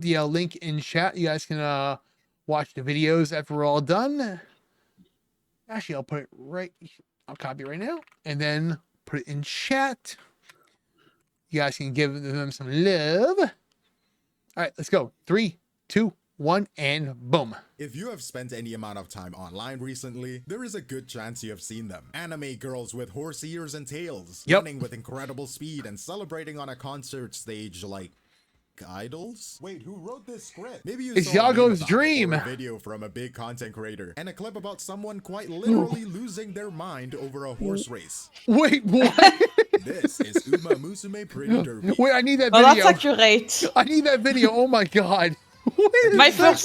the link in chat. You guys can watch the videos after we're all done. Actually, I'll put it right. I'll copy it right now and then put it in chat. You guys can give them some love. All right, let's go. 3, 2, 1, and boom. If you have spent any amount of time online recently, there is a good chance you have seen them. Anime girls with horse ears and tails, running with incredible speed and celebrating on a concert stage like idols? Wait, who wrote this script? Maybe you it's saw Yago's dream. or a video from a big content creator and a clip about someone quite literally losing their mind over a horse race. Wait, what? This is Musume Pretty Derby. Wait, I need that Oh, video. that's accurate. I need that video. Oh my god. My first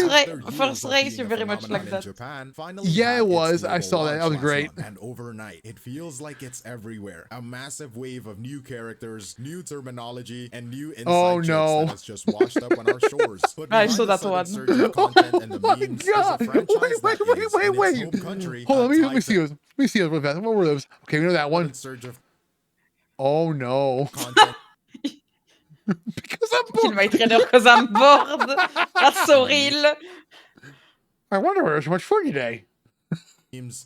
race, you're very much like that. Japan, yeah, it was. I saw that. That was great. And overnight, it feels like it's everywhere. A massive wave of new characters, new terminology, and new inside jokes that has just washed up on our shores. But I saw that one. Oh my god! Wait! Hold on, let me see those. Let me see those real fast. What were those? Okay, we know that one. Oh no! Because I'm bored. Kill my trainer because I'm bored. That's so real. I wonder where there's so much fun today. Is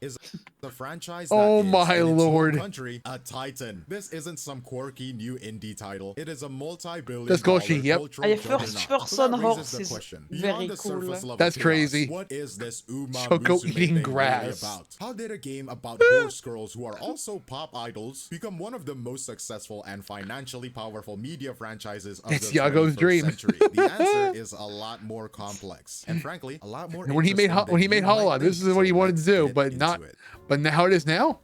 the franchise oh that my is, in lord its country, a titan. This isn't some quirky new indie title. It is a multi-billion That's Goshi, yep. A first-person horse is very cool. That's crazy. What is this Choco eating grass really about? How did a game about horse girls who are also pop idols become one of the most successful and financially powerful media franchises of it's the Yago's 21st century? The answer is a lot more complex and frankly a lot more when he made Hollow, this is what he wanted to do, but not. But now it is now.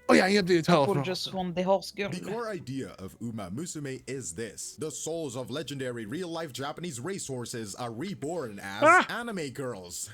Oh yeah, you have to tell. People just want the horse girl. The core idea of Musume is this: the souls of legendary real-life Japanese racehorses are reborn as anime girls.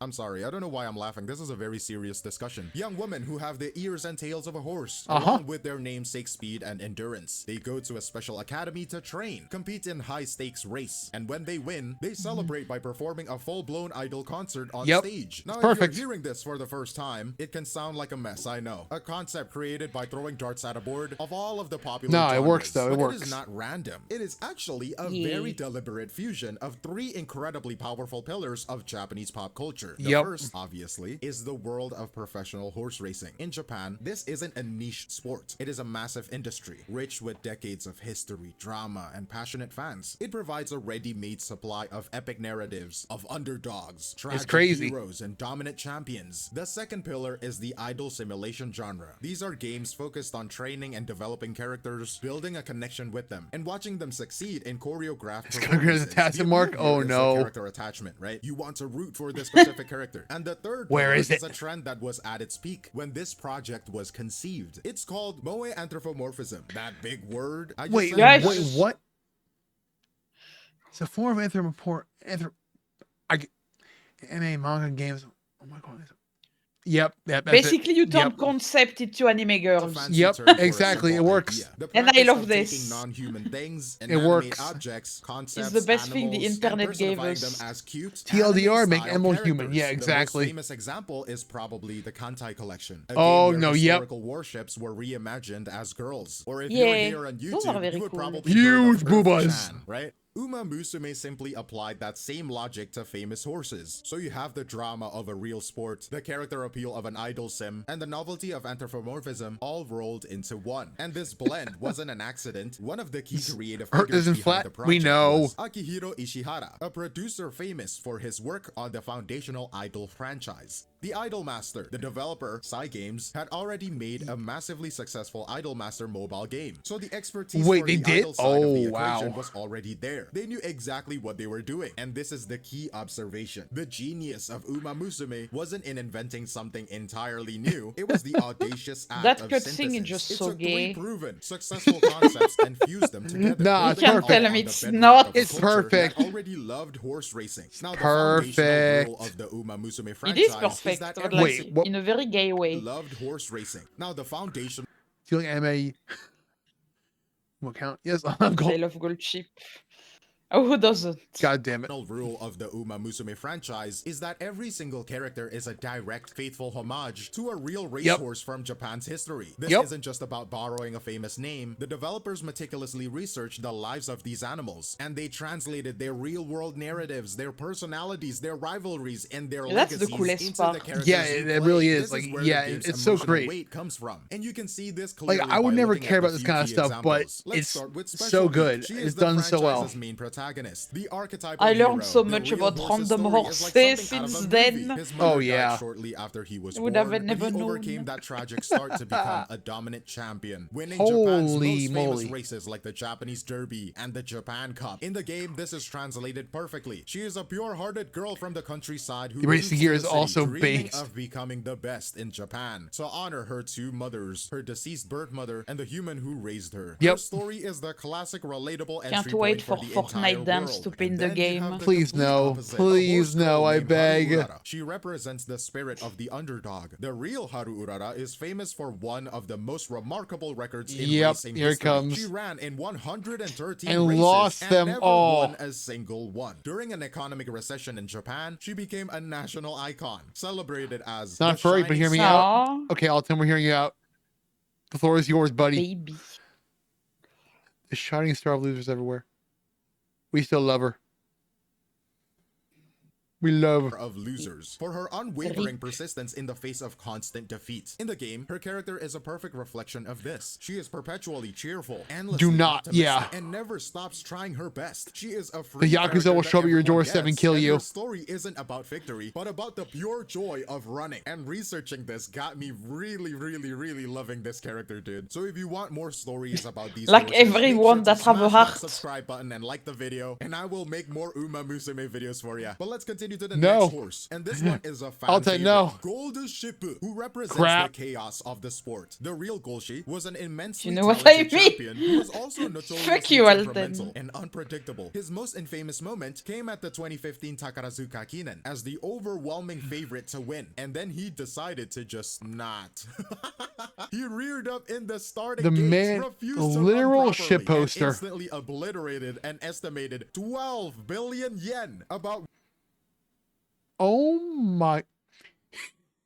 I'm sorry, I don't know why I'm laughing. This is a very serious discussion. Young women who have the ears and tails of a horse, along with their namesake speed and endurance. They go to a special academy to train, compete in high-stakes race, and when they win, they celebrate by performing a full-blown idol concert on stage. Now, if you're hearing this for the first time, it can sound like a mess, I know. A concept created by throwing darts at a board of all of the popular genres. it works though, it works. It is not random. It is actually a very deliberate fusion of three incredibly powerful pillars of Japanese pop culture. The first, obviously, is the world of professional horse racing. In Japan, this isn't a niche sport. It is a massive industry, rich with decades of history, drama, and passionate fans. It provides a ready-made supply of epic narratives, of underdogs, tragic heroes, and dominant champions. The second pillar is the idol simulation genre. These are games focused on training and developing characters, building a connection with them, and watching them succeed in choreographed performances. Oh no. Character attachment, right? You want to root for this specific character. And the third is a trend that was at its peak when this project was conceived. It's called moe anthropomorphism. That big word. Wait, what? It's a form of anime manga games. Oh my god. Yep. Basically, you turn concept into anime girls. Yep, exactly. It works. And I love this. Non-human things and it works. Objects, concepts, it's the best thing the internet gave us. Them as cute, TLDR, make them more human. Yeah, exactly. The most famous example is probably the Kantai collection. Historical warships were reimagined as girls. Or if you're here on YouTube, you would probably huge boobas, right? Musume simply applied that same logic to famous horses. So you have the drama of a real sport, the character appeal of an idol sim, and the novelty of anthropomorphism all rolled into one. And this blend wasn't an accident. One of the key creative figures behind the project was Akihiro Ishihara, a producer famous for his work on the foundational Idol franchise. The Idol Master, the developer, Cygames, had already made a massively successful Idol Master mobile game. So the expertise for the idol side of the equation was already there. They knew exactly what they were doing. And this is the key observation. The genius of Musume wasn't in inventing something entirely new. It was the audacious act of synthesis. Just it so took gay. three proven, successful concepts and fused them together. Nah, you can't tell him it's not. It's perfect. Already loved horse racing. Now, the foundational rule of the Musume franchise it is perfect, but like, in a very gay way. Loved horse racing. Now the foundation. Feeling anime. What count? Yes, I'm I love gold chip. Oh, who doesn't? God damn it. Rule of the Uma Musume franchise is that every single character is a direct, faithful homage to a real racehorse from Japan's history. This isn't just about borrowing a famous name. The developers meticulously researched the lives of these animals, and they translated their real-world narratives, their personalities, their rivalries, and their legacies into the characters. Yeah, it really is. Like, yeah, it's so great. Weight comes from, and you can see this clearly. Like, I would never care about this kind of stuff, but it's so good. It's done so well. Main protagonist, the I learned so much about random horses since then. Oh yeah. Shortly after he was Would born, have never he known. overcame that tragic start to become a dominant champion, winning Holy Japan's most moly. famous races like the Japanese Derby and the Japan Cup. In the game, this is translated perfectly. She is a pure-hearted girl from the countryside who The racing gear is also dreaming based of becoming the best in Japan. To honor her two mothers, her deceased birth mother and the human who raised her. Yep. Her story is the classic relatable entry Can't point wait for for the entire Fortnite dance world. to pin And the then you game. have the Please complete no. opposite, a Please horse no, girl I named beg. Haru Urara. She represents the spirit of the underdog. The real Haru Urara is famous for one of the most remarkable records in racing here it history. comes. She ran in 113 And races lost and them never all. won a single one. During an economic recession in Japan, she became a national icon, celebrated as Not the furry, but shining hear me star. out. Aw, Okay, Alton, we're hearing you out. The floor is yours, buddy. baby. The shining star of losers everywhere. We still love her. We love her. Of losers for her unwavering persistence in the face of constant defeat. In the game, her character is a perfect reflection of this. She is perpetually cheerful, endlessly optimistic, and never stops trying her best. She is a free The Yakuza will show up at your doorstep and kill you. Her story isn't about victory, but about the pure joy of running. And researching this got me really loving this character, dude. So if you want more stories about these Like horses, everyone make sure that to have a smash heart. that subscribe button and like the video, and I will make more Uma Musume videos for you. But let's continue to the No. next horse, and this one is a fan I'll take favorite, no. Gold Shippu, who represents Crap. the chaos of the sport. The real Golshi was an immensely You know what I talented mean? champion who was also notoriously Fuck you, Alton. temperamental and unpredictable. His most infamous moment came at the 2015 Takarazuka Kinen as the overwhelming favorite to win, and then he decided to just not. He reared up in the starting The gates, man- refused a to run literal properly, shit poster. and instantly obliterated an estimated 12 billion yen, about Oh my.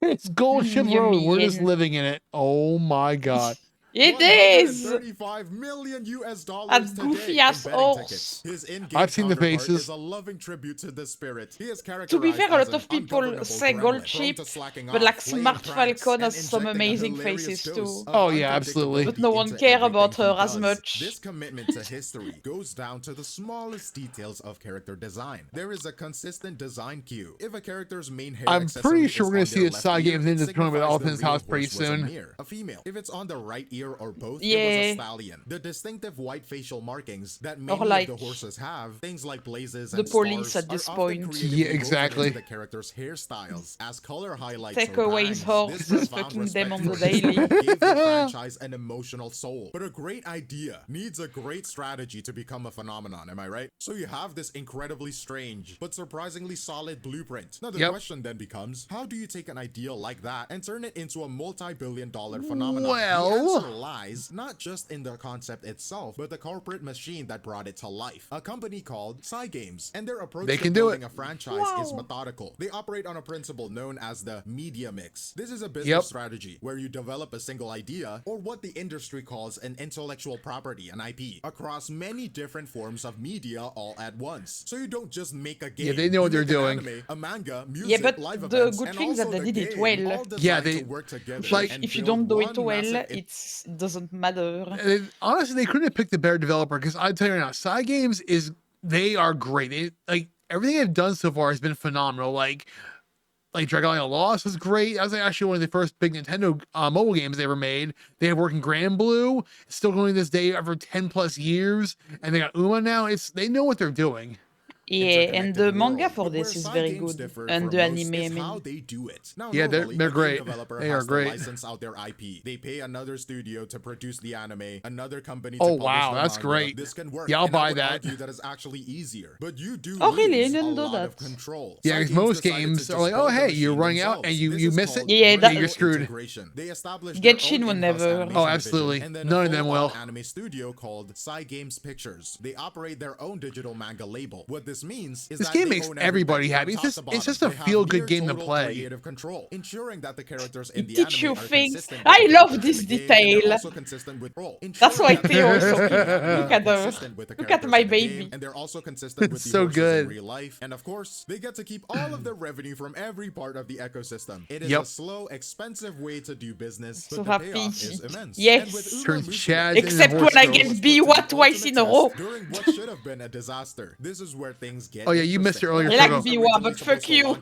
It's Gold Ship Road. We're just living in it. Oh my god. It is! 135 million US dollars A today goofy in ass betting horse. tickets. His in-game I've seen the counterpart faces. is a loving tribute to the spirit. He is To be characterized fair, a as lot an of people ungovernable say gremlin, Gold prone Ship, to slacking but off, like playing Smart pranks, Falcon and has some injecting a amazing hilarious faces dose too. of Oh, yeah, absolutely. But no one into care about everything her he as does. much. This commitment to history goes down to the smallest details of character design. There is a consistent design cue. If a character's main hair I'm accessory pretty is sure we're on gonna their see a left side ear, game Ninja it Tournament at signifies the Alton's real house pretty horse was a soon. mare, a female. If it's on the right ear or both, it was Yeah. a stallion. The distinctive white facial markings that many like of the horses have, things like blazes the and police stars, at this are often point. creatively Yeah, woven exactly. into the character's hairstyles as color highlights Take or away bangs. his horse, This just profound fucking them respect on the for history daily. gave the franchise an emotional soul. But a great idea needs a great strategy to become a phenomenon, am I right? So you have this incredibly strange but surprisingly solid blueprint. Now the Yep. question then becomes, how do you take an idea like that and turn it into a multi-billion-dollar phenomenon? Well- the answer lies not just in the concept itself, but the corporate machine that brought it to life. A company called Games, and their approach They to can do building it. a franchise is methodical. They operate on a principle known as the media mix. This is a business Yep. strategy where you develop a single idea, or what the industry calls an intellectual property, an IP, across many different forms of media all at once. So you don't just make a game. Yeah, they know what You they're make an doing. anime, a manga, music, Yeah, but live the events, good and thing is that also they the did it game, well. all designed Yeah, to they- work together like, and If you build don't do it one well, massive it doesn't matter. Honestly, they couldn't have picked a better developer because I tell you right now, Side Games they are great. Like everything they've done so far has been phenomenal. Like Dragon Line Lost was great. That was actually one of the first big Nintendo mobile games they ever made. They have working Grand Blue, it's still going to this day after 10 plus years, and they got Uma now. They know what they're doing. Yeah, and the interconnected manga world. for But where this is Psy very games good. differ And from the most anime, I is mean. how they do it. Now, Yeah, normally, they're a game great. developer They has are to great. license out their IP. They pay another studio to produce the anime, another company to Oh publish wow, the that's manga. great. This can work. Yeah, I'll and I buy would that. argue that is actually easier. But you do Oh, really? I lose a didn't know lot of that. control. Yeah, Psy because most decided to games just are like, build oh the hey, you're machine running out and themselves. you This is miss it. called Yeah, that- you're vertical screwed. integration. They established Genshin their would own never. in-house Oh, animation absolutely. division, and then None a of them full-on will. anime studio called Psy Games Pictures. They operate their own digital manga label. What this means is This that game they makes own everybody everything happy. from It's top just to a bottom. They have feel-good near game to total play. creative control, ensuring that the characters in It the teach anime you are things. consistent with I the love characters this in the game, and they're detail. also consistent with role. That's why Ensuring that the Theo is so characters in cute. the anime Look are at her. consistent with the Look at characters my in the baby. game, and they're also consistent with It's the so horses good. in real life. And of course, they get to keep all of their revenue from every part of the ecosystem. It is Yep. a slow, expensive way to do business, but So the happy. payoff is immense. Yes. And with Uma Turns Musume, Chad it into Except horse when I girls. get was B put to what the twice ultimate in a test row. during what should have been a disaster. This is where things get Oh yeah, you missed it earlier, I like Choco. Biwa, but fuck you.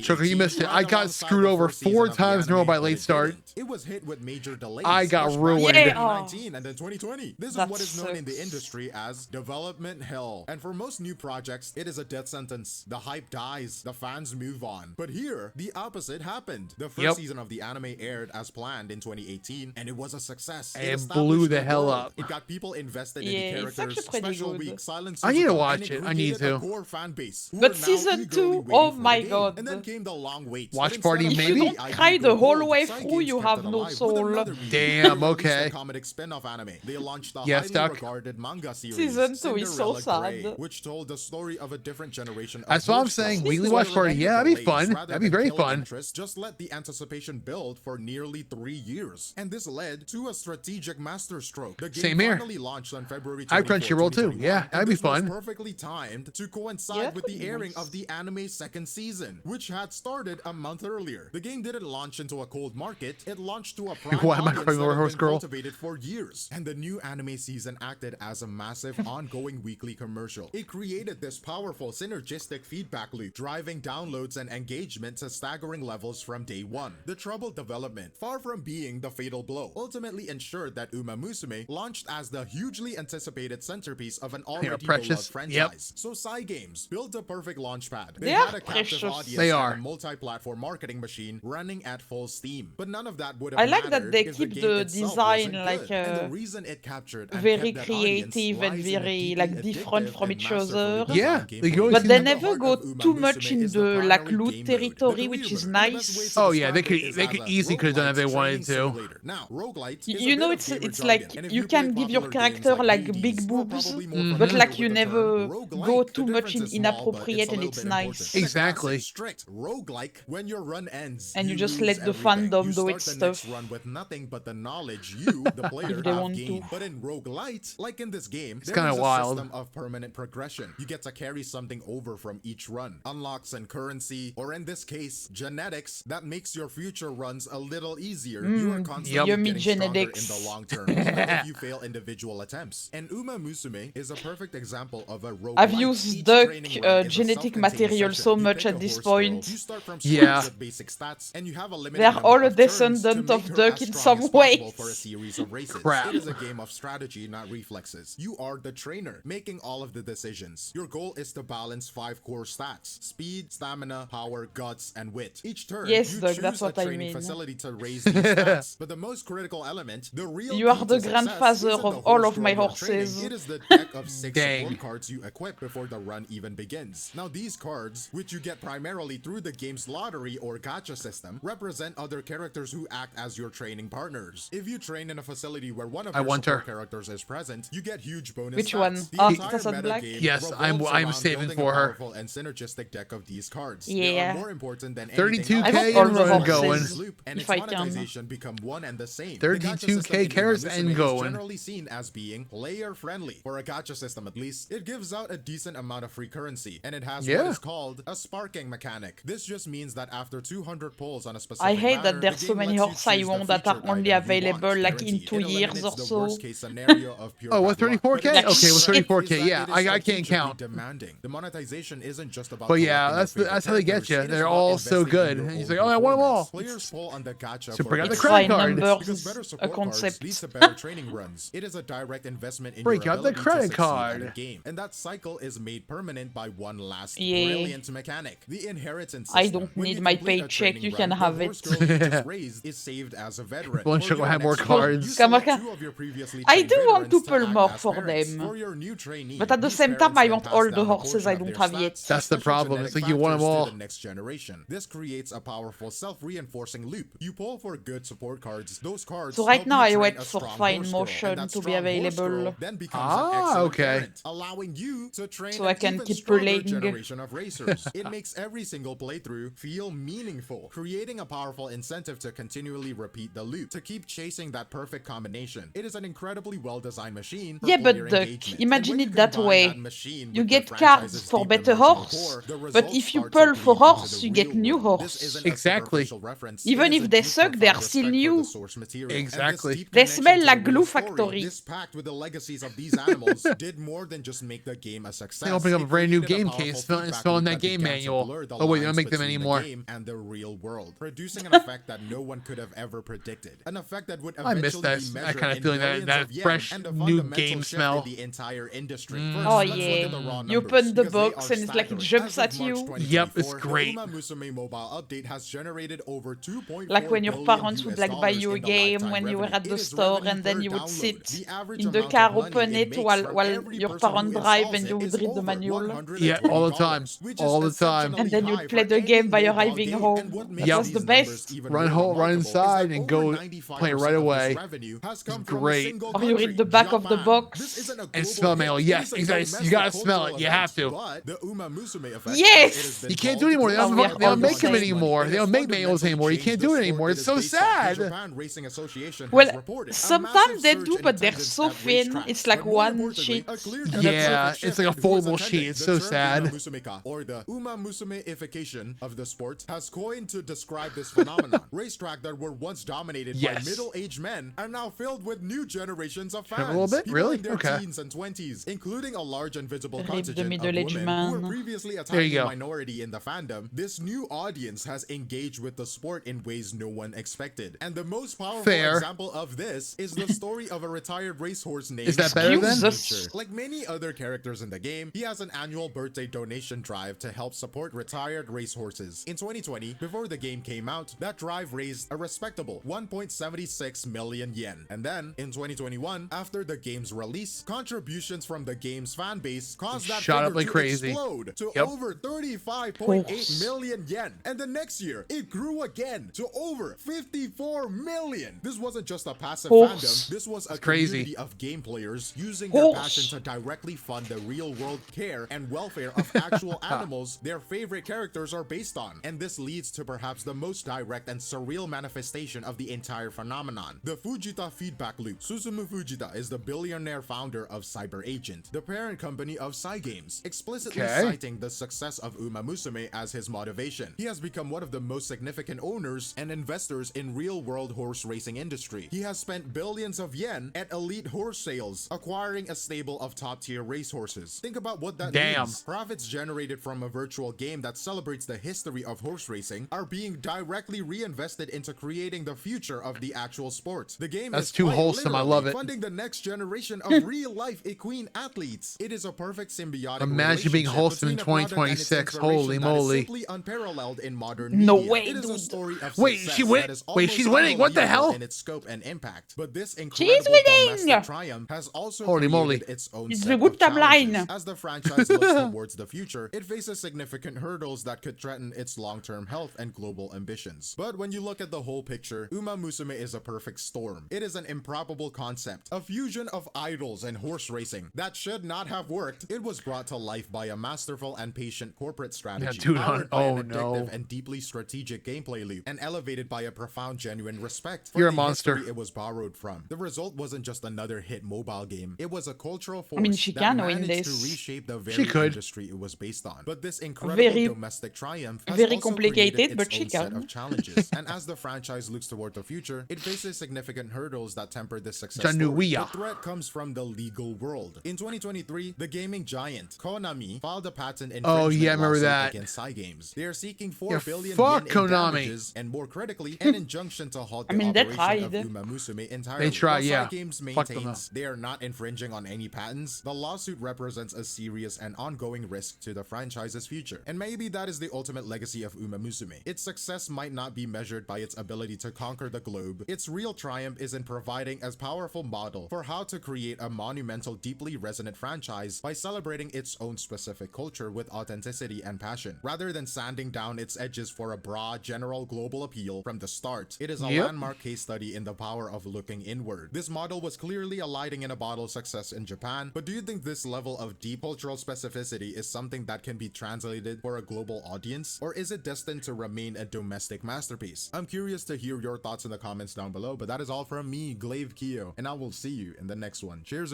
Choco, you missed it. I got screwed over 4 times in a row by late start. It was hit with major delays. I got pushed back ruined. to Yeah. 2019 and then 2020. This is That what is known in the sucks. industry as development hell. And for most new projects, it is a death sentence. The hype dies, the fans move on. But here, the opposite happened. The first Yep. season of the anime aired as planned in 2018, and it was a success. It established blew the hell world. up. It got people invested Yeah, in it's the actually characters. pretty Special good. week, Silent I need to Suzuka, watch and it. I need created a to. core fan base who But are now season eagerly 2, waiting oh for the my game. god. And then came the long wait. Watch But instead party, of If maybe? you letting don't the cry IP the go whole cold, way Psy through, Games you kept have it no alive with soul. another release. Damn, They released okay. a comedic spin-off anime. They launched the Yeah, highly stuck. regarded manga series Season 2 is so Cinderella Grey, sad. which told the story of a different generation of That's what I'm horse saying. girls. Weekly So watch party. remember Yeah, that'd be delays fun. rather That'd be than very kill fun. interest, just let the anticipation build for nearly 3 years. And this led to a strategic masterstroke. The game Same here. finally launched on February I have 24, Crunchyroll too. 2021, Yeah, and that'd be this was fun. perfectly timed to coincide Yeah, with that'd the be airing nice. of the anime's second season, which had started a month earlier. The game didn't launch into a cold market, it launched to a prime Why am I audience crying that over had Horse been Girl? cultivated for years. And the new anime season acted as a massive ongoing weekly commercial. It created this powerful synergistic feedback loop, driving downloads and engagement to staggering levels from day one. The troubled development, far from being the fatal blow, ultimately ensured that Uma Musume launched as the hugely anticipated centerpiece of an already precious. beloved franchise. So Psy Games built a perfect launchpad. They They had are a captive precious. audience They and are. a multi-platform marketing machine running at full steam. But none of that would have I like that mattered they if keep game the itself design wasn't like good. And the reason it captured and very kept that audience creative and lies in a very deeply like different addictive from and each masterfully other. designed Yeah, gameplay. they go But see they the never Heart go of Uma too Musume much in is the like primary loot game mode, territory, the which is career mode. And the best way nice. to Oh yeah, describe it is they could as a easily could have done if they roguelite wanted training to. simulator. Now, roguelite is a You know, bit of gamer it's jargon, like and if you you play can give your popular games character like Hades, big you are boobs, probably more but familiar like with you the never term go roguelike. too The much difference in is small, but inappropriate it's a and little it's bit important. nice. In a Exactly. classic strict roguelike, when your run ends, And you just lose let the everything. fandom You do start its the next stuff. run with nothing but the knowledge you, the player, If they have want to. gained. But in roguelite, like in this game, there kinda is a wild. system of permanent progression. You get to carry something over from each run. Unlocks and currency, or in this case, genetics, that makes your future runs a little easier. You are constantly Yummy getting stronger in genetics. the long term, even if you fail individual attempts. And Uma Musume is a perfect example of a roguelike. I've used Each duck training run is a genetic self-contained material session. so You much pick a at this horse girl, point. you start from Yeah. scratch with basic stats, and you have a limited They are number all a of turns to descendant make of her duck as in strong some as possible for a ways. series of races. Crap. It is a game of strategy, not reflexes. You are the trainer, making all of the decisions. Your goal is to balance 5 core stats: speed, stamina, power, guts, and wit. Each turn, Yes, you Doug, choose that's a what I training mean. facility to raise these stats. But the most critical element, the real You are key the to success, grandfather isn't the of all horse of my girl you're training. horses. It is the deck of 6 Dang. support cards you equip before the run even begins. Now, these cards, which you get primarily through the game's lottery or gacha system, represent other characters who act as your training partners. If you train in a facility where one of I your want support her. characters is present, you get huge bonus Which stats. one? The Oh, entire Tassan Black? metagame Yes, I'm revolves around saving building for a her. powerful and synergistic deck of these cards. They Yeah. are more important than 32K anything else. I want all and the going. horses, Loop, and if its I can. monetization become one and the same. 32K carrots and going. Generally seen as being player friendly. For a gacha system at least, it gives out a decent amount of free currency, and it has Yeah. what is called a sparking mechanic. This just means that after 200 pulls on a specific I hate banner, that there's the so game many lets you horse I choose the want that are featured only item you available want, like in guaranteed. 2 It years eliminates or the so. worst-case scenario of pure Oh, what, bad luck. 34K? But its Okay, with strength is 34K, that yeah, it is I can't strategically count. demanding. The monetization isn't just about But yeah, collecting your that's how they get favorite you. characters. It is They're about all so investing in good. your And he's own like, oh, I want them all. performance. Players pull on the gacha So for bring out the better credit By card. numbers, because better a support cards concept. leads to better training runs. It is a direct investment in Break your out the ability credit to succeed at card. a game. And that cycle is made made permanent by one last Yeah. brilliant mechanic, the inheritance I system. don't When need you my complete a paycheck, training you run, can the have horse it. girl you just raised is saved as a veteran. Well, For she'll your have more next run, cards. you Come on. select 2 of your previously I trained do want to veterans pull act more as for parents. them. For your new trainee, But at the these same time, parents I then want pass all down the a horses portion I of don't their have stats yet. and That's the special problem. It's genetic like you want 'em factors all. to the next generation. This creates a powerful self-reinforcing loop. You pull for good support cards. Those cards So right help now you I train wait a for strong fine horse girl, motion and that to be strong horse girl available. then becomes an Ah, excellent okay. parent, allowing you to train So I an can even keep stronger pulling. generation of racers. It makes every single playthrough feel meaningful, creating a powerful incentive to continually repeat the loop, to keep chasing that perfect combination. It is an incredibly well-designed machine for Yeah, player but engagement. imagine And when it you that combine way. that machine You with the get cards franchise's for deep better emotional horse, core, the but results if you start to pull for bleed into horse, the you get real new world. This horse. isn't a Exactly. superficial reference. Even It is if a they deep, suck, they're profound still respect for new. the source material. And this Exactly. deep They connection smell to like the real glue story, factory. this pact with the legacies of these animals did more than just make the game a success. They opening up a It brand new created a game powerful case, feedback smelling loop that game began to manual. blur the Oh wait, they don't lines make them between the anymore. game and the real world, producing an effect that no one could have ever predicted. An effect that would I miss eventually this. be I measured kind of in feeling that billions that of yen fresh and a new fundamental game shift smell. in the entire industry. First, Oh let's look yeah. at the raw You numbers, open the because they box are and it's like it staggering. jumps As of at March you. 2024, Yep, it's great. The Uma Musume mobile update has generated over 2.4 Like when your billion parents would US like buy dollars you a in the game lifetime when you were revenue. at the It is store revenue and then per you would download. sit The average in the amount car, of money open it it makes while from while every your person parent who drive installs and it you would is read the over manual. Yeah, all the time. $120, which is All the time. And then exceptionally you'd high play for the any game by mobile arriving game. home. And what That makes was these the numbers best. even Run more home, run remarkable is inside, that and over go 95% play right of this away. revenue has It's come from a great. single Or you country, read the back of the Japan. box. This isn't a And global smell hit. mail. It Yes, is a exactly. You gotta domestic smell it. cultural You have event. to. But the Uma Musume effect, Yes! it has been You can't called do it anymore. They because don't, Oh, we're they don't all make the them same. anymore. It They has don't make manuals fundamentally anymore. You changed can't the do it sport anymore. it It's is so based on. The sad. Japan Racing Association Well, has reported a sometimes massive they surge do, in but they're attendance so at thin. racetracks. It's like But more one importantly, sheet. a clear And that's it. Yeah, demographic it's like a shift in who is foldable sheet. attending. It's The so term sad. Uma Musumeka, or the Uma Musumeification of the sport, has coined to describe this phenomenon. Racetrack that were once dominated by Yes. middle-aged men are now filled with new generations of fans. A little bit? People Really? in their Okay. teens and 20s, including a large and visible Rip the contingent of middle-aged women who were man. previously a There you tiny go. minority in the fandom. This new audience has engaged with the sport in ways no one expected. And the most powerful Fair. example of this is the story of a retired racehorse named Is that better then? Jesus. Like many other characters in the game, he has an annual birthday donation drive to help support retired racehorses. In 2020, before the game came out, that drive raised a respectable 1.76 million yen. And then, in 2021, after the game's release, contributions from the game's fan base caused that Shot figure up like to crazy. explode to Yep. over 35.8 Horse. million yen. And the next year, it grew again to over 54 million. This wasn't just a passive Horse. fandom, this was a crazy. community of game players using their Horse. passion to directly fund the real world care and welfare of actual animals their favorite characters are based on. And this leads to perhaps the most direct and surreal manifestation of the entire phenomenon, the Fujita feedback loop. Susumu Fujita is the billionaire founder of Cyber Agent, the parent company of Cygames, explicitly Okay. citing the success of Uma Musume as his motivation. He has become one of the most significant owners and investors in real-world horse racing industry. He has spent billions of yen at elite horse sales, acquiring a stable of top-tier racehorses. Think about what that Damn. means. Profits generated from a virtual game that celebrates the history of horse racing are being directly reinvested into creating the future of the actual sport. The game That's is too quite wholesome. I literally love it. funding the next generation of real-life equine athletes. It is a perfect symbiotic Imagine being relationship wholesome in between a product and its 2026. inspiration Holy that is moly. simply unparalleled in modern No media. way, It is a dude. story of Wait, success she win- that is wait, she's almost winning. What the unbelievable hell? in its scope and impact. But this She's incredible winning! domestic triumph has also Holy created moly. its own It's set a good of challenges. timeline. As the franchise looks towards the future, it faces significant hurdles that could threaten its long-term health and global ambitions. But when you look at the whole picture, Uma Musume is a perfect storm. It is an improbable concept, a fusion of idols and horse racing that should not have worked. It was brought to life by a masterful and patient corporate strategy, dude, powered by oh an no. addictive and deeply strategic gameplay loop, and elevated by a profound genuine respect for You're a the monster. history it was borrowed from. The result wasn't just another hit mobile game. It was a cultural force mean, she that can win managed this. to reshape the She very could. industry it was based on. But this incredible Very- domestic triumph has very also complicated, created but its she own set can. of challenges. And as the franchise looks toward the future, it faces significant hurdles that temper this success story. Januia. The threat comes from the legal world. In 2023, the gaming giant Konami filed a patent infringement Oh, yeah, I remember lawsuit that. against Cygames. They are seeking 4 Yeah, billion fuck yen in Konami. damages, and more critically, an injunction to halt the I mean, they operation of tried. Uma Musume entirely. They tried, While yeah. Cygames Fuck them maintains they are not infringing on any patents, the lawsuit represents a serious and ongoing risk to the franchise's future. And maybe that is the ultimate legacy of Uma Musume. Its success might not be measured by its ability to conquer the globe. Its real triumph is in providing a powerful model for how to create a monumental, deeply resonant franchise by celebrating its own specific culture with authenticity and passion. Rather than sanding down its edges for a broad, general global appeal from the start, it is a landmark case study in the power of looking inward. This model was clearly a lightning in a bottle success in Japan, but do you think this level of deep cultural specificity is something that can be translated for a global audience, or is it destined to remain a domestic masterpiece? I'm curious to hear your thoughts in the comments down below, but that is all from me, Glaive Kyo, and I will see you in the next one. Cheers!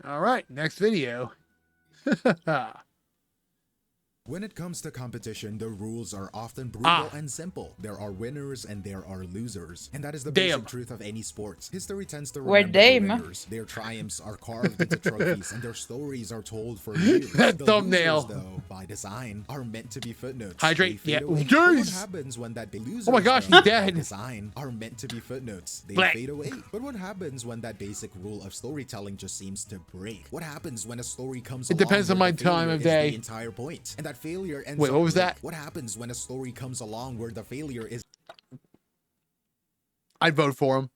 All right, next video. When it comes to competition, the rules are often brutal and simple. There are winners and there are losers. And that is the basic truth of any sport. History tends to remember the winners. Their triumphs are carved into trophies and their stories are told for years. That the thumbnail, losers, though, by design, are meant to be footnotes. Hydrate. Yeah. What happens when that losers, oh my gosh, he's dead. By design, are meant to be footnotes. They fade away. But what happens when that basic rule of storytelling just seems to break? What happens when a story comes along? It depends on my time of day. The entire point. And that failure ends Wait, what was that? What happens when a story comes along where the failure is I'd vote for him.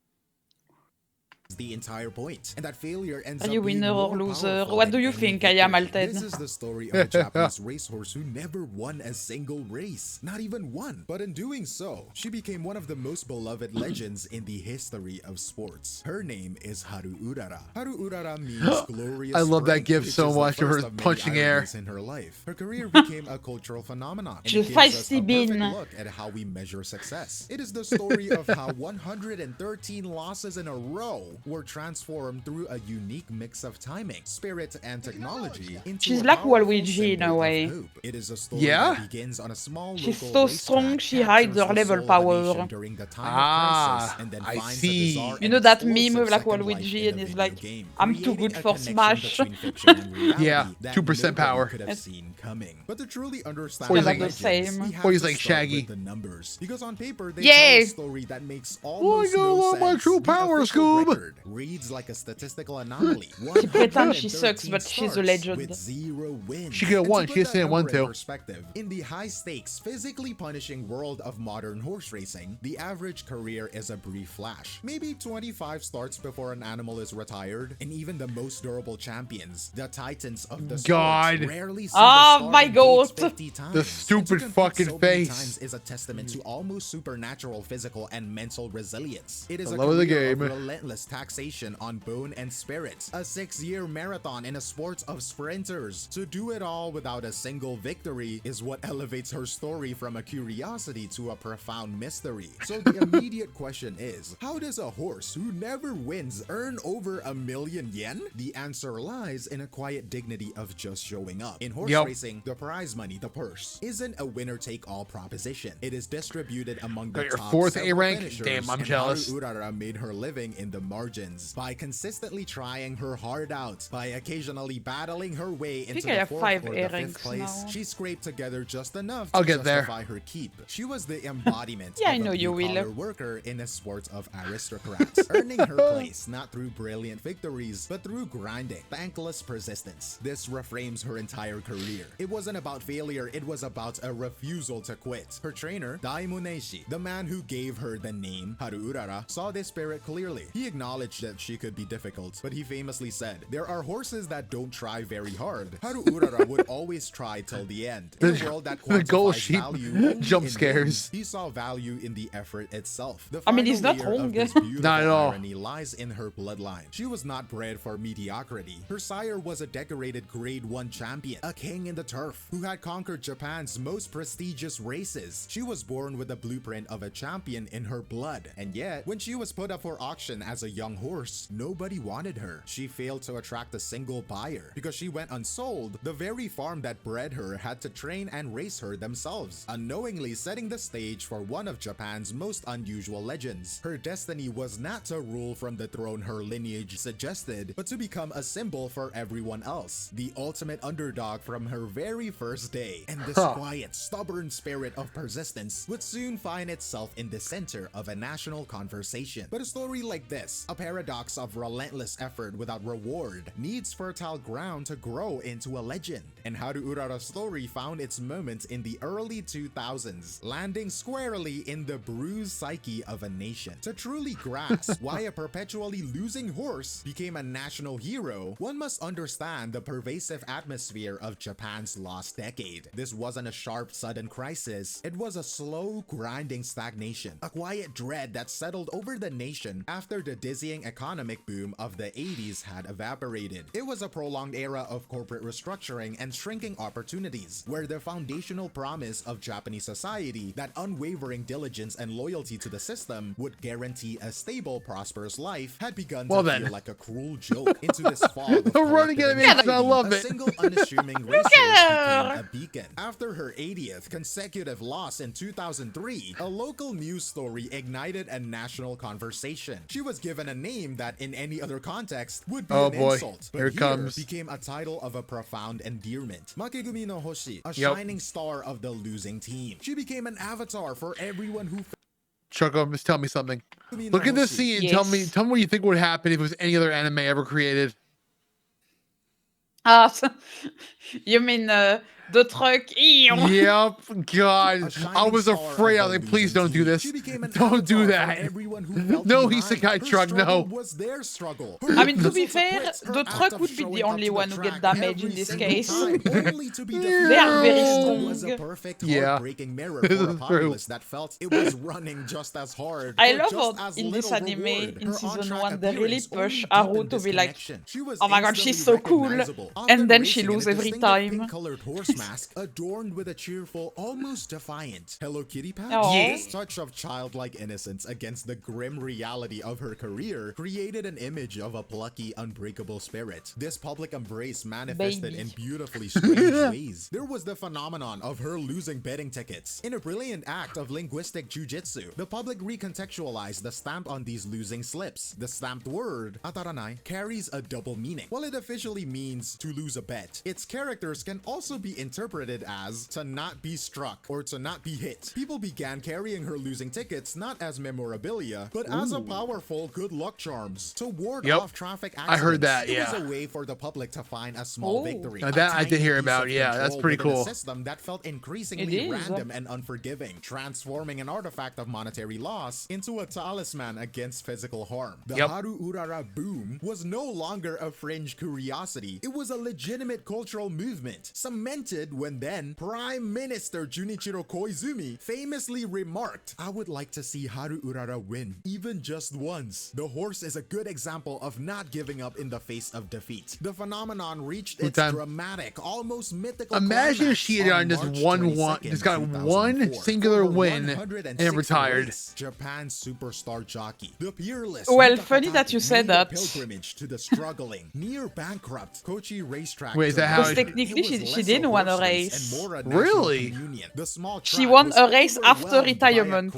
The entire point, and that failure ends Are up you being winner or more loser? powerful What do than you any think? I am victory. Alted. This is the story of a Japanese racehorse who never won a single race, not even one. But in doing so, she became one of the most beloved legends in the history of sports. Her name is Haru Urara. Haru Urara means glorious. I love that spring, gif which so is the much of her first many punching air. ironies in her life. Her career became a cultural phenomenon. And She's it gives us a feisty bean. perfect look at how we measure success. It is the story of how 113 losses in a row were transformed through a unique mix of timing, spirit, and technology into She's a like powerful Waluigi in a symbol of way. hope. It is a story Yeah? that begins on a small She's local so strong, racetrack, she hides her captures the level soul of a power. nation during the time of crisis, and then I finds see. a bizarre You know and that meme explosive with like second life Waluigi in and the he's video like, game, I'm too creating good a for connection Smash. between fiction and reality Yeah, that 2% nobody power. could have seen coming. But to truly understand Or he's the like- legends, same. we have Or he's to like start Shaggy. with the numbers, because on paper they Yay! tell a story that makes almost gonna no love my sense. true The power, official Scoob. record reads like a statistical anomaly. She pretends she 113 sucks, but she's a starts legend. with 0 wins. She could have And to won. put She just that didn't want number in to. perspective, in the high-stakes, physically punishing world of modern horse racing, the average career is a brief flash. Maybe 25 starts before an animal is retired, and even the most durable champions, the titans of the God. sport, rarely see Oh the my starting God. gates 50 times. The And to stupid compete fucking so many face. times is a testament to almost supernatural physical and mental resilience. It is I a love the career of game. relentless taxation on bone and spirit, a 6-year marathon in a sport of sprinters. To do it all without a single victory is what elevates her story from a curiosity to a profound mystery. So the immediate question is, how does a horse who never wins earn over $1,000,000 yen? The answer lies in a quiet dignity of just showing up. In horse racing, the prize money, the purse, isn't a winner-take-all proposition. It is distributed among the Got your top 4th several A rank? finishers, Damn, I'm and jealous. Haru Urara made her living in the margins by consistently trying her heart out, by occasionally battling her way into think I the have 4th 5 or A the 5th ranks place. now. She scraped together just enough I'll to get there. justify her keep. She was the embodiment Yeah, I of know a you will. blue-collar worker in a sport of aristocrats, earning her place not through brilliant victories, but through grinding, thankless persistence. This reframes her entire career. It wasn't about failure, it was about a refusal to quit. Her trainer, Daimuneishi, the man who gave her the name Haru Urara, saw this spirit clearly. He acknowledged that she could be difficult, but he famously said, "There are horses that don't try very hard." Haru Urara would always try till the end. In a world that The goal quantifies sheep value only jump in scares. wins, he saw value in the effort itself. The I mean, he's final not layer of wrong. this beautiful Not at all. irony lies in her bloodline. She was not bred for mediocrity. Her sire was a decorated Grade 1 champion, a king in the turf, who had conquered Japan's most prestigious races. She was born with the blueprint of a champion in her blood, and yet, when she was put up for auction as a young horse, nobody wanted her. She failed to attract a single buyer. Because she went unsold, the very farm that bred her had to train and race her themselves, unknowingly setting the stage for one of Japan's most unusual legends. Her destiny was not to rule from the throne her lineage suggested, but to become a symbol for everyone else, the ultimate underdog from her very first day. And this quiet, stubborn spirit of persistence would soon find itself in the center of a national conversation. But a story like this, a paradox of relentless effort without reward needs fertile ground to grow into a legend. And Haru Urara's story found its moment in the early 2000s, landing squarely in the bruised psyche of a nation. To truly grasp why a perpetually losing horse became a national hero, one must understand the pervasive atmosphere of Japan's lost decade. This wasn't a sharp, sudden crisis. It was a slow, grinding stagnation, a quiet dread that settled over the nation after the dizzying economic boom of the 80s had evaporated. It was a prolonged era of corporate restructuring and shrinking opportunities, where the foundational promise of Japanese society, that unwavering diligence and loyalty to the system would guarantee a stable, prosperous life, had begun to feel like a cruel joke into this fog of running animation, I love a it. single unassuming racehorse became a beacon. After her 80th consecutive loss in 2003, a local news story ignited a national conversation. She was given a name that in any other context would be an insult, but here became a title of a profound endearment. Makegumi no Hoshi, a shining star of the losing team. She became an avatar for everyone who Choco, just tell me something. Look at this scene and tell me what you think would happen if it was any other anime ever created. You mean the truck? Yep. God, I was afraid. I was like, please don't do this. Don't do that. No Isekai truck, no. I mean, to be fair, the truck would be the only one who get damaged in this case. They are very strong. Yeah. This is true. That felt it was running just as hard. I love how in this anime, in season 1, they really push Haru to be like, oh my god, she's so cool. And then she loses every time. Horse mask adorned with a cheerful, almost defiant Hello Kitty patch. This touch of childlike innocence against the grim reality of her career created an image of a plucky, unbreakable spirit. This public embrace manifested in beautifully strange ways. There was the phenomenon of her losing betting tickets. In a brilliant act of linguistic jujitsu, the public recontextualized the stamp on these losing slips. The stamped word, ataranai, carries a double meaning. While it officially means to lose a bet, its characters can also be interpreted as to not be struck or to not be hit. People began carrying her losing tickets not as memorabilia, but as a powerful good luck charms to ward off traffic accidents. I heard that, It was a way for the public to find a small victory. Now that I did hear about, that's pretty cool. A system that felt increasingly random and unforgiving, transforming an artifact of monetary loss into a talisman against physical harm. The Haru Urara boom was no longer a fringe curiosity. It was a legitimate cultural movement, cemented when then Prime Minister Junichiro Koizumi famously remarked, "I would like to see Haru Urara win, even just once." The horse is a good example of not giving up in the face of defeat. The phenomenon reached its dramatic, almost mythical Imagine if she had done just got one singular win and retired. Japan's superstar jockey, the peerless. Well, funny that you said that. Pilgrimage to the struggling, near bankrupt Kochi racetrack. Wait, is that how? Technically, she didn't win a race. Really? She won a race after retirement.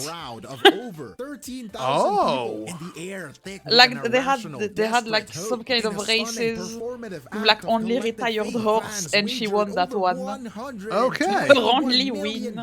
Like they had like some kind of races with like only retired horse, and she won that one. Okay. Her only win.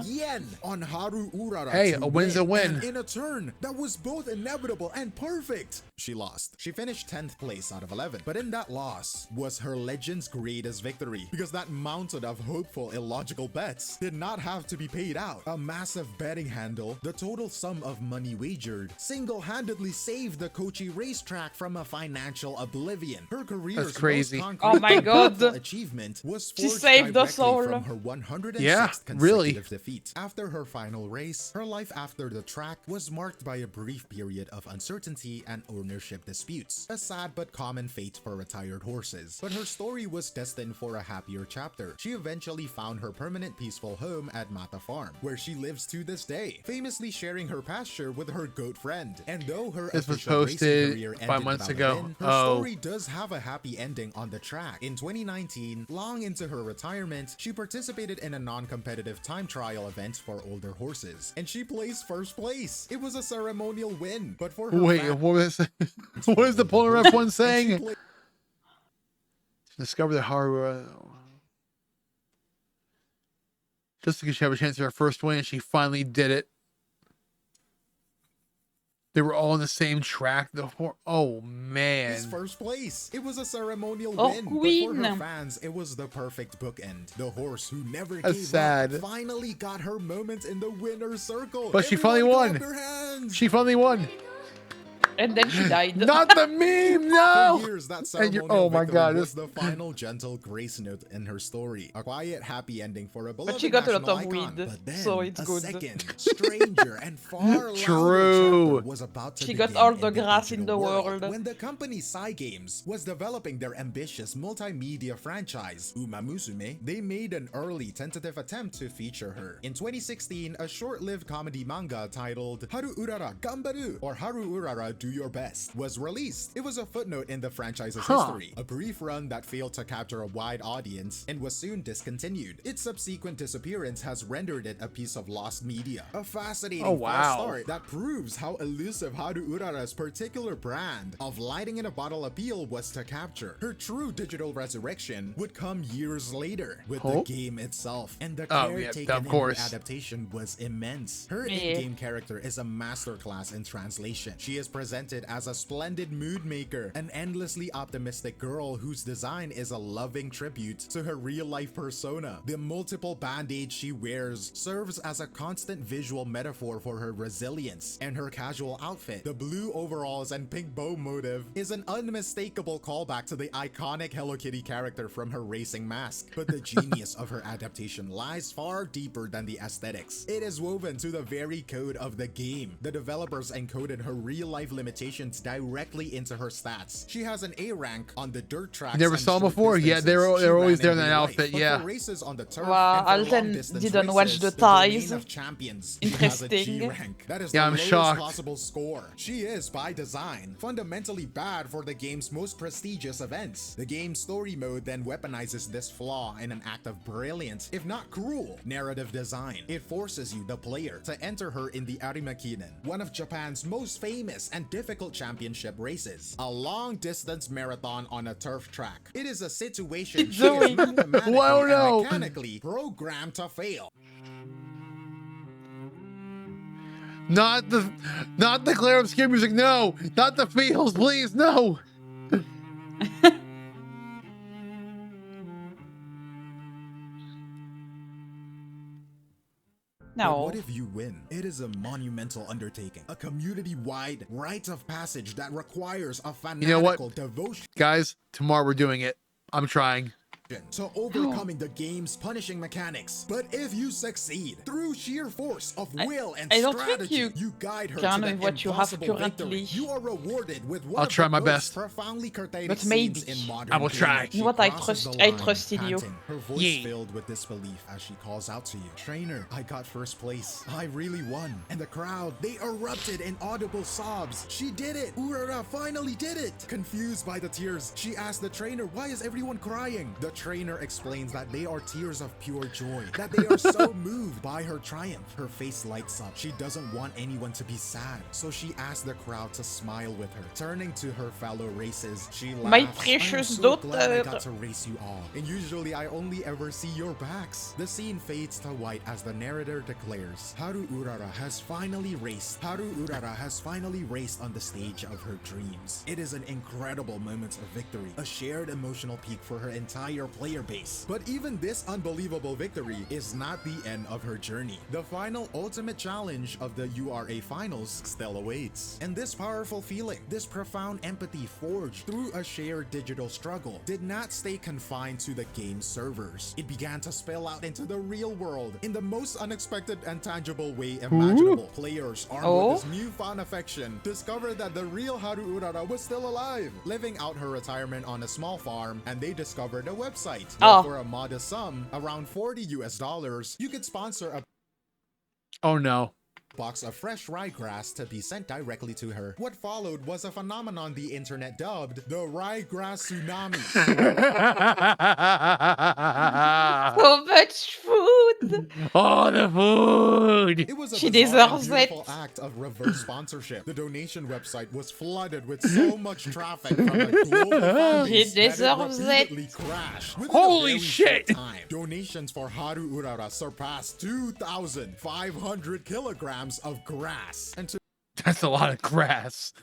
Hey, a win's a win. In a turn that was both inevitable and perfect. She lost. She finished 10th place out of 11, but in that loss was her legend's greatest victory, because that mountain of hopeful, illogical bets did not have to be paid out. A massive betting handle, the total sum of money wagered, single-handedly saved the Kochi racetrack from a financial oblivion. Her career's crazy. most concrete Oh my god, achievement was she forged saved us directly all. from her 106th really. consecutive defeat. After her final race, her life after the track was marked by a brief period of uncertainty and ownership disputes. A sad but common fate for retired horses. But her story was destined for a happier chapter. She eventually found her permanent peaceful home at Mata Farm, where she lives to this day, famously sharing her pasture with her goat friend. And though her this was official racing posted career 5 ended months without a ago. win, her story does have a happy ending on the track. In 2019, long into her retirement, she participated in a non-competitive time trial event for older horses, and she placed first place. It was a ceremonial win, but for her what was what is the Polar F1 saying? Discover the Haru. Just because she had a chance at her first win, she finally did it. They were all on the same track. Oh His man. first place. It was a ceremonial Oh, win, but for queen. her fans, it was the perfect bookend. The horse who never That's gave sad. up finally got her moment in the winner's circle. But she Everyone finally won. clap their hands. She finally won. And then she died. Not the meme, no! For years, that And ceremonial oh my victory god, was the final gentle grace note in her story. A quiet, happy ending for a beloved But she got a lot national of icon. weed, But then, so it's a good. second, stranger, and far louder True. chapter was about to She got begin all the in grass in digital the world. world. When the company Psy Games was developing their ambitious multimedia franchise, Musume, they made an early tentative attempt to feature her. In 2016, a short-lived comedy manga titled Haru Urara Gambaru, or Haru Urara Do Your Best, was released. It was a footnote in the franchise's history, a brief run that failed to capture a wide audience and was soon discontinued. Its subsequent disappearance has rendered it a piece of lost media. A fascinating false start that proves how elusive Haru Urara's particular brand of lighting in a bottle appeal was to capture. Her true digital resurrection would come years later with the game itself, and the care taken in her adaptation was immense. Her in-game character is a masterclass in translation. She is presented as a splendid mood maker, an endlessly optimistic girl whose design is a loving tribute to her real-life persona. The multiple band-aids she wears serves as a constant visual metaphor for her resilience, and her casual outfit, the blue overalls and pink bow motive, is an unmistakable callback to the iconic Hello Kitty character from her racing mask. But the genius of her adaptation lies far deeper than the aesthetics. It is woven to the very code of the game. The developers encoded her real-life limitations directly into her stats. She has an A rank on the dirt tracks. Never saw them before? Yeah, they're always there in that outfit, yeah. Races on the turf Wow, and for Alden long-distance didn't watch the races, domain ties. of champions. She has a G Interesting. rank. That is Yeah, the I'm lowest shocked. possible score. She is, by design, fundamentally bad for the game's most prestigious events. The game's story mode then weaponizes this flaw in an act of brilliant, if not cruel, narrative design. It forces you, the player, to enter her in the Arimakinen, one of Japan's most famous and difficult championship races, a long-distance marathon on a turf track. It is a situation she is mathematically and mechanically programmed to fail. Not the clear obscure music, no! Not the feels, please, no! No. But what if you win? It is a monumental undertaking, a community-wide rite of passage that requires a fanatical devotion. Guys, tomorrow we're doing it. I'm trying. To overcoming the game's punishing mechanics. But if you succeed, through sheer force of will and strategy, you guide her to the impossible victory. You are rewarded with one I'll try my best. profoundly curtailed But scenes maybe. in modern I will try. gaming. You know what, I She crosses trust- the I line, trust in you. panting, her voice Yeah. filled with disbelief as she calls out to you. Trainer, I got first place. I really won. And the crowd, they erupted in audible sobs. She did it! Urara finally did it! Confused by the tears, she asked the trainer, why is everyone crying? The trainer explains that they are tears of pure joy, that they are so moved by her triumph. Her face lights up. She doesn't want anyone to be sad, so she asks the crowd to smile with her. Turning to her fellow races, she laughs. My precious I am so glad I daughter. got to race you all. And usually I only ever see your backs. The scene fades to white as the narrator declares, Haru Urara has finally raced. Haru Urara has finally raced on the stage of her dreams. It is an incredible moment of victory, a shared emotional peak for her entire player base. But even this unbelievable victory is not the end of her journey. The final ultimate challenge of the URA finals still awaits. And this powerful feeling, this profound empathy forged through a shared digital struggle, did not stay confined to the game's servers. It began to spill out into the real world in the most unexpected and tangible way imaginable. Players armed with this newfound affection discovered that the real Haru Urara was still alive, living out her retirement on a small farm, and they discovered a website where for a modest sum, around $40, you could sponsor a Oh no. box of fresh ryegrass to be sent directly to her. What followed was a phenomenon the internet dubbed the ryegrass tsunami. So much food! Oh, the food! It was a She bizarre and deserves beautiful it. act of reverse sponsorship. The donation website was flooded with so much traffic from a global fan She base that deserves it. repeatedly crashed. Within Holy a very shit. short time, donations for Haru Urara surpassed 2,500 kilograms of grass. And to That's a lot of grass.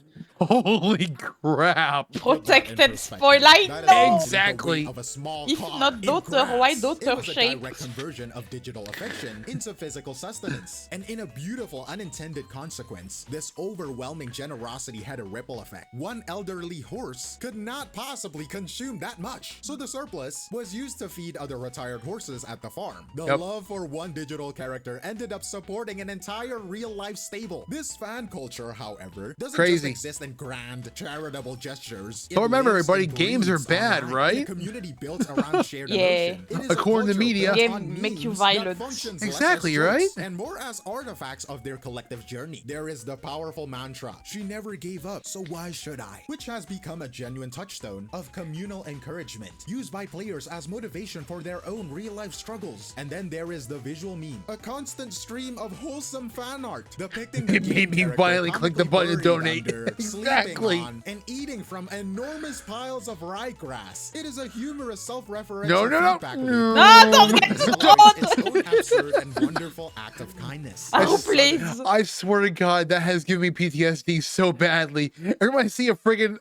Holy crap. Protected spoiler, I know! Exactly. If not daughter, why daughter It was a shape? direct conversion of digital affection into physical sustenance. And in a beautiful unintended consequence, this overwhelming generosity had a ripple effect. One elderly horse could not possibly consume that much, so the surplus was used to feed other retired horses at the farm. The love for one digital character ended up supporting an entire real-life stable. This fan culture, however, doesn't just exist in grand charitable gestures. But remember, everybody, games are bad, right? A community built around shared emotion. It is according to media, game make you violent. Exactly, right? And more as artifacts of their collective journey. There is the powerful mantra, "She never gave up, so why should I?" which has become a genuine touchstone of communal encouragement, used by players as motivation for their own real-life struggles. And then there is the visual meme, a constant stream of wholesome fan art depicting the It made me violently click the button to donate. Exactly. And eating from enormous piles of ryegrass. It is a humorous self-referential No. feedback No, don't get to its own absurd and wonderful act of kindness. Oh, please. I swear to God, that has given me PTSD so badly. Every time I see a friggin'...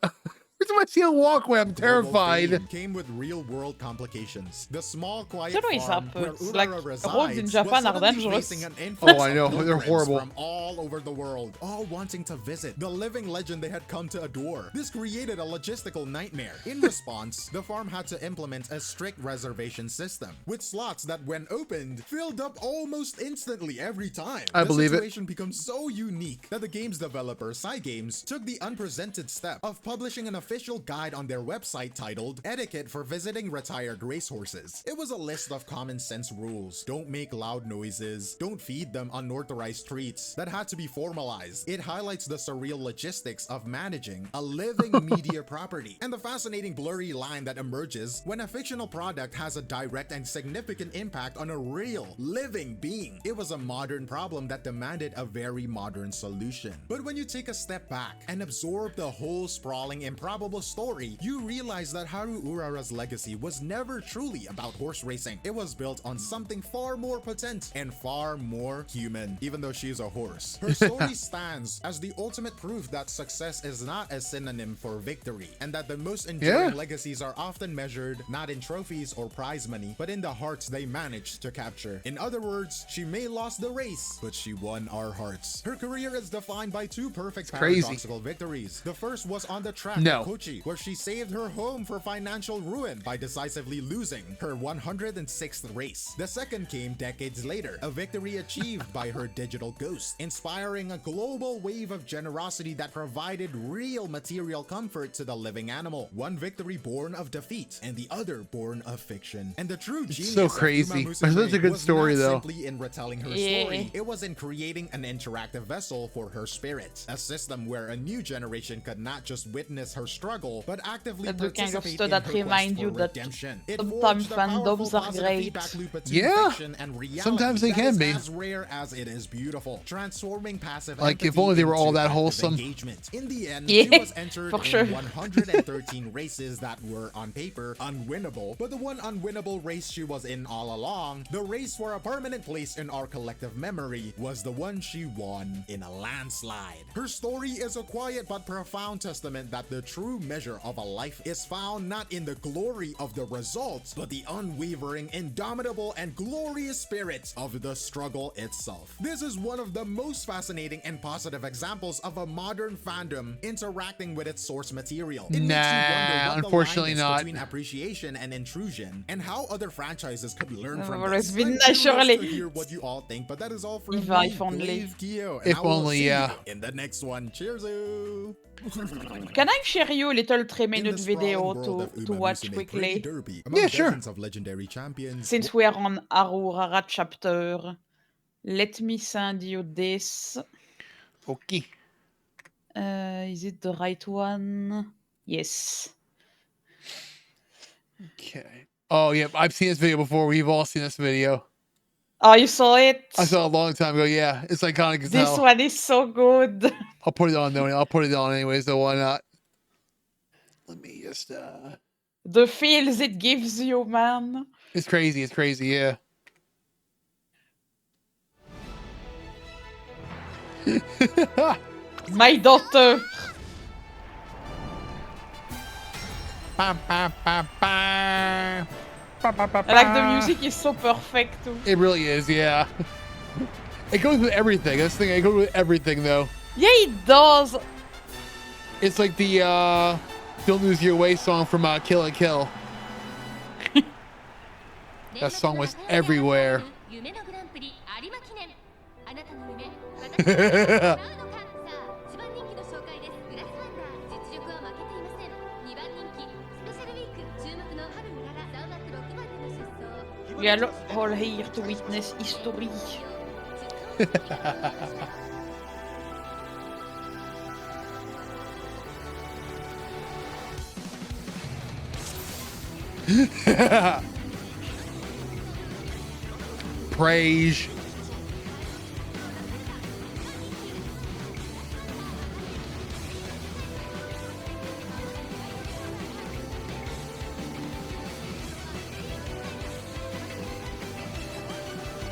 Every time I see a walkway, I'm terrified. Came with real-world complications. The small, quiet Don't know farm if where it's like Urara resides roads in Japan was are suddenly dangerous. facing an influx Oh, I know. of They're pilgrims horrible. from all over the world, all wanting to visit the living legend they had come to adore. This created a logistical nightmare. In response, the farm had to implement a strict reservation system, with slots that, when opened, filled up almost instantly every time. I believe it. The situation becomes so unique that the game's developer, Cygames, took the unprecedented step of publishing an official guide on their website titled Etiquette for Visiting Retired Racehorses. It was a list of common sense rules. Don't make loud noises. Don't feed them unauthorized treats that had to be formalized. It highlights the surreal logistics of managing a living media property and the fascinating blurry line that emerges when a fictional product has a direct and significant impact on a real, living being. It was a modern problem that demanded a very modern solution. But when you take a step back and absorb the whole sprawling, improbable story, you realize that Haru Urara's legacy was never truly about horse racing. It was built on something far more potent and far more human, even though she's a horse. Her story stands as the ultimate proof that success is not a synonym for victory, and that the most enduring legacies are often measured not in trophies or prize money, but in the hearts they managed to capture. In other words, she may lost the race, but she won our hearts. Her career is defined by two perfect paradoxical victories. The first was on the track at Kochi, where she saved her home for financial ruin by decisively losing her 106th race. The second came decades later, a victory achieved by her digital ghost, inspiring a global wave of generosity that provided real material comfort to the living animal. One victory born of defeat, and the other born of fiction. And the true genius so crazy. of Musume That's a good was story, not though. simply in retelling her story. It was in creating an interactive vessel for her spirit, a system where a new generation could not just witness her struggle, but actively The kind of participate stuff in that her remind quest you for that redemption. It sometimes forged a powerful fandoms are positive great. feedback loop between Yeah. fiction and reality Sometimes they that can is be. as rare as it is beautiful, transforming passive Like, if empathy only they were all into that active wholesome. engagement. In the end, Yeah, she was entered for in sure. 113 races that were on paper unwinnable, but the one unwinnable race she was in all along, the race for a permanent place in our collective memory, was the one she won in a landslide. Her story is a quiet but profound testament that the true measure of a life is found not in the glory of the results, but the unwavering, indomitable, and glorious spirit of the struggle itself. This is one of the most fascinating and positive examples of a modern fandom interacting with its source material. It makes you wonder what unfortunately the line not. is between appreciation and intrusion, and how other franchises could learn from Well, this. it's been I'm nice, curious surely. to hear what you all think, but that is all from If me, only. Glaive Kyo, and If I will only, see yeah. you in the next one. Cheers! Can I share you a little 3 In the minute sprawling video world of to Uma watch Musume quickly? Pretty Derby, among Yeah, sure. dozens of legendary champions, Since we are on Aurora chapter, let me send you this. Okay. Is it the right one? Yes. Okay. Oh, yeah. I've seen this video before. We've all seen this video. Oh, you saw it? I saw it a long time ago. Yeah. It's iconic as This hell. one is so good. I'll put it on, though. I'll put it on anyways, though. Why not? Let me just, The feels it gives you, man. It's crazy. It's crazy. Yeah. My daughter. Like the music is so perfect too. It really is, yeah. It goes with everything. That's the thing. It goes with everything, though. Yeah, it does. It's like the "Don't Lose Your Way" song from Kill la Kill. That song was everywhere. We are all here to witness history. Praise.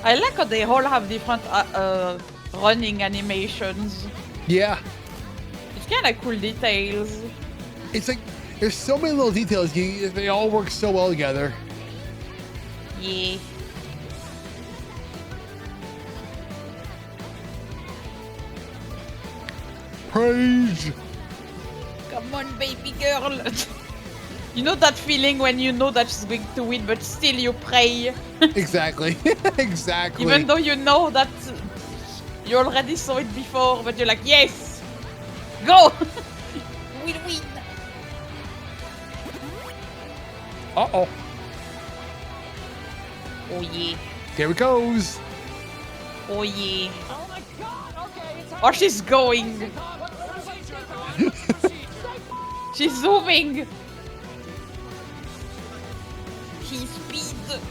I like how they all have different running animations. Yeah. It's kind of cool details. It's like there's so many little details. They all work so well together. Yeah. Praise. Come on, baby girl. You know that feeling when you know that she's going to win, but still you pray. Exactly. Exactly. Even though you know that you already saw it before, but you're like, yes, go. We'll win. Uh-oh. Oh yeah. There it goes. Oh yeah. Oh my god, okay. Or she's going. She's zooming. She's speed.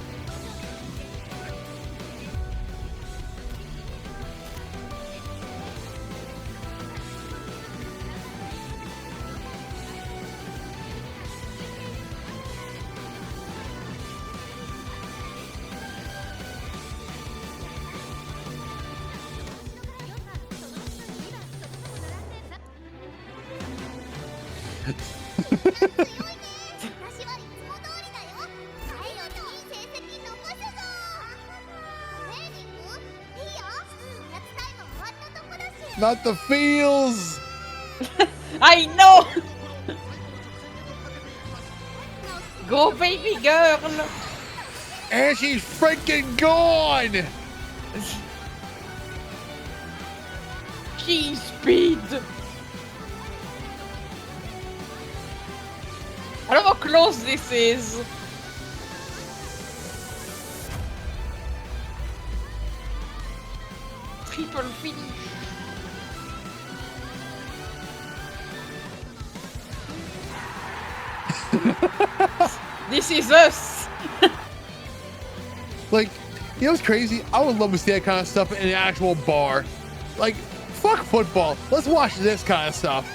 Not the feels. I know. Go, baby girl. And she's freaking gone. She's speed. I don't know how close this is. Triple finish. This is us. Like, you know what's crazy? I would love to see that kind of stuff in an actual bar. Like, fuck football. Let's watch this kind of stuff.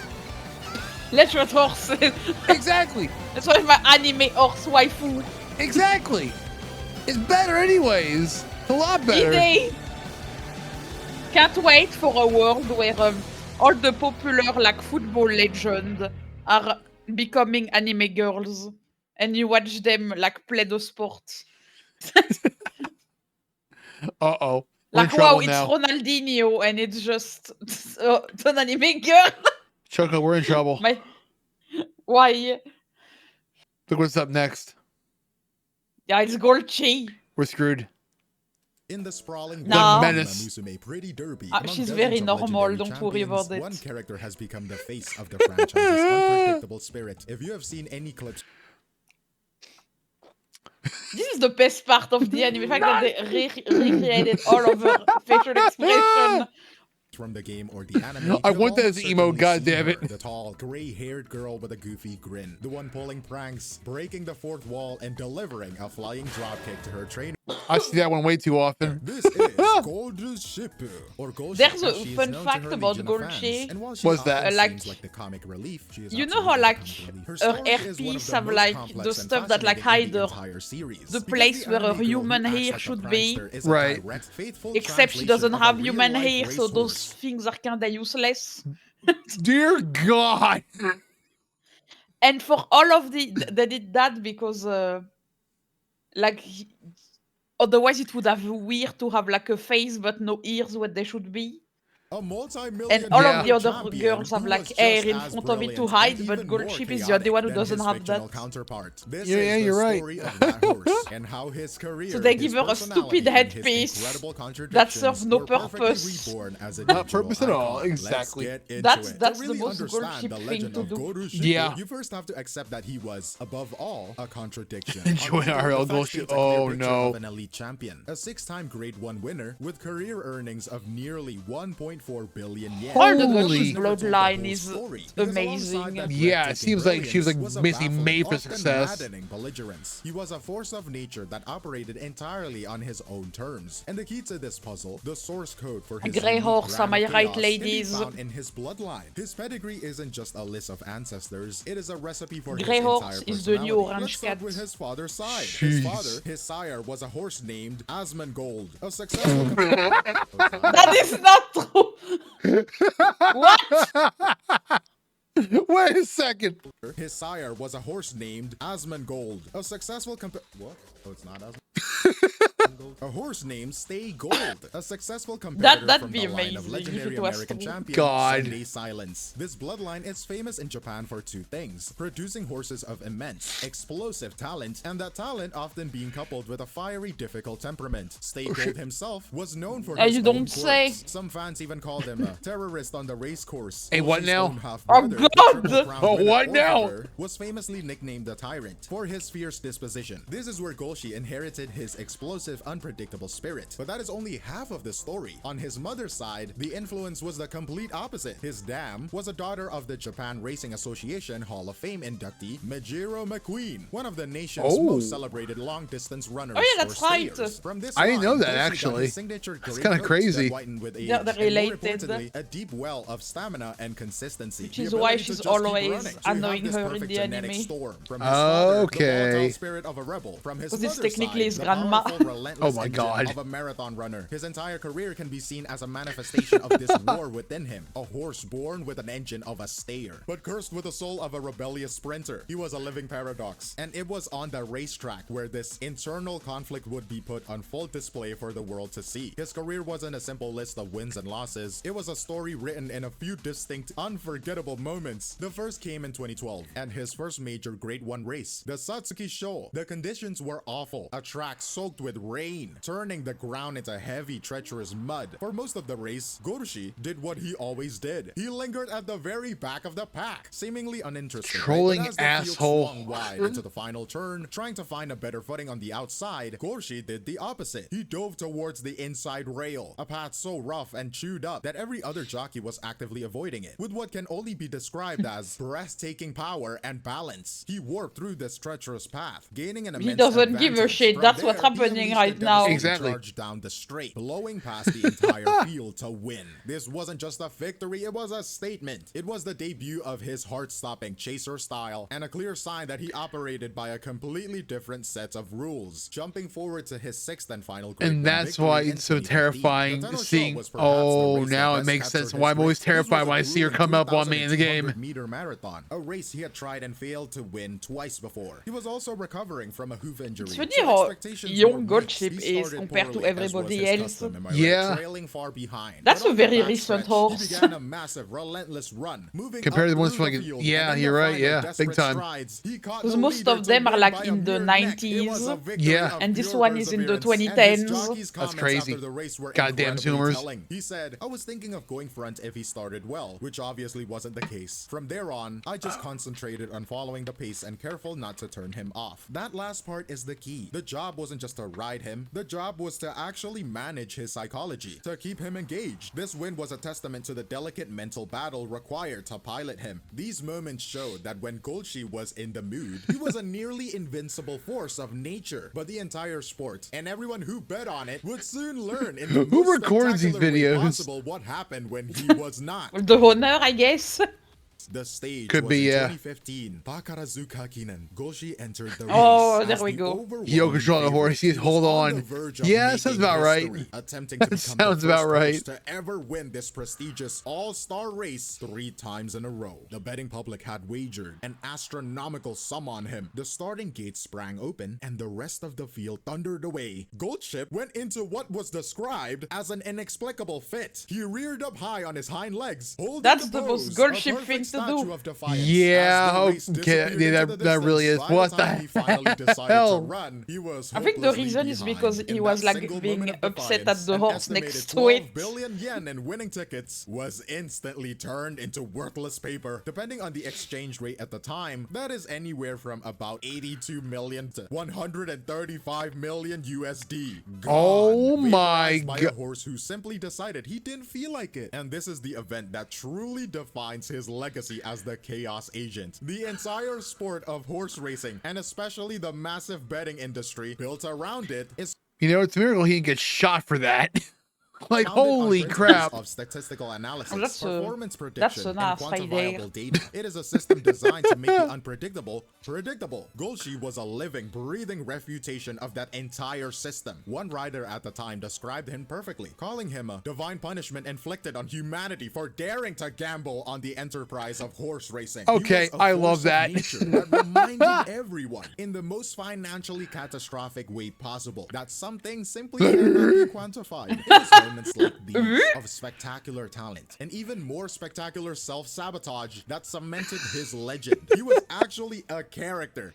Let's ride horses. Exactly. That's why my anime horse waifu. Exactly. It's better anyways. It's a lot better. Idée. Can't wait for a world where all the popular like football legends are becoming anime girls, and you watch them like play the sport. Uh-oh. Like wow, it's Ronaldinho, and it's just an anime girl. Choco, we're in trouble. Why? Look what's up next. Yeah, it's Golchi. We're screwed. In the sprawling No. Musume Pretty Derby, She's very normal, don't worry about it. One character has become the face of the franchise's unpredictable spirit. If you have seen any clips... This is the best part of the anime, the fact that they recreated all of her facial expression. From the game or the anime, I want that as emo, goddammit. The tall, gray-haired girl with a goofy grin. The one pulling pranks, breaking the fourth wall, and delivering a flying dropkick to her trainer. I see that one way too often. This is Goldshipu, or Goldshipu. There's a fun fact about Golchi. What's that? Like the comic relief, you know how like her hairpiece have like the stuff that like hide the place where her human hair should be? Right. Except she doesn't have human hair, so those things are kinda useless. Dear God. And for all of they did that because like otherwise it would have weird to have like a face but no ears what they should be. A multi-million And all of the Yeah. other champion girls have who like was just hair in as front of it to brilliant hide, and but even Gold more Chip is the only one who chaotic doesn't than his have fictional that. counterpart. This Yeah, is the you're right. story of that horse and how his career, So they his give her a personality, stupid and his headpiece incredible that contradictions serves no were perfectly purpose. reborn as a Not digital purpose at all, icon. exactly. Let's get into That's it. the To really most Gold understand Chip the thing legend to of do. Gorushi, Yeah. you first have to accept that he was, above all, a contradiction. Enjoy On paper, our the old facts bullshit. paint a clear Oh, picture no. of an elite champion, a 6-time Grade 1 winner with career earnings of nearly 1.4 billion yen. All the Holy- Gold Chip Never told the bloodline whole is story, because alongside amazing. that Yeah, it breathtaking seems like she was, like, brilliance a basically baffling, made for often success. maddening belligerence. He was a force of nature that operated entirely on his own terms. And the key to this puzzle, the source code for his Grey unique horse, brand am I of right, chaos, can be ladies? found in his bloodline. His pedigree isn't just a list of ancestors, it is a recipe for Grey his horse entire is the new personality. orange Let's start cat. with his father's side. Jeez. His father, his sire, was a horse named Asmongold, a successful That is not true. What? Wait a second. His sire was a horse named Asmongold, a successful what? Oh, it's not Asmongold. A horse named Stay Gold, a successful competitor That'd from be the line of amazing if legendary it was American true. champion God. Sunday Silence. This bloodline is famous in Japan for two things: producing horses of immense, explosive talent, and that talent often being coupled with a fiery, difficult temperament. Stay Gold himself was known for his You own don't say. quirks. Some fans even called him a terrorist on the race course. Hey, what Goshi's now? own half-brother, the God! Triple Crown Oh, winner, what now? Orpheus, was famously nicknamed the Tyrant for his fierce disposition. This is where Golshi inherited his explosive, unpredictable spirit. But that is only half of the story. On his mother's side, the influence was the complete opposite. His dam was a daughter of the Japan Racing Association Hall of Fame inductee Mijiro McQueen, one of the nation's Oh. most celebrated long-distance runners. Oh, yeah, or that's right. stayers. From this I didn't know line, that, Golshi got actually. his signature That's gray kinda coat crazy. that whitened with age, They're and more related. importantly, a deep well of stamina and consistency. Which The is why ability to she's just keep always running. So you have annoying this her in perfect the genetic anime. storm. From his father, the Okay. volatile spirit of a rebel. From his Because it's mother's technically side, his the grandma. powerful, relentless Oh my engine God. of a marathon runner. His entire career can be seen as a manifestation of this war within him. A horse born with an engine of a stayer, but cursed with the soul of a rebellious sprinter. He was a living paradox. And it was on the racetrack where this internal conflict would be put on full display for the world to see. His career wasn't a simple list of wins and losses. It was a story written in a few distinct, unforgettable moments. The first came in 2012, and his first major Grade 1 race, the Satsuki Show. The conditions were awful. A track soaked with rain, turning the ground into heavy, treacherous mud. For most of the race, Gorushi did what he always did. He lingered at the very back of the pack, seemingly uninterested. Trolling But as the field asshole. swung wide into the final turn, trying to find a better footing on the outside, Gorushi did the opposite. He dove towards the inside rail, a path so rough and chewed up that every other jockey was actively avoiding it. With what can only be described as breathtaking power and balance, he warped through this treacherous path, gaining an immense doesn't give a advantage. shit. From That's there, what's he happening unleashed right a now. devastating Exactly. charge down the straight, blowing past the entire field to win. This wasn't just a victory, it was a statement. It was the debut of his heart-stopping chaser style, and a clear sign that he operated by a completely different set of rules. Jumping forward to his sixth and final Grade And 1 that's victory why in it's so 2015, terrifying the Tenno Show seeing. was perhaps the Oh, race that now it best makes captured sense his why I'm always grit. This was terrified a when I see her grueling come up on me in the game. 2,200-meter marathon, a race he had tried and failed to win twice before. He was also recovering from a hoof injury. It's funny so how expectations young were Gold mixed. Chip He is started compared to poorly, as was everybody his else. custom, am I right? Yeah. Trailing far behind. That's But a on the very back recent stretch, horse. He began a massive, relentless run, moving Compared up to the ones through from, the like, field, yeah, and in you're the right, final yeah, desperate big time. strides, he caught Because the most leader of to them are win like by a in the mere neck. It 90s, was a victory Yeah. of and this pure one is in the perseverance, and his 2010s. jockey's That's comments crazy. after the race were Goddamn incredibly Zoomers. telling. He said, "I was thinking of going front if he started well, which obviously wasn't the case. From there on, I just concentrated on following the pace and careful not to turn him off." That last part is the key. The job wasn't just to ride him, the job was to actually manage his psychology, to keep him engaged. This win was a testament to the delicate mental battle required to pilot him. These moments showed that when Golshi was in the mood, he was a nearly invincible force of nature. But the entire sport, and everyone who bet on it, would soon learn in the Who most records these spectacular way videos? possible what happened when he was not. The honor, I guess. The stage Could was be, in yeah. 2015. Takarazuka Kinen. Goshi entered the Oh, race there as we the go. overwhelming Yo, controlling a favorite. horse. He was Hold on the on. verge of Yeah, sounds making about right. history, attempting to That become sounds the first about right. horse to ever win this prestigious all-star race 3 times in a row. The betting public had wagered an astronomical sum on him. The starting gate sprang open and the rest of the field thundered away. Goldship went into what was described as an inexplicable fit. He reared up high on his hind legs, holding That's the the most pose, Goldship a perfect thing to statue do. of defiance. Yeah, As the race okay, disappeared yeah, into the that really distance, is. by What the the time he finally decided to hell? run, he was I think the hopelessly reason is because behind. he In was that like single being moment of upset at defiance, the an horse estimated next to 12 it. billion yen in winning tickets was instantly turned into worthless paper. Depending on the exchange rate at the time, that is anywhere from about 82 million to 135 million USD. Gone. Oh my Vaporized by a God. horse who simply decided he didn't feel like it. And this is the event that truly defines his legacy as the Chaos Agent. The entire sport of horse racing, and especially the massive betting industry built around it, is You know, it's a miracle he didn't get shot for that. Like, founded on holy principles crap. of statistical analysis, That's performance that's prediction, an and ass right there. quantifiable data. It is a system designed to make the unpredictable predictable. Golshi was a living, breathing refutation of that entire system. One writer at the time described him perfectly, calling him a divine punishment inflicted on humanity for daring to gamble on the enterprise of horse racing. He Okay, was a I force love of that. nature that reminded everyone in the most financially catastrophic way possible that some things simply cannot be quantified. It was moments like these of spectacular talent and even more spectacular self-sabotage that cemented his legend. He was actually a character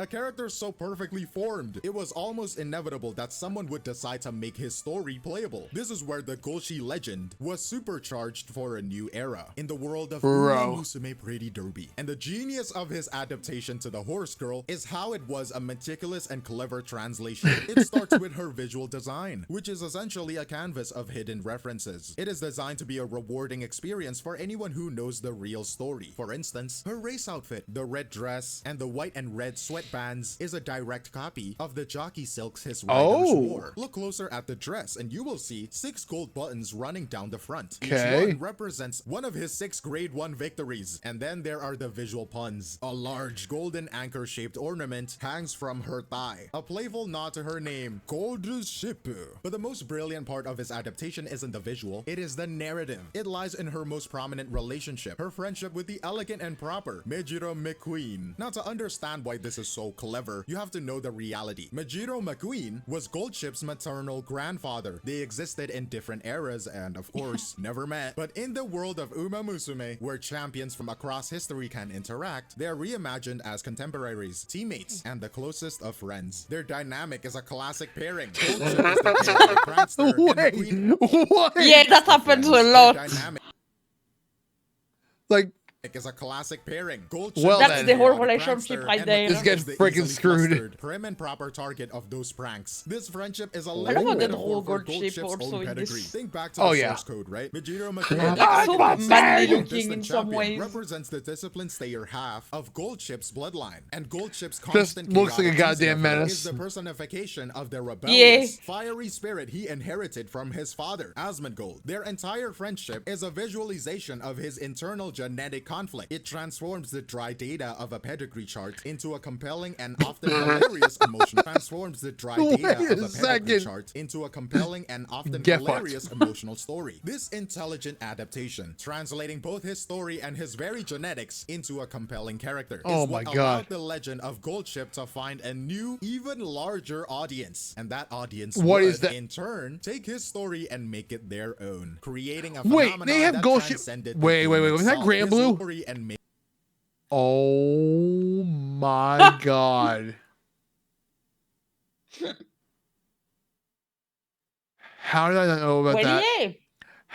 so perfectly formed. It was almost inevitable that someone would decide to make his story playable. This is where the Golshi legend was supercharged for a new era in the world of Bro. Musume Pretty Derby. And the genius of his adaptation to the horse girl is how it was a meticulous and clever translation. It starts with her visual design, which is essentially a canvas of hidden references. It is designed to be a rewarding experience for anyone who knows the real story. For instance, her race outfit, the red dress, and the white and red sweatbands is a direct copy of the jockey silks his riders Oh. wore. Look closer at the dress and you will see 6 gold buttons running down the front. Okay. Each one represents one of his 6 grade 1 victories. And then there are the visual puns. A large golden anchor shaped ornament hangs from her thigh, a playful nod to her name, Goldship. But the most brilliant part of his adaptation isn't the visual, it is the narrative. It lies in her most prominent relationship, her friendship with the elegant and proper Mejiro McQueen. Now, to understand why this is so clever, you have to know the reality. Mejiro McQueen was Goldship's maternal grandfather. They existed in different eras and, of course, never met. But in the world of Uma Musume, where champions from across history can interact, they are reimagined as contemporaries, teammates, and the closest of friends. Their dynamic is a classic pairing. Goldship is the character prankster, and Wait, McQueen what? Yeah, that happens a Their lot. dynamic Like, is a classic pairing. Goldship Well, is That's the the whole chaotic relationship prankster, right and there. McQueen It's getting is the freaking easily screwed. flustered, prim and proper target of those pranks. This friendship is a I living love that metaphor for Goldship Goldship's also own in pedigree. this. Think back to Oh, the yeah. source code, right? Mejiro It's McQueen, so the manly long looking in distance some champion, ways. represents the disciplined stayer half of Goldship's bloodline, and Goldship's Just constant looks like a chaotic goddamn teasing of her menace. is the personification of the rebellious, fiery spirit he inherited from his father, Asmongold. Their entire friendship is a visualization of his internal genetic conflict. It transforms the dry data of a pedigree chart into a compelling and often hilarious emotional Get fucked. hilarious emotional story. This intelligent adaptation, translating both his story and his very genetics into a compelling character, Oh is my what God. allowed the legend of Goldship to find a new, even larger audience. And that audience What would, is that? in turn, take his story and make it their own, creating a Wait, phenomenon they have that Goldship- transcended the Wait, game was that itself. Grand His Blue? story and oh my God. How did I not know about Well, that? yeah.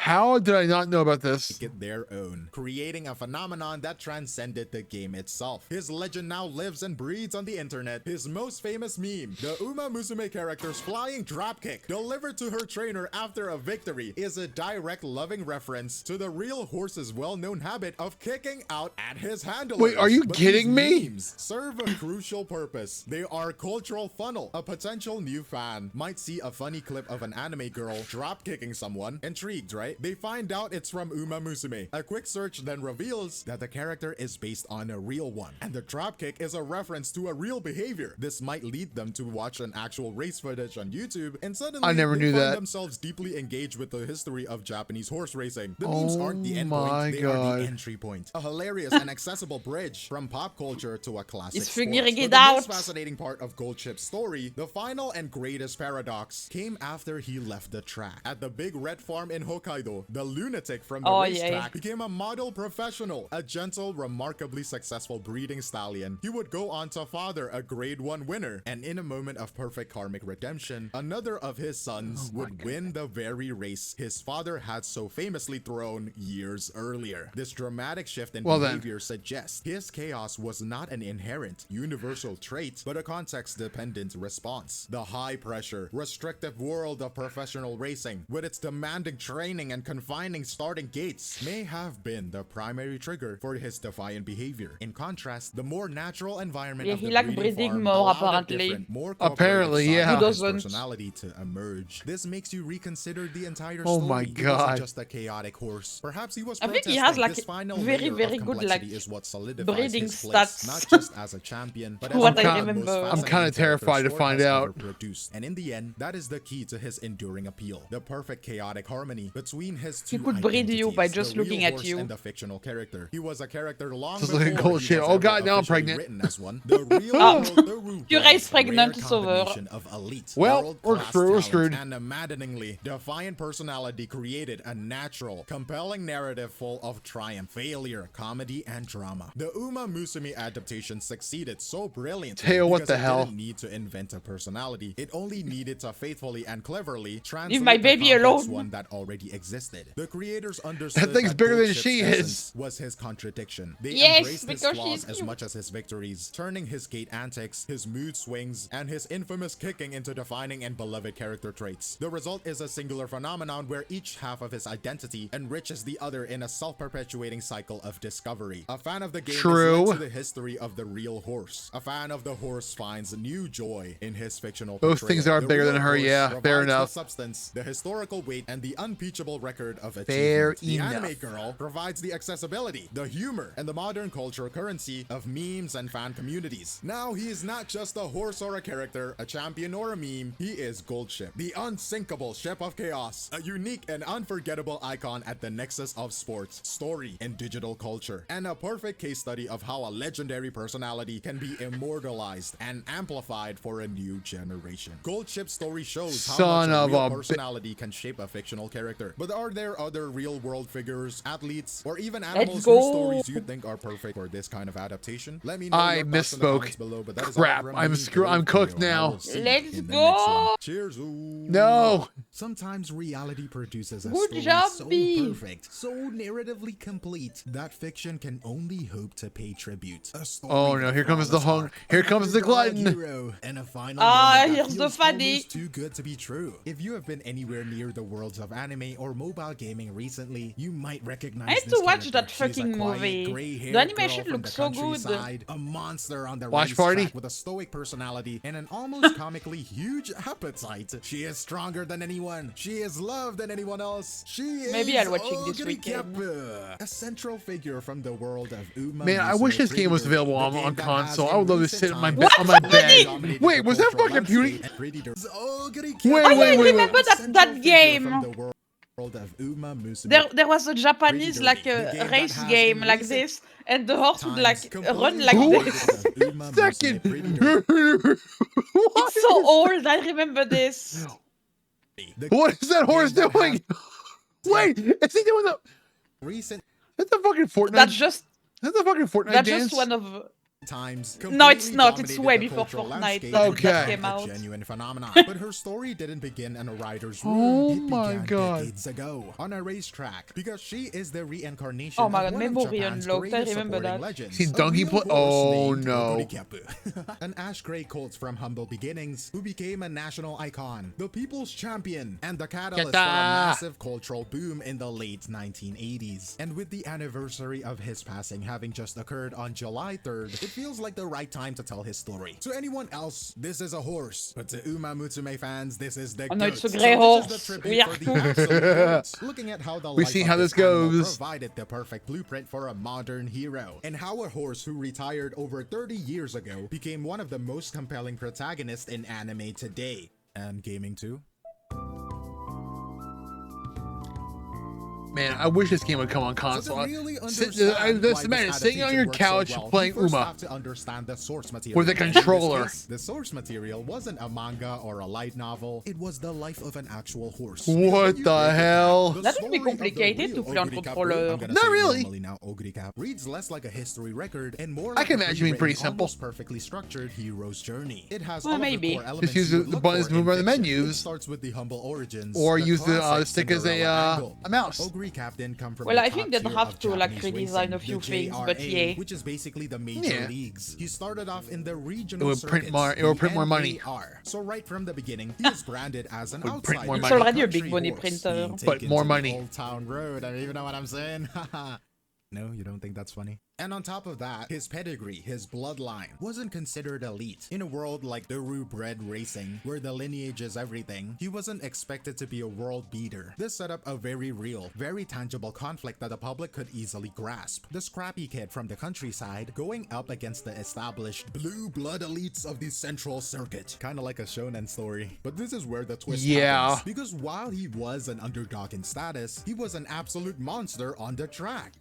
How did I not know about this? make it their own, creating a phenomenon that transcended the game itself. His legend now lives and breathes on the internet. His most famous meme, the Uma Musume character's flying dropkick delivered to her trainer after a victory, is a direct loving reference to the real horse's well-known habit of kicking out at his handlers. Wait, are you But kidding these me? memes serve a crucial purpose. They are a cultural funnel. A potential new fan might see a funny clip of an anime girl drop kicking someone, intrigued, right? right? They find out it's from Uma Musume. A quick search then reveals that the character is based on a real one, and the dropkick is a reference to a real behavior. This might lead them to watch an actual race footage on YouTube, and suddenly I never they knew find that. themselves deeply engaged with the history of Japanese horse racing. The memes aren't the end my point, they are God. the entry point. A hilarious and accessible bridge from pop culture to a classic He's sport. figuring But it the out. most fascinating part of Goldchip's story, the final and greatest paradox, came after he left the track. At the big red farm in Hokkaido, the lunatic from the Oh, racetrack yeah. became a model professional, a gentle, remarkably successful breeding stallion. He would go on to father a grade 1 winner, and in a moment of perfect karmic redemption, another of his sons would win the very race his father had so famously thrown years earlier. This dramatic shift in behavior suggests his chaos was not an inherent, universal trait, but a context-dependent response. The high-pressure, restrictive world of professional racing, with its demanding training and confining starting gates, may have been the primary trigger for his defiant behavior. In contrast, the more natural environment Yeah, of he the like breeding breeding farm more, allowed a apparently. different, more Apparently, cooperative side yeah. of Who his doesn't? personality to emerge. This makes you reconsider the entire Oh story. my He God. wasn't just a chaotic horse. Perhaps he was I think he protesting. has, like, This final very, layer very of good, complexity like, is what solidifies breeding his place, stats. not just as a champion, but as What one I of the most remember. I'm fascinating kinda terrified to characters find sport has out. ever produced. And in the end, that is the key to his enduring appeal. The perfect chaotic harmony between his two He could breed you by identities, just the real looking at horse you. and the fictional character. He was a character long Just before looking cool he shit. was Oh ever God, now I'm officially pregnant. written as one. The real Oh. world, the Ru Purée Bros, is pregnant, rare it's over. combination of elite, Well, we're world-class screwed, we're talent screwed. and a maddeningly defiant personality created a natural, compelling narrative full of triumph, failure, comedy, and drama. The Uma Musume adaptation succeeded so brilliantly Teo, what because the it hell? didn't need to invent a personality. It only needed to faithfully and cleverly translate my the baby complex alone. one that already existed. The creators understood That thing's bigger than Goldchip's she essence is. was his contradiction. They Yes, embraced his because flaws she's as cute. much as his victories, turning his gate antics, his mood swings, and his infamous kicking into defining and beloved character traits. The result is a singular phenomenon where each half of his identity enriches the other in a self-perpetuating cycle of discovery. A fan of the game True. is led to the history of the real horse. A fan of the horse finds new joy in his fictional Those portrayal. things are The bigger real than her, horse yeah, fair provides enough. The substance, the historical weight, and the unimpeachable record of Fair achievement. The enough. anime girl provides the accessibility, the humor, and the modern cultural currency of memes and fan communities. Now he is not just a horse or a character, a champion or a meme. He is Goldchip, the unsinkable ship of chaos, a unique and unforgettable icon at the nexus of sports, story, and digital culture, and a perfect case study of how a legendary personality can be immortalized and amplified for a new generation. Goldchip's story shows how Son much a of real a personality can shape a fictional character. But are there other real-world figures, athletes, or even Let's animals whose go. stories you think are perfect for this kind of adaptation? Let me know I your thoughts in the misspoke. comments below, but that is all Crap, from I'm me, screw- I'm Video, cooked and I now. will see you Let's in the go. next one. Cheers. No. Sometimes reality produces a Good story job, so B. perfect, so narratively complete, that fiction can only hope to pay tribute. A story Oh with no, a here comes the flawless hung. arc, Here an comes the underdog glutton. hero, and a final Ah, moment that here's the feels funny. almost too good to be true. If you have been anywhere near the worlds of anime or mobile gaming recently, you might recognize I need this to watch character. that She's a fucking quiet, movie. gray-haired The animation girl from looks the so good. countryside, a monster on the Watch racetrack party? with a stoic personality and an almost comically huge appetite. She is stronger than anyone. She is loved than anyone else. She is Maybe I'll watch it this Ogre weekend. Kappa, a central figure from the world of Uma Man, I Musume wish this game was Pretty Derby, available the on game that console. has I would in love to recent sit on my times on my bed. dominated Wait, the was that cultural fucking Beauty? landscape. Pretty Derby. Ogre Wait, Kappa, wait, Oh, yeah, I wait, remember wait. that central that figure game. from the world of Uma Musume. There was a Japanese Derby, like the a game that race has game in like recent this, and the horse would like times run completely like Who? this. dominated the Uma Second. Musume Pretty Derby. It's so old. I remember this. The What is that horse game that doing? Wait, is he doing the? recent That's the fucking Fortnite. That's just That's the fucking Fortnite that's dance. just one of. times No, it's completely not. It's dominated way the before cultural Fortnite landscape that and Okay. came became a out. genuine phenomenon. But her story didn't begin in a writer's room. Oh It my began God. decades ago on a racetrack because she is the reincarnation Oh my of God, one of memory Japan's unlocked. I greatest remember supporting that. legends. Seen A donkey real play- horse Oh, named no. Ogorikepu. An ash gray colt from humble beginnings who became a national icon, the people's champion, and the catalyst for a Yatta. massive cultural boom in the late 1980s. And with the anniversary of his passing having just occurred on July 3rd, it it feels like the right time to tell his story. To anyone else, this is a horse, but to Uma Musume fans, this is the Oh no, goat. it's a So grey this horse. is the tribute We are for the absolute goat. Looking at how the We've life seen of how this animal goes. provided the perfect blueprint for a modern hero, and how a horse who retired over 30 years ago became one of the most compelling protagonists in anime today, and gaming too. Man, I wish this game would come on So console. to really Just understand why imagine this sitting on adaptation your works couch so well, playing you first Uma have to understand the source material. with a In this controller. case, the source material wasn't a manga or a light novel. It was the life of an actual horse. What When you the break it down, hell? the That would be story of the complicated to real play on Oguri Cap controller. I'm gonna Not say it really. normally now, Oguri Cap reads less like a history record and more I like can a imagine being pretty pre-written, simple. almost perfectly structured hero's journey. It has Well, all maybe. of the core elements use you the would look buttons to for move in around the fiction. menus. It starts with the humble origins, Or the use the classic stick as Cinderella angle. a mouse. Oguri Cap didn't come from Well, the I top think they'd tier have of to like Japanese redesign a racing, few the things, but JRA, yeah. which is basically the major Yeah. leagues. He started off in the regional It would print circuits, more- it would the print more money. NAR. So right from the beginning, he was branded as an Would print outsider. more It's money. already a big country money horse printer. being But taken more to the money. Old Town Road. I don't even know what I'm saying. No, you don't think that's funny? And on top of that, his pedigree, his bloodline, wasn't considered elite. In a world like thoroughbred racing, where the lineage is everything, he wasn't expected to be a world beater. This set up a very real, very tangible conflict that the public could easily grasp. The scrappy kid from the countryside going up against the established blue blood elites of the central circuit. Kinda like a shonen story. But this is where the twist happens. Because while he was an underdog in status, he was an absolute monster on the track.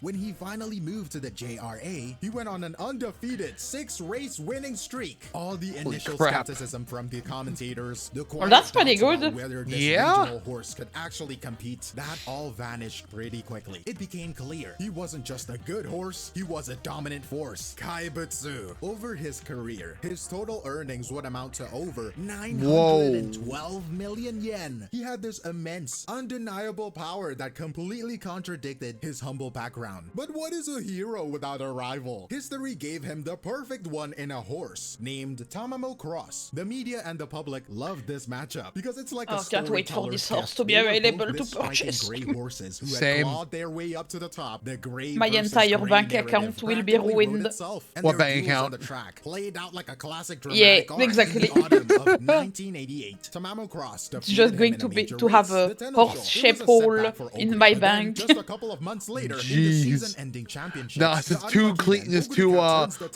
When he finally moved to the JRA, he went on an undefeated 6-race winning streak. All the initial crap. skepticism from the commentators, the quiet Well, that's pretty doubts about good. whether this Yeah. regional horse could actually compete, that all vanished pretty quickly. It became clear he wasn't just a good horse, he was a dominant force. Kaibutsu. Over his career, his total earnings would amount to over 912 million yen. He had this immense, undeniable power that completely contradicted his humble background. But what is a hero without a rival? History gave him the perfect one in a horse named Tamamo Cross. The media and the public loved this matchup because it's like a Oh, can't wait for storyteller's this horse gift. to be They were available both to the striking purchase. gray horses who Same. had clawed their way up to the top. The gray My versus entire gray bank narrative account will be practically wrote ruined. itself, and What their bank duels on account? the track played out like a classic Yeah, dramatic arc exactly. in the autumn of 1988. Tamamo Cross It's defeated just him going in to a be major to have race, a the Tenno horse Show. It was a shape setback hole for in Oguri, my but then bank. just a couple of months later, in the Jeez. season-ending championship, Nah, it's just two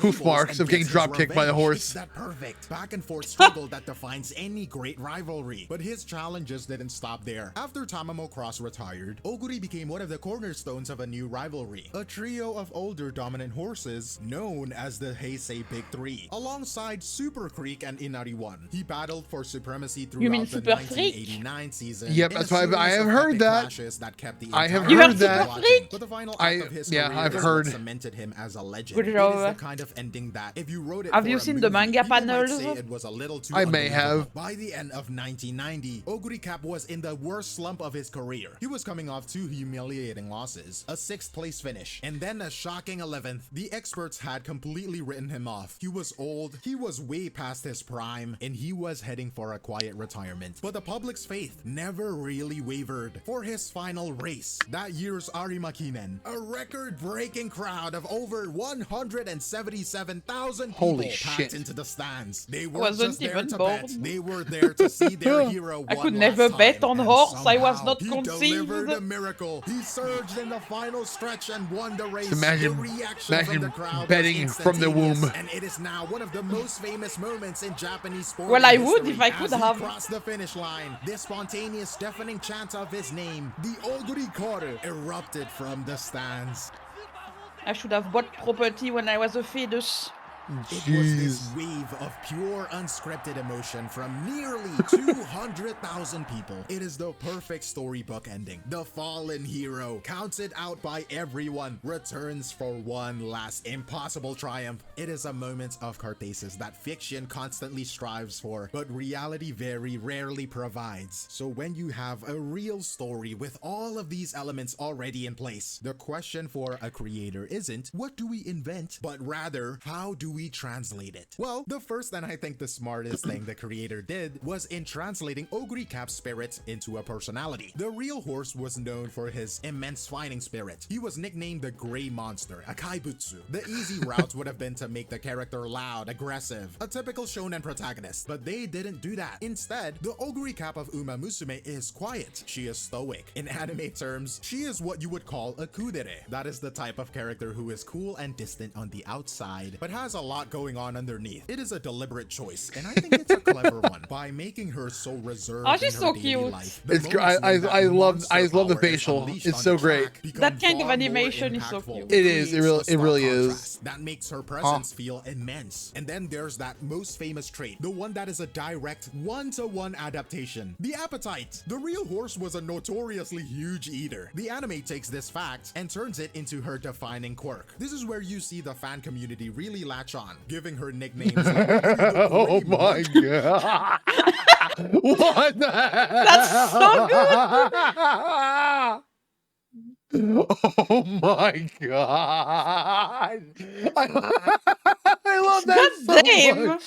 hoof marks of getting drop kicked by the horse. It's that perfect back and forth struggle that defines any great rivalry. But his challenges didn't stop there. After Tamamo Cross retired, Oguri became one of the cornerstones of a new rivalry, a trio of older dominant horses known as the Heisei Big Three. Alongside Super Creek and Inari One, he battled for supremacy throughout mean the Super Freak? 1989 season. Yep, in a that's why I series have of heard epic that. clashes that kept the I have entire You heard world Super watching. Freak? But the final I- act of his yeah, career I've is heard. what cemented him as a legend. Good It job. is the kind of ending that if you wrote it Have for you a seen the movie, manga people might panels? say it was a little too I may have. unbelievable. By the end of 1990, Oguri Cap was in the worst slump of his career. He was coming off 2 humiliating losses, a 6th place finish, and then a shocking 11th. The experts had completely written him off. He was old, he was way past his prime, and he was heading for a quiet retirement. But the public's faith never really wavered. For his final race, that year's Arimakinen, a record-breaking crowd of over 177,000 people Holy packed shit. into the stands. They weren't Wasn't just there even to born. bet, they were there to see their hero I one could last never bet time, on and horse. I was somehow not he conceived. delivered a miracle. He surged in the final stretch and won the race. Imagine- the reaction from the imagine crowd betting was from the instantaneous, womb. and it is now one of the most famous moments in Japanese sport. Well, I would if I could as have. He crossed the finish line. This spontaneous, deafening chant of his name, the Oguri Koru, erupted from the stands. I should have bought property when I was a fetus. It was this Jeez. wave of pure unscripted emotion from nearly 200,000 people. It is the perfect storybook ending. The fallen hero, counted out by everyone, returns for one last impossible triumph. It is a moment of catharsis that fiction constantly strives for, but reality very rarely provides. So when you have a real story with all of these elements already in place, the question for a creator isn't, what do we invent? But rather, how do we translate it? Well, the first and I think the smartest thing the creator did was in translating Ogre Cap's spirit into a personality. The real horse was known for his immense fighting spirit. He was nicknamed the Gray Monster, a Kaibutsu. The easy route would have been to make the character loud, aggressive, a typical shonen protagonist, but they didn't do that. Instead, the Ogre Cap of Uma Musume is quiet. She is stoic. In anime terms, she is what you would call a kudere. That is the type of character who is cool and distant on the outside, but has a lot going on underneath. It is a deliberate choice, and I think it's a clever one. By making her so reserved in she's her so daily cute. life, It's I love the facial. It's so great. That kind of animation is so cute. It is. It really is. That makes her presence feel immense. And then there's that most famous trait, the one that is a direct one-to-one adaptation. The appetite. The real horse was a notoriously huge eater. The anime takes this fact and turns it into her defining quirk. This is where you see the fan community really latch on, giving her nicknames like Oh my god. What the heck? That's so good. Oh my god. I love that God so damn. much.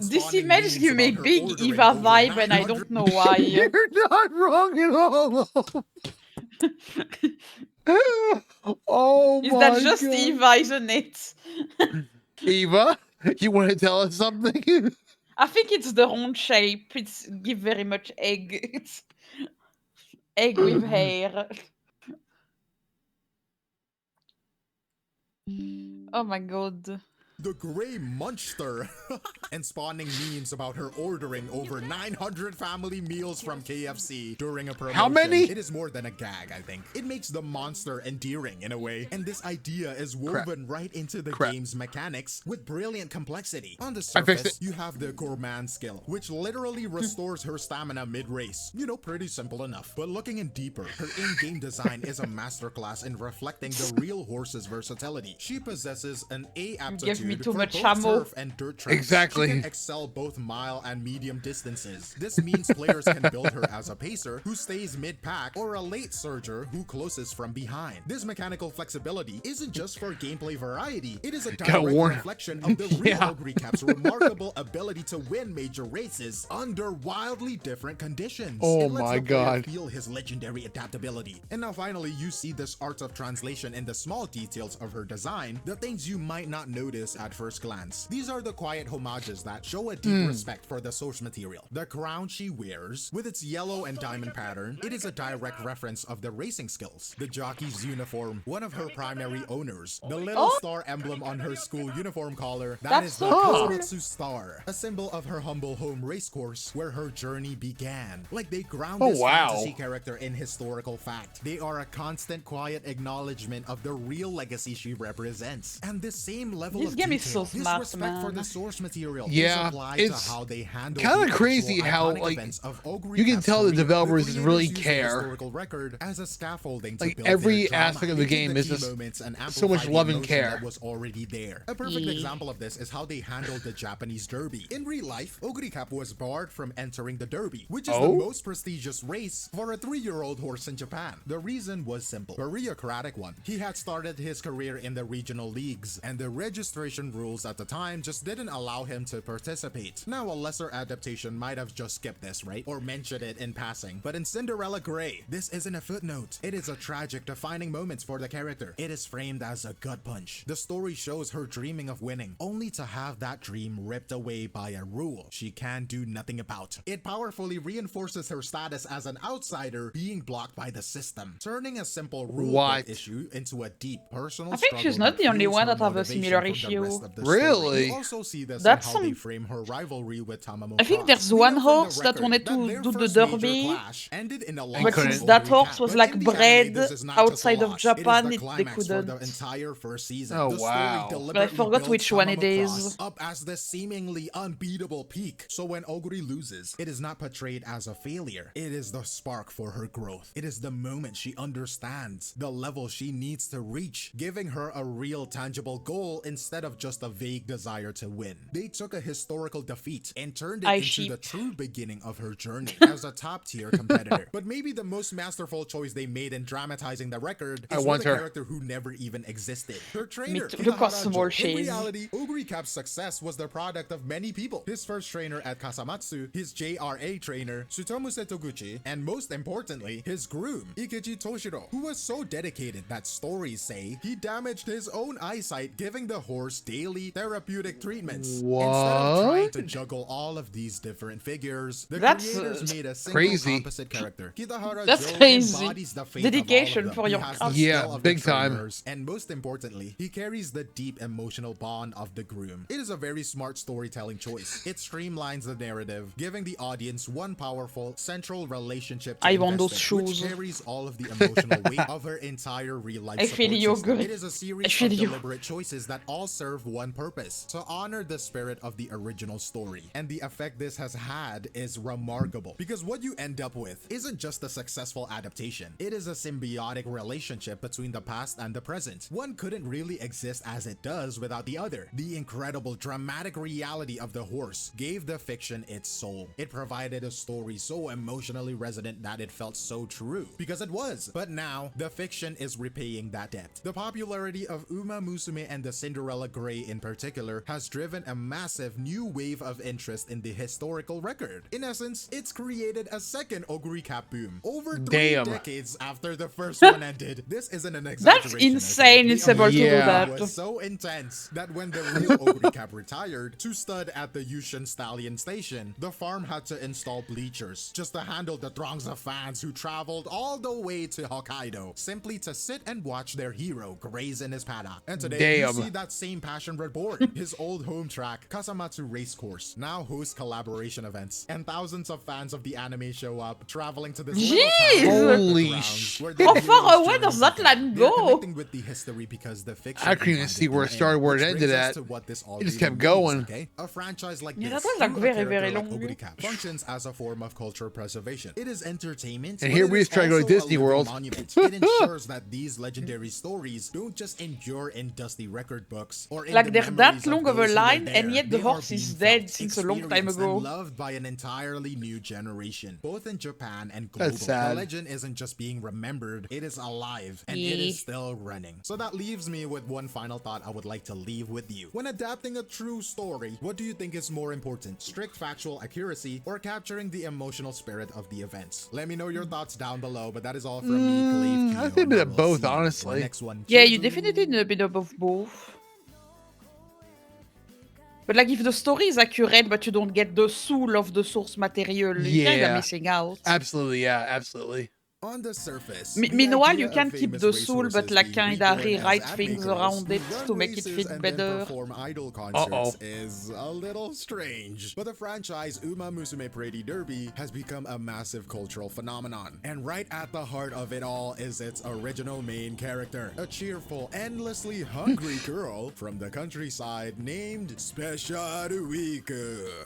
This image gives me big Eva vibe and I don't know why. You're not wrong at all. Oh Is my that just god. Eva, isn't it? Eva, you want to tell us something? I think it's the round shape. It's give very much egg. It's egg with hair. Oh my god. The Grey Munster, and spawning memes about her ordering over 900 family meals from KFC during a promotion. How many? It is more than a gag, I think. It makes the monster endearing in a way, and this idea is woven right into the game's mechanics with brilliant complexity. On the surface, you have the Gourmand skill, which literally restores her stamina mid-race. You know, pretty simple enough. But looking in deeper, her in-game design is a masterclass in reflecting the real horse's versatility. She possesses an A aptitude me too for much both ammo. turf and dirt tracks. Exactly. She can excel both mile and medium distances. This means players can build her as a pacer who stays mid-pack or a late surger who closes from behind. This mechanical flexibility isn't just for gameplay variety. It is a direct reflection of the real Ogre Cap's remarkable ability to win major races under wildly different conditions. Oh it lets my the player god. feel his legendary adaptability. And now finally, you see this art of translation in the small details of her design, the things you might not notice at first glance. These are the quiet homages that show a deep respect for the source material. The crown she wears, with its yellow and diamond pattern, it is a direct reference of the racing skills. The jockey's uniform, one of her primary owners. The little star emblem on her school uniform collar, that is the Kozumitsu star, a symbol of her humble home racecourse where her journey began. Like they ground this fantasy character in historical fact. They are a constant quiet acknowledgement of the real legacy she represents. And this same level of game is so smart, this respect for man. the source material Yeah, is applied it's to how they handle kind the of crazy actual how iconic like events of Ogre you can Cap's tell the career. developers creators really use the care. historical record as a scaffolding to Like build every their drama. aspect of the They take game is key just moments and so much amplify the love and emotion care. that was already there. A perfect example of this is how they handled the Japanese Derby. In real life, Ogre Cap was barred from entering the Derby, which is the most prestigious race for a 3-year-old horse in Japan. The reason was simple, a bureaucratic one. He had started his career in the regional leagues, and the registration rules at the time just didn't allow him to participate. Now, a lesser adaptation might have just skipped this, right? Or mentioned it in passing. But in Cinderella Grey, this isn't a footnote. It is a tragic, defining moment for the character. It is framed as a gut punch. The story shows her dreaming of winning, only to have that dream ripped away by a rule she can do nothing about. It powerfully reinforces her status as an outsider being blocked by the system, turning a simple rule issue into a deep personal I think struggle she's not that the only fuels one her that have a motivation similar from the issue. rest of the Really? story. You also see this That's in how they some- frame her rivalry with Tamamo I think Cross. there's We one know from the horse that record wanted to their do the first major derby, clash ended in a but loss couldn't. since of that Ogre horse Cap. was But like in the anime, bred this is not just a outside of loss. Japan, it is they the climax for the couldn't. entire first season. Oh, The story wow. deliberately forgot builds which one it Tamamo is. Cross up as the seemingly unbeatable peak. So when Ogre loses, it is not portrayed as a failure. It is the spark for her growth. It is the moment she understands the level she needs to reach, giving her a real tangible goal instead of of just a vague desire to win. They took a historical defeat and turned it I into sheep. the true beginning of her journey as a top-tier competitor. But maybe the most masterful choice they made in dramatizing the record is with a character who never even existed. Her trainer, Look how small in she is. reality, Oguricap's success was the product of many people. His first trainer at Kasamatsu, his JRA trainer, Tsutomuse Toguchi, and most importantly, his groom, Ikechi Toshiro, who was so dedicated that stories say he damaged his own eyesight giving the horse daily therapeutic treatments. Instead of trying to juggle all of these different figures, the creators made a single composite character. Kitahara That's Joe crazy. embodies the fate Dedication of for all of your them. He has craft. the Yeah, skill of big the time. trainers, and most importantly, he carries the deep emotional bond of the groom. It is a very smart storytelling choice. It streamlines the narrative, giving the audience one powerful central relationship to I want those invest in, which shoes. carries all of the emotional weight of her entire real-life I support feel you, system. Oguri. It is a I series feel of you. deliberate choices that all serve one purpose: to honor the spirit of the original story. And the effect this has had is remarkable, because what you end up with isn't just a successful adaptation. It is a symbiotic relationship between the past and the present. One couldn't really exist as it does without the other. The incredible dramatic reality of the horse gave the fiction its soul. It provided a story so emotionally resonant that it felt so true, because it was. But now, the fiction is repaying that debt. The popularity of Uma Musume and the Cinderella Grey in particular has driven a massive new wave of interest in the historical record. In essence, it's created a second Oguricap boom. Over 3 decades after the first one ended. This isn't an exaggeration. That's insane. It's able to do that. It was so intense that when the real Oguricap retired to stud at the Yushin Stallion Station, the farm had to install bleachers just to handle the throngs of fans who traveled all the way to Hokkaido simply to sit and watch their hero graze in his paddock. And today, you see that same passion reborn. His old home track, Kasamatsu Racecourse, now hosts collaboration events, and thousands of fans of the anime show up, traveling to this little town. Holy shit! How far away does that land go? Connecting with the history because the fiction I couldn't even see where Star Wars ended at. It just kept going. Okay? A franchise like Yeah, this, that was like through a very, character very like long. Oguricap, functions as a form of cultural preservation. It is entertainment, And but here it we is just try to go to also a Disney living World. monument. It ensures that these legendary stories don't just endure in dusty record books or in Like the they're memories that long of of a those who were line, there. and yet the They are horse is being dead felt, since a long time experienced, ago. and loved by an entirely new generation, both in Japan and global. That's sad. The legend isn't just being remembered, it is alive, and it is still running. So that leaves me with one final thought I would like to leave with you. When adapting a true story, what do you think is more important? Strict factual accuracy or capturing the emotional spirit of the events? Let me know your thoughts down below, but that is all from me, Clave. I think a bit of both, honestly. Next one. Yeah, Cheers. you definitely need a bit of both. But like if the story is accurate but you don't get the soul of the source material, you kind of missing out. Absolutely, yeah, absolutely. On the surface, Meanwhile, you can keep the soul, but like kinda rewrite things around it to make it fit better. Idol concerts is a little strange, but the franchise Uma Musume Pretty Derby has become a massive cultural phenomenon. And right at the heart of it all is its original main character, a cheerful, endlessly hungry girl from the countryside named Special Week.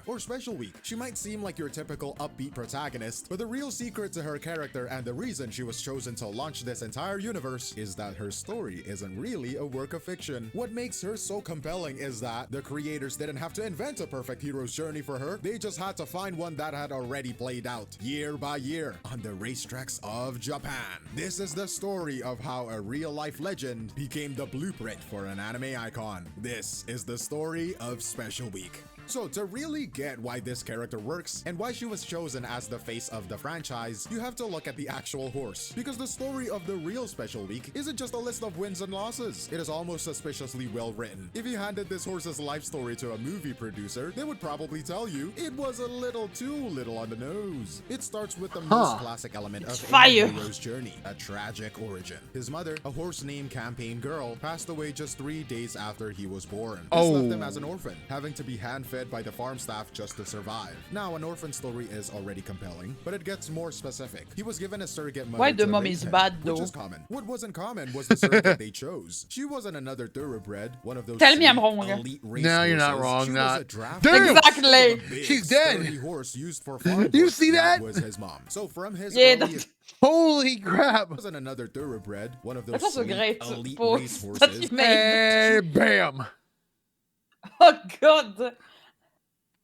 Or Special Week. She might seem like your typical upbeat protagonist, but the real secret to her character and the reason she was chosen to launch this entire universe is that her story isn't really a work of fiction. What makes her so compelling is that the creators didn't have to invent a perfect hero's journey for her, they just had to find one that had already played out, year by year, on the racetracks of Japan. This is the story of how a real-life legend became the blueprint for an anime icon. This is the story of Special Week. So to really get why this character works and why she was chosen as the face of the franchise, you have to look at the actual horse. Because the story of the real Special Week isn't just a list of wins and losses. It is almost suspiciously well written. If you handed this horse's life story to a movie producer, they would probably tell you it was a little too little on the nose. It starts with the most classic element of any hero's journey, a tragic origin. His mother, a horse named Campaign Girl, passed away just 3 days after he was born. This left him as an orphan, having to be hand-fed by the farm staff just to survive. Now, an orphan story is already compelling, but it gets more specific. He was given a surrogate mother. Why the to mom raise is him, bad which though? is common. What wasn't common was the surrogate they chose. She wasn't another thoroughbred, one of those Tell me I'm sweet, wrong. elite race No, you're not horses. wrong, She not. was a draft Damn! horse. Exactly. A big, She's dead. sturdy horse used for farm You work. see that? Was his mom. So from his Yeah, early that's, Holy crap! wasn't another thoroughbred, one of those that was a sweet, great elite post race that horses. you made. And bam! Oh god.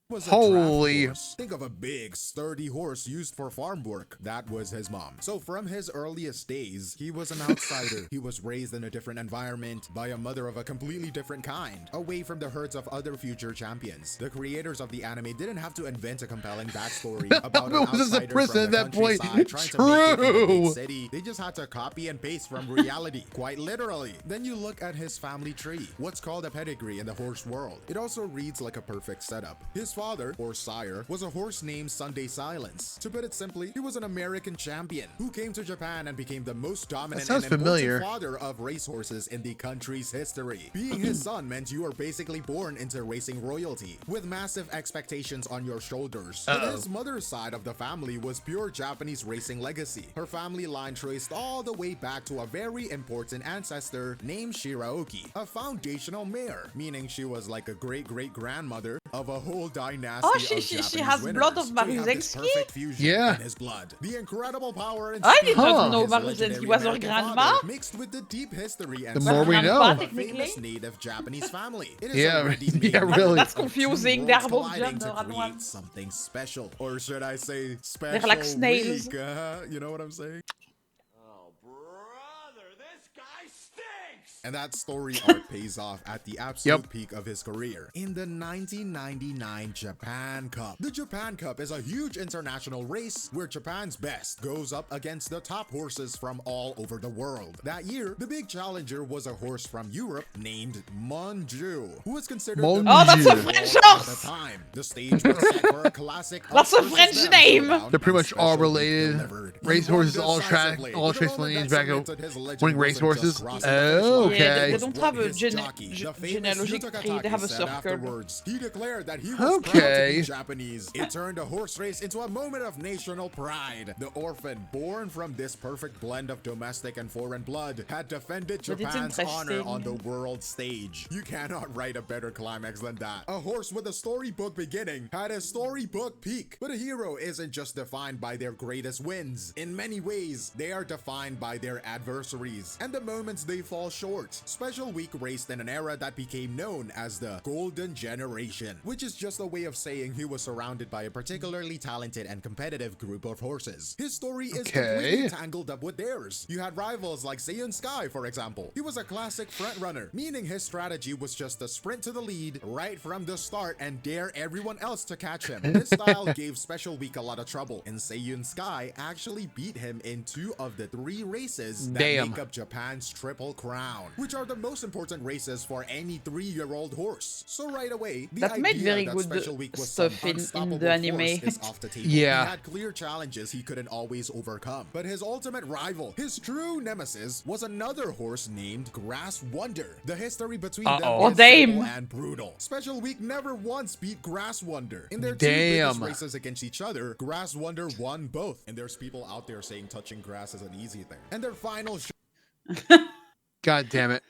Was a Holy. draft horse. Think of a big, sturdy horse used for farm work. That was his mom. So from his earliest days, he was an outsider. He was raised in a different environment by a mother of a completely different kind, away from the herds of other future champions. The creators of the anime didn't have to invent a compelling backstory about an It was a outsider prison from at the that point. countryside trying to make it in a big True. city. They just had to copy and paste from reality, quite literally. Then you look at his family tree, what's called a pedigree in the horse world. It also reads like a perfect setup. His father, or sire, was a horse named Sunday Silence. To put it simply, he was an American champion who came to Japan and became the most dominant and sounds familiar. important father of racehorses in the country's history. Being his son meant you were basically born into racing royalty, with massive expectations on your shoulders. But his mother's side of the family was pure Japanese racing legacy. Her family line traced all the way back to a very important ancestor named Shiraoki, a foundational mare, meaning she was like a great-great-grandmother of a whole dynasty. Oh, she has blood of Maruzenski? Yeah. In his blood. The incredible power and I speed didn't of know his Maruzenski legendary was her American grandma. father mixed with the deep history and The more we strength know. of a Technically. famous native Japanese family. It is Yeah, already yeah, made really. That's of two confusing. They worlds are both colliding gender to and create one. something special. Or should I say special like snails. week, you know what I'm saying? And that story arc pays off at the absolute peak of his career in the 1999 Japan Cup. The Japan Cup is a huge international race where Japan's best goes up against the top horses from all over the world. That year, the big challenger was a horse from Europe named Monju, who was considered the Monju. best Oh, that's a in the French world horse! at the time. The stage was set for a classic. That's a us versus French them name. showdown, They're pretty and much all special related. delivered. He Racehorses, won all track, decisively. all But the trace moment lineage that back cemented his legend winning wasn't racehorses. just crossing the finish line, Oh, Yeah, okay. they don't have a his jockey, the famous genealogic Yuta tree. They have a Katake, said circle. afterwards. He declared that he was proud to Okay. be Japanese. It turned a horse race into a moment of national pride. The orphan, born from this perfect blend of domestic and foreign blood, had defended But it's Japan's honor interesting. on the world stage. You cannot write a better climax than that. A horse with a storybook beginning had a storybook peak. But a hero isn't just defined by their greatest wins. In many ways, they are defined by their adversaries and the moments they fall short. Special Week raced in an era that became known as the Golden Generation, which is just a way of saying he was surrounded by a particularly talented and competitive group of horses. His story is completely tangled up with theirs. You had rivals like Seiyun Sky, for example. He was a classic front runner, meaning his strategy was just to sprint to the lead right from the start and dare everyone else to catch him. This style gave Special Week a lot of trouble, and Seiyun Sky actually beat him in 2 of the 3 races that make up Japan's Triple Crown, which are the most important races for any 3-year-old horse. So right away, the That made idea very that good Special Week was stuff some in unstoppable the anime. force is off the table. Yeah. He had clear challenges he couldn't always overcome. But his ultimate rival, his true nemesis, was another horse named Grass Wonder. The history between them Oh, is damn. simple and brutal. Special Week never once beat Grass Wonder. In their 2 Damn. biggest races against each other, Grass Wonder won both. And there's people out there saying touching grass is an easy thing. And their final God damn it.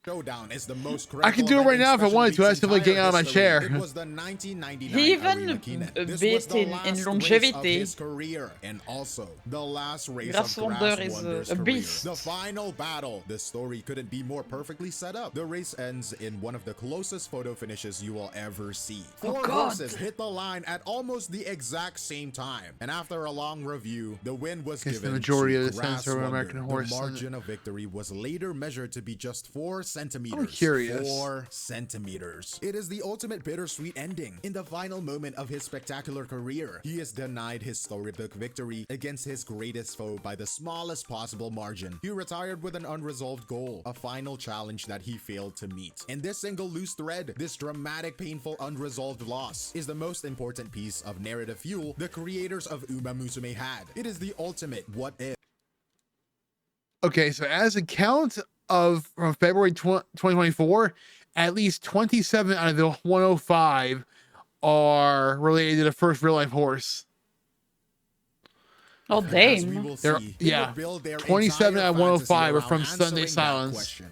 showdown is the most I can do it right now if I wanted to. I simply getting out of my chair. It was the 1999 He even Arena Keenan. This was beat the in last race of longevity. his career, and also the last race Grass of Grass Wonder is Wonder's a career. beast. The final battle. The story couldn't be more perfectly set up. The race ends in one of the closest photo finishes you will ever see. 4 God. horses hit the line at almost the exact same time, and after a long review, the win was Guess given the majority to of the Grass Sense are Wonder. American horse. The margin of victory was later measured to be just 4 centimeters. I'm curious. 4 centimeters. It is the ultimate bittersweet ending. In the final moment of his spectacular career, he is denied his storybook victory against his greatest foe by the smallest possible margin. He retired with an unresolved goal, a final challenge that he failed to meet. And this single loose thread, this dramatic, painful, unresolved loss, is the most important piece of narrative fuel the creators of Musume had. It is the ultimate what if. Okay, so as a count of from February 2024, at least 27 out of the 105 are related to the first real life horse. Oh, As we damn. will They're- see, yeah, they will build their 27 entire out of 105 are fantasy from around Sunday answering that Silence. question.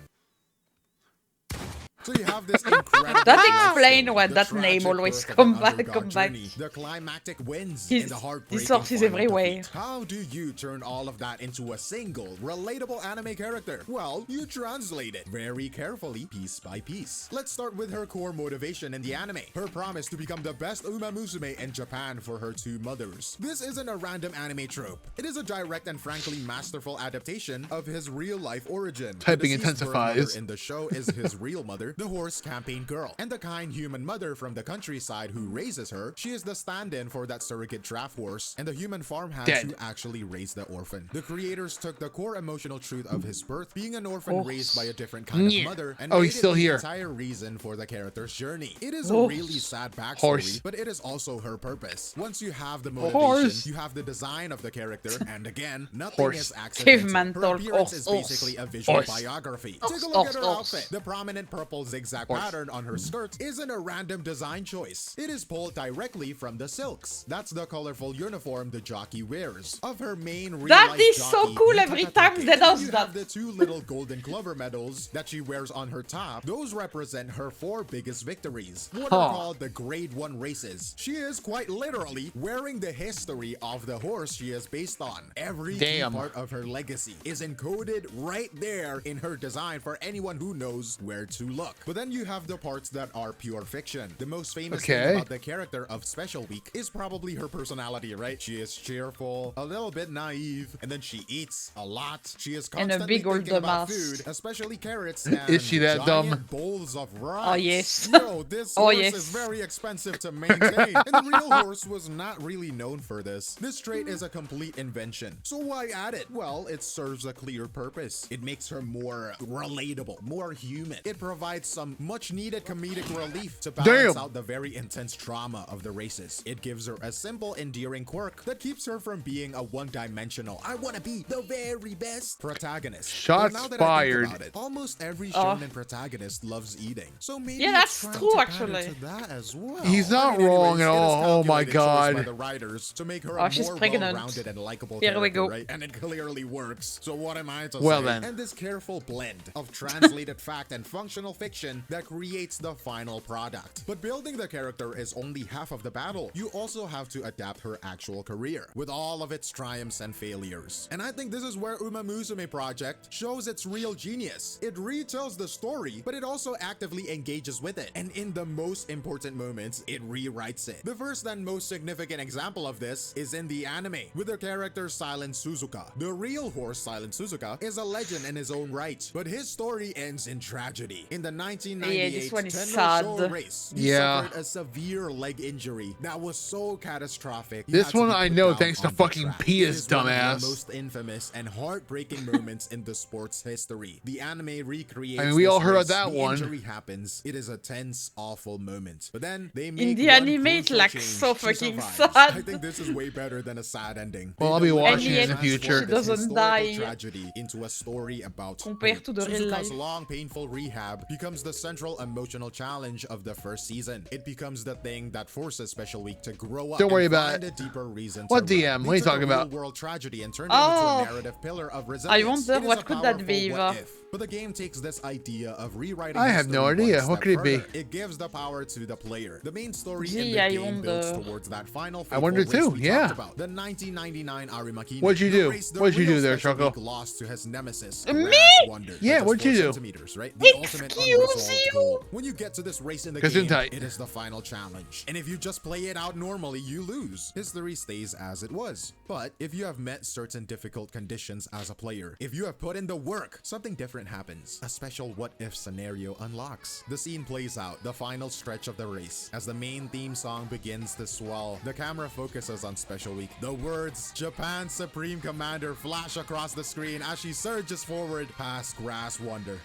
So you have this incredible That explain love why story, that the name tragic always birth of come an back, underdog come back. journey, the climactic wins, His- and the his heartbreaking source is final everywhere. defeat. How do you turn all of that into a single, relatable anime character? Well, you translate it very carefully, piece by piece. Let's start with her core motivation in the anime. Her promise to become the best Uma Musume in Japan for her two mothers. This isn't a random anime trope. It is a direct and frankly masterful adaptation of his real-life origin. Typing The deceased birth mother intensifies. in the show is his real mother, the horse campaign girl, and the kind human mother from the countryside who raises her. She is the stand-in for that surrogate draft horse and the human farmhands Dead. who actually raised the orphan. The creators took the core emotional truth of his birth, being an orphan Horse. raised by a different kind Yeah. of mother, and Oh, made he's it still the here. entire reason for the character's journey. It is a Horse. really sad backstory, Horse. but it is also her purpose. Once you have the Horse. motivation, you have the design of the character, and again, nothing Horse. is accidental. Caveman Her talk. appearance Horse, is horse. basically a visual Horse. biography. Horse, Take a look horse, at her horse. outfit. The prominent purple zigzag Horse. pattern on her skirt isn't a random design choice. It is pulled directly from the silks. That's the colorful uniform the jockey wears. Of her main That real-life is so jockey, cool every Yuta time Take. they And then does you that. have the two little golden clover medals that she wears on her top. Those represent her 4 biggest victories. What are Huh. called the Grade 1 races. She is quite literally wearing the history of the horse she is based on. Every key Damn. part of her legacy is encoded right there in her design for anyone who knows where to look. But then you have the parts that are pure fiction. The most famous Okay. thing about the character of Special Week is probably her personality, right? She is cheerful, a little bit naive, and then she eats a lot. She is And a constantly big old thinking about dumbass. food, especially carrots and Is she that giant dumb? bowls of rice. Oh, yes. Yo, this Oh, horse yes. is very expensive to maintain, and the real horse was not really known for this. This trait is a complete invention. So why add it? Well, it serves a clear purpose. It makes her more relatable, more human. It provides some much needed comedic relief to balance Damn. out the very intense trauma of the races. It gives her a simple, endearing quirk that keeps her from being a one-dimensional, I want to be the very best protagonist. Shots But now that I think fired. about it, almost every Oh. shonen protagonist loves eating. So maybe Yeah, it's that's trying true, to actually. pattern to that as well. He's not But anyways, wrong at it is all. Oh my calculated choice by God. the writers to make her Oh, a she's more pregnant. well-rounded and likable Here we character, go. right? And it clearly works. So what am I to Well say? then. And this careful blend of translated fact and functional fiction that creates the final product. But building the character is only half of the battle. You also have to adapt her actual career with all of its triumphs and failures. And I think this is where Uma Musume Project shows its real genius. It retells the story, but it also actively engages with it. And in the most important moments, it rewrites it. The first and most significant example of this is in the anime, with the character Silent Suzuka. The real horse Silent Suzuka is a legend in his own right, but his story ends in tragedy. In the 1998 Yeah, this one is Tenno Sho sad. race, he Yeah. suffered a severe leg injury that was so catastrophic. he This had to one be I put know down thanks to on the fucking track. Pia's It is one of dumbass. the most infamous and heartbreaking moments in the sport's history. The anime recreates. I mean, we all this heard of race. that The one. Injury happens. It is a tense, awful moment. But then they make In the one anime, it's, crucial like, change. so She fucking survives. sad. I think this is way better than a sad ending. Well, They I'll be deliberately watching it in the transformed future. She this doesn't historical die. tragedy into a story about Compared to the real Suzuka's life. long, painful rehab becomes the central emotional challenge of the first season. It becomes the thing that forces Special Week to grow up. Don't worry and about find it. a deeper reason. What to DM? run. What are you They took talking a about? real-world tragedy and turned it Oh. into a narrative pillar of resilience. wonder It is what a could that powerful be, what va? if. But the game takes this idea of rewriting I have no history one idea. step What could it be? further. It gives the power to the player. The main story in Gee, the I game builds wonder. towards that final I wonder fateful race too, we yeah. talked about. The 1999 Arimakini. What'd you The do? race the What'd you real do there, Special Choco? Week lost to his nemesis, Me? Grass Wonder, by Yeah, just what'd you 4 do? centimeters, right? The ultimate Excuse unresolved you? goal. When you get to this race in the Gesundheit. game, it is the final challenge. And if you just play it out normally, you lose. History stays as it was. But if you have met certain difficult conditions as a player, if you have put in the work, something different happens. A special what-if scenario unlocks. The scene plays out, the final stretch of the race. As the main theme song begins to swell, the camera focuses on Special Week. The words, Japan's Supreme Commander, flash across the screen as she surges forward past Grass Wonder.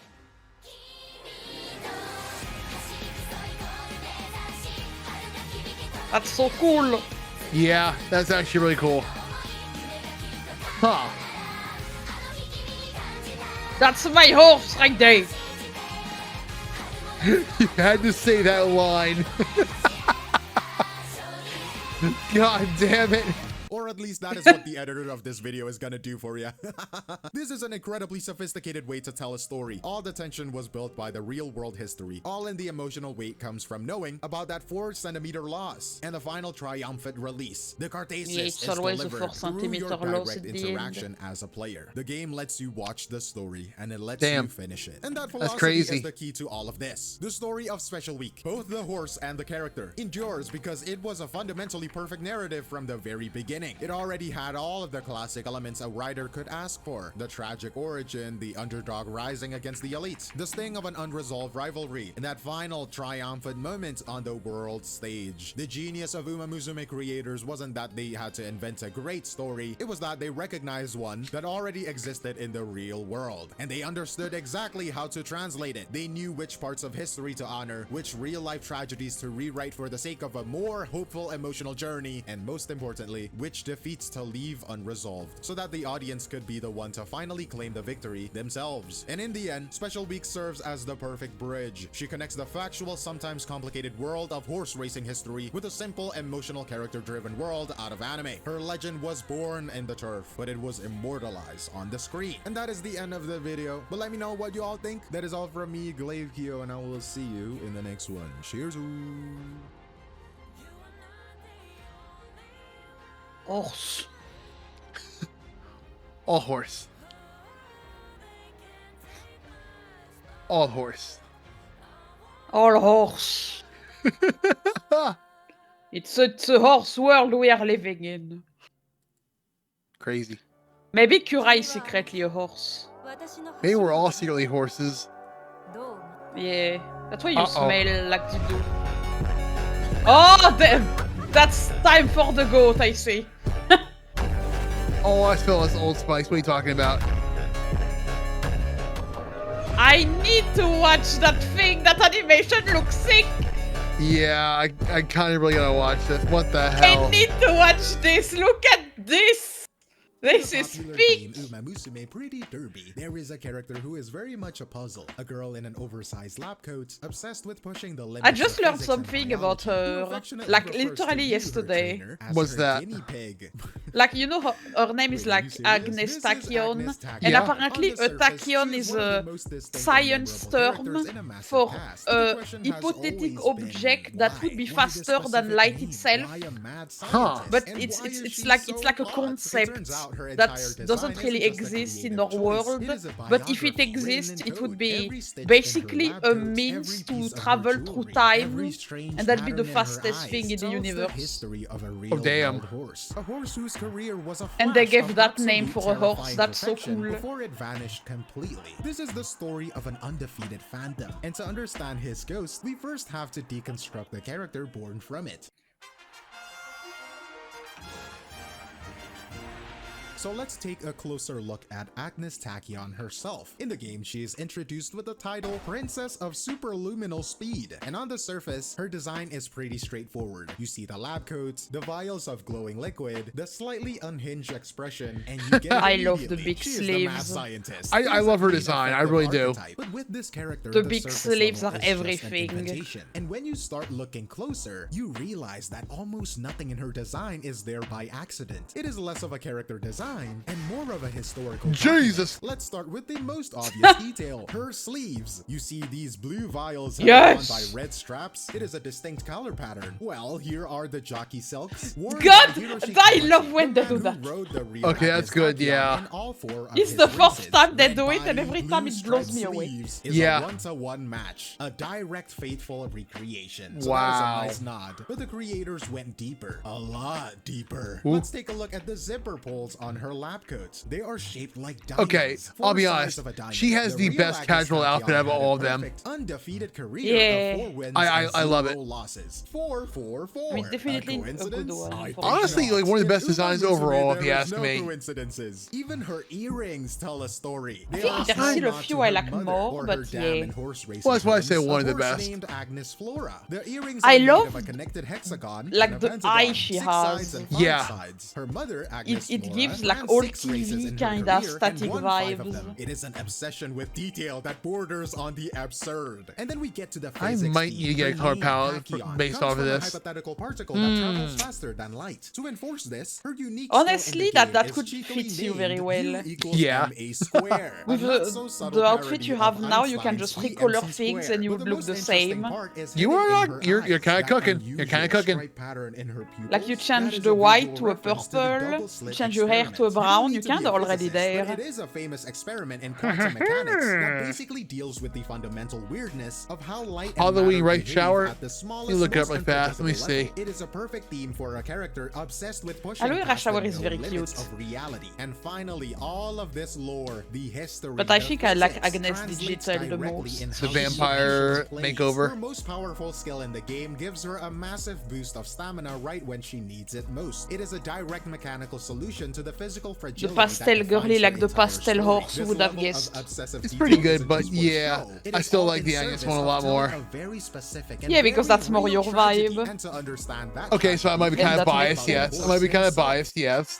That's so cool. Yeah, that's actually really cool. Huh. That's my horse right there. You had to say that line. God damn it. Or at least that is what the editor of this video is gonna do for you. This is an incredibly sophisticated way to tell a story. All the tension was built by the real world history. All in the emotional weight comes from knowing about that 4-centimeter loss. And the final triumphant release. The Cartesius it's is always a delivered 4 through your centimeter loss direct at the end. interaction as a player. The game lets you watch the story and it lets Damn. you finish it. And that That's philosophy crazy. is the key to all of this. The story of Special Week, both the horse and the character, endures because it was a fundamentally perfect narrative from the very beginning. It already had all of the classic elements a writer could ask for. The tragic origin, the underdog rising against the elite, the sting of an unresolved rivalry, and that final triumphant moment on the world stage. The genius of Musume creators wasn't that they had to invent a great story, it was that they recognized one that already existed in the real world. And they understood exactly how to translate it. They knew which parts of history to honor, which real-life tragedies to rewrite for the sake of a more hopeful emotional journey, and most importantly, which defeats to leave unresolved, so that the audience could be the one to finally claim the victory themselves. And in the end, Special Week serves as the perfect bridge. She connects the factual, sometimes complicated world of horse racing history with a simple, emotional, character-driven world out of anime. Her legend was born in the turf, but it was immortalized on the screen. And that is the end of the video, but let me know what you all think. That is all from me, Glaive Kyo, and I will see you in the next one. Cheers. Horse. All horse. All horse. All horse. It's a horse world we are living in. Crazy. Maybe Kura is secretly a horse. Maybe we're all secretly horses. Yeah, that's why you Uh-oh. smell like you do. Oh, damn! That's time for the goat, I see. Oh, I smell this Old Spice. What are you talking about? I need to watch that thing. That animation looks sick. Yeah, I kind of really gotta watch this. What the I hell? need to watch this. Look at this. This is Popular peak. game Musume Pretty Derby. There is a character who is very much a puzzle. A girl in an oversized lab coat, obsessed with pushing the limits. I just of learned physics and something about biology, who her, affectionately like refers to literally you, her yesterday. trainer, as What's her that? guinea pig. Like, you know, her name is Wait, are like you serious? Agnes This is Tachyon, Agnes Tachyon. and Yeah. apparently On the a surface, tachyon she is is one of the a most distinct and science memorable term characters in a massive for past. The a question has hypothetic always been, object that would be why? faster Why this than light specific itself. name? Why a mad Huh. scientist? But And it's why is it's she like so it's like a hot? It concept turns out her that entire doesn't design really isn't just a exist in creative our choice, world. it is a But if it biography written exists, in it would code. be Every stitch in her basically lab a coats, means every to piece of her travel jewelry, through time, every strange and that'd be the pattern in her fastest thing in the eyes tells universe. history of a real damn. wild horse. A horse whose career was a And they flash gave of that name absolute for a horse. terrifying That's so perfection cool. before it vanished completely. This is the story of an undefeated fandom, and to understand his ghost, we first have to deconstruct the character born from it. So let's take a closer look at Agnes Tachyon herself. In the game, she is introduced with the title Princess of Superluminal Speed, and on the surface, her design is pretty straightforward. You see the lab coats, the vials of glowing liquid, the slightly unhinged expression, and you get it I love the immediately. big She is the mad sleeves. scientist. I It is love a her pretty design, I effective really do. archetype. But with this character, The big surface sleeves level are is just an everything. invitation. And when you start looking closer, you realize that almost nothing in her design is there by accident. It is less of a character design and more of a historical Jesus. document. Let's start with the most obvious detail, her sleeves. You see these blue vials held Yes. on by red straps. It is a distinct color pattern. Well, here are the jockey silks. worn God, by Hiroshi I Kowashi, love when the they do man who that. rode the real Okay, that's Agnes good, Tachyon yeah. in all 4 of It's his the first races. time they Red do it, and body, every blue time it blows striped me away. sleeves is Yeah. a 1-to-1 match, a direct faithful recreation. So Wow. that is a nice nod. But the creators went deeper, a lot deeper. Ooh. Let's take a look at the zipper pulls on her lab coats. They are shaped like diamonds. Okay, I'll be honest. She has the real best Agnes casual Tachyon outfit out of had a all of them. perfect, undefeated career Yeah. of 4 wins I and love 0 it. losses. 4-4-4. I mean, definitely a good coincidence? one. I think Honestly, not. like, one of the best In designs Uma Musume, overall, if there you is ask no me. coincidences. Even her earrings tell a story. They think are there's a still a nod few to I her like mother more, or but her dam yeah. in horse racing Well, that's why I say terms, one of a the horse best. named Agnes Flora. The earrings I are made love, of a connected hexagon like, and a the pentagon, eye she 6 has. sides and 5 Yeah. sides. Her mother, Agnes It Flora, gives like ran old 6 races TV in her kind career of and static won 5 of vibes. them. It is an obsession with detail that borders on the absurd. And then we get to the I physics might theme. need to get a Her color name, palette Tachyon, based comes off of from a this. hypothetical particle that travels faster than light. To enforce this, her unique Honestly, skill in the that game could is cheekily fit you named very well. U equals Yeah. MA square. With A not so subtle the outfit parody you of have now, you can Einstein's just E recolor MC things square. and you But would the look most the interesting same. part is You hidden are in not- her you're eyes, kinda that cooking. You're kinda unusual cooking. stripe pattern in her pupils. Like you That change is the a white visual to a reference to the purple, double you slit change your hair to a experiment. You don't brown, need you're to be kinda a already physicist, but there. it is a famous experiment in quantum mechanics that basically deals with the fundamental weirdness of how light and Halloween matter right behave shower. at the smallest, You look it up most really fast. Let me unpredictable level. see. It is a perfect theme for a character obsessed with pushing Halloween past Rush Hour the is very known limits cute. of reality. And finally, all of this lore, the history, But I the think I like physics, Agnes translates Digital the directly most. in The how she vampire actually plays. makeover. Her most powerful skill in the game gives her a massive boost of stamina right when she needs it most. It is a direct mechanical solution to the physical The fragility pastel that girly defines like her the entire pastel story. horse This would have level of guessed. obsessive It's pretty detail good, isn't but just for yeah, show. It I is still all like in the Agnes service one a of lot telling more. a very specific and Yeah, because very that's more real your tragedy. vibe. And to understand that Okay, so I might be Yeah, kind of that makes biased, yes. sense. I might be kind of biased, yes.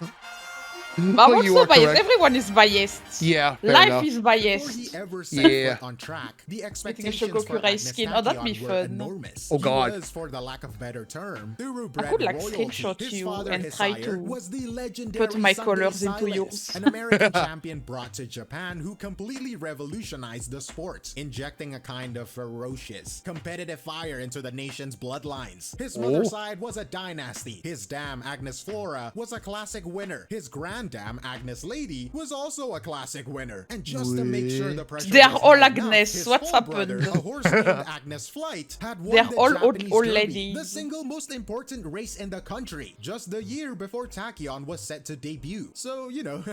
But I'm You also are biased. correct. Everyone is biased. Yeah, fair Life enough. is Before he biased. ever set Yeah. foot on track, the Getting a expectations Shogoku for Rice Agnes skin. Oh, that'd be Tachyon were fun. enormous. Oh, God. He was, for the lack of better term, thoroughbred I could like royalty. screenshot His you father, and his try sire, to was the legendary put my Sunday colors into Silas, yours. an American champion brought to Japan who completely revolutionized the sport, injecting a kind of ferocious, competitive fire into the nation's bloodlines. His mother's side was a dynasty. His dam, Agnes Flora, was a classic winner. His granddam, Agnes Lady, was also a classic winner. And just to make sure the pressure They are was all high enough, Agnes. his What's full brother, happened? a horse named Agnes Flight, had won They are the all old Japanese old Derby, ladies. the single most important race in the country, just the year before Tachyon was set to debut. So, you know,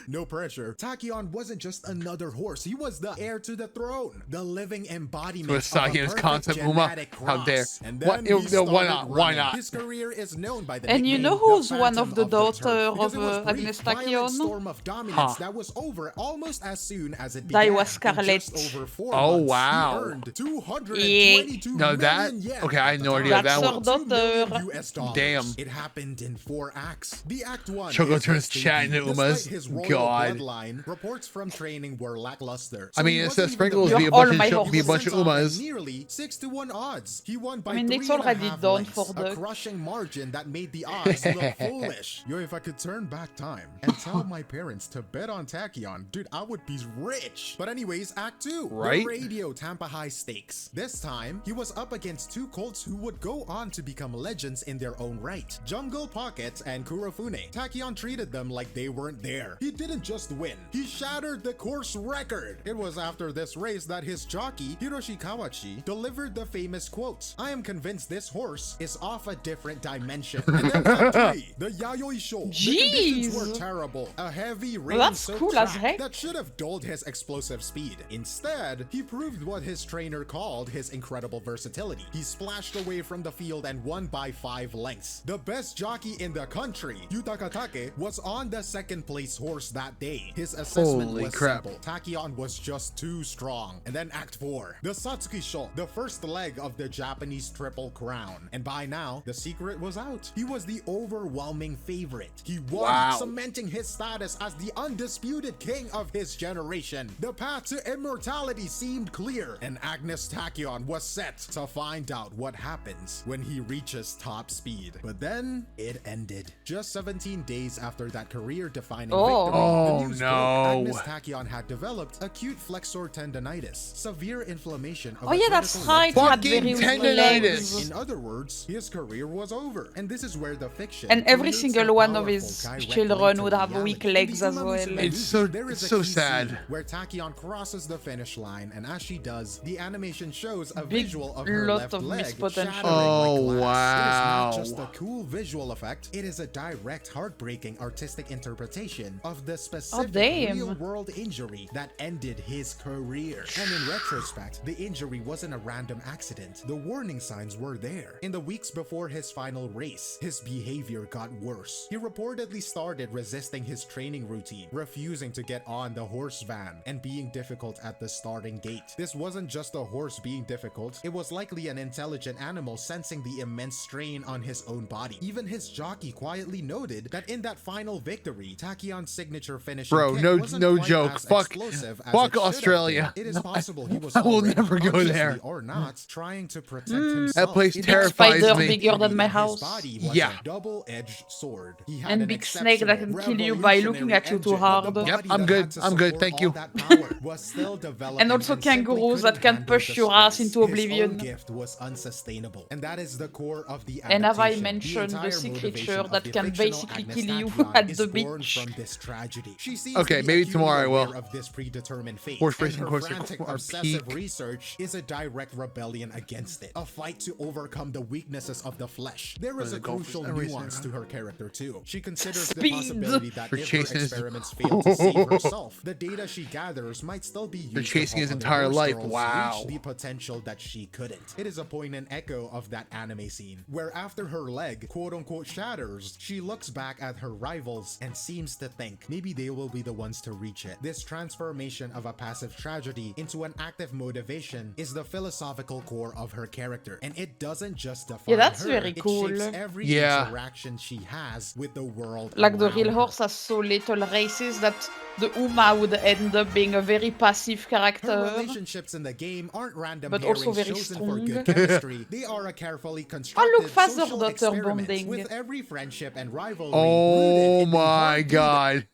no pressure. Tachyon wasn't just another horse, he was the heir to the throne, the living embodiment So of it's a Saki's perfect concept, Uma. genetic How dare. cross. And What- then he why started not? Why running. not? His career is known by the And you nickname know the who's one of Phantom the Turf, daughter because of it was brief, Agnes violent Tachyon? storm of dominance Huh. that was over almost as soon as it That began. was In Scarlet. just over 4 Oh, months, wow. he earned 222 No, that- million yen. okay, I had no idea That's that her one. daughter. US dollars. Damn. It happened in 4 acts. The act 1 Choco is turns his chat debut. into Umas. Despite his royal God. bloodline, reports from training were lackluster. I mean, he it wasn't says even sprinkles the be a You're bunch all my of be a he was bunch of sent off at Umas. nearly 6-to-1 odds. He won by I mean, it's 3.5 already done lengths, for a the- crushing margin that made the odds look foolish. Yo, if I could turn back time and tell my parents to bet on Tachyon, dude, I would be rich. But anyways, Act 2, Right? the Radio Tampa High Stakes. This time, he was up against 2 colts who would go on to become legends in their own right, Jungle Pocket and Kurofune. Tachyon treated them like they weren't there. He didn't just win, he shattered the course record. It was after this race that his jockey, Hiroshi Kawachi, delivered the famous quote, "I am convinced this horse is off a different dimension." And then Act 3, the Yayoi Show. The conditions were Jeez. terrible. A heavy Well, that's rain-soaked cool as track heck. that should have dulled his explosive speed. Instead, he proved what his trainer called his incredible versatility. He splashed away from the field and won by 5 lengths. The best jockey in the country, Yutaka Take, was on the second place horse that day. His assessment Holy was crap. simple. Tachyon was just too strong. And then Act 4, the Satsuki Sho, the first leg of the Japanese Triple Crown. And by now, the secret was out. He was the overwhelming favorite. He won, Wow. cementing his status as the undisputed king of his generation. The path to immortality seemed clear, and Agnes Tachyon was set to find out what happens when he reaches top speed. But then, it ended. Just 17 days after that career-defining Oh. victory, Oh, the news no. broke Agnes Tachyon had developed acute flexor tendonitis, severe inflammation of Oh a yeah, that's critical right. leg He had Fucking very weak tendonitis. legs. in other words, his career was over. And this is where the fiction And every creates single a one of powerful his direct children link to would have reality. weak legs In as the well. Musume It's movie, so- there is it's a so key sad. scene where Tachyon crosses the finish line, and as she does, the animation shows a Big visual of her lot left of leg missed potential. shattering Oh, like glass. It is not wow. just a cool visual effect, it is a direct, heartbreaking artistic interpretation of the specific damn. real-world injury that ended his career. And in retrospect, the injury wasn't a random accident. The warning signs were there. In the weeks before his final race, his behavior got worse. He reportedly started resisting his training routine, refusing to get on the horse van, and being difficult at the starting gate. This wasn't just a horse being difficult, it was likely an intelligent animal sensing the immense strain on his own body. Even his jockey quietly noted that in that final victory, Tachion's signature finishing Bro, kick no wasn't quite joke. as Fuck explosive as it fuck should have Australia. been. It is possible he was I will already never go consciously there. or not trying to protect himself. That place It terrifies spider me. bigger than my his house. body was Yeah. a double-edged sword. He had And an big snake that can kill you by looking revolutionary at you too engine, but hard. the Yep, body I'm that good. had to I'm good, support thank all you. that power was still developing And also simply kangaroos couldn't that can handle push the your ass stress. into His oblivion. own gift was unsustainable, and that is the core of the And have I adaptation. mentioned the entire sea motivation creature of that the can fictional basically Agnes kill you Tachyon at is the born beach? from this tragedy. She seems Okay, to be maybe acutely tomorrow I will. aware of this predetermined fate, Horse and racing her course frantic, are obsessive peak. research is a direct rebellion against it, a fight to overcome the weaknesses of the flesh. There is the a golfers, crucial everything, nuance to her character too. She considers the Speed. possibility that For if her chasing his- experiments fail to save herself, the data she gathers might still be used chasing to his help other entire horse life. girls Wow. reach the potential that she couldn't. It is a poignant echo of that anime scene, where after her leg quote-unquote shatters, she looks back at her rivals and seems to think maybe they will be the ones to reach it. This transformation of a passive tragedy into an active motivation is the philosophical core of her character, and it doesn't just define Yeah, that's her, very it cool. shapes every Yeah. interaction she has with the world Like the around real her. horse has so little races that the Uma would end up being a very passive Her character. relationships in the game aren't random But also pairings very chosen for strong. good chemistry. They are a carefully Oh constructed look, father-daughter social experiment, bonding. with every friendship and rivalry Oh rooted in the my heartbeat god.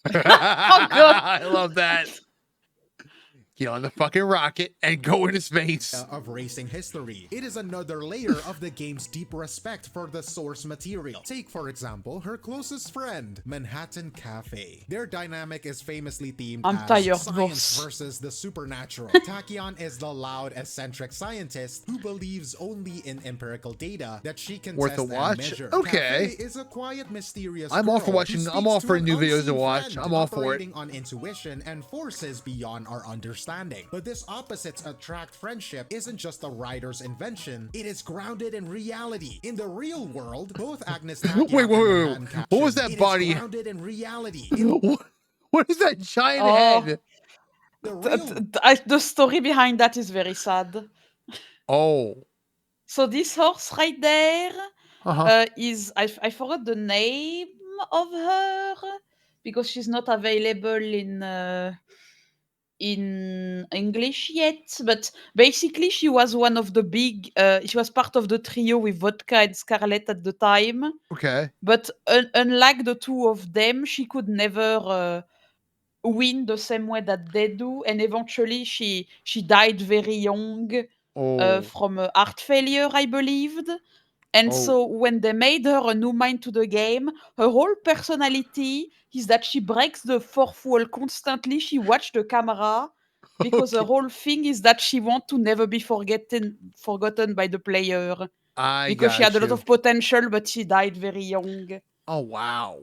Oh god. I love that. Get on the fucking rocket and go into space. of racing history. It is another layer of the game's deep respect for the source material. Take, for example, her closest friend, Manhattan Cafe. Their dynamic is famously themed I'm as tired, science boss. versus the supernatural. Tachyon is the loud, eccentric scientist who believes only in empirical data that she can Worth test a watch? and measure. Okay. Cafe is a quiet, mysterious I'm all for girl watching- who I'm all speaks for to new an videos to unseen watch. friend, I'm all for it. operating on intuition and forces beyond our understanding. But this opposites attract friendship isn't just a writer's invention, it is grounded in reality. In the real world, both Agnes Tachyon Wait, wait, and wait, Manhattan wait. What was Caption, that it is body? grounded in reality. What is that giant Oh. head? The real The story behind that is very sad. Oh. So this horse right there Uh-huh. is I forgot the name of her because she's not available in English yet. But basically, she was one of the big. She was part of the trio with Vodka and Scarlett at the time. Okay. But unlike the two of them, she could never win the same way that they do, and eventually she died very young Oh. from heart failure, I believed. And Oh. so when they made her a new mind to the game, her whole personality is that she breaks the fourth wall constantly. She watched the camera because the Okay. whole thing is that she wants to never be forgotten by the player I because she got had a lot you. of potential, but she died very young. Oh, wow.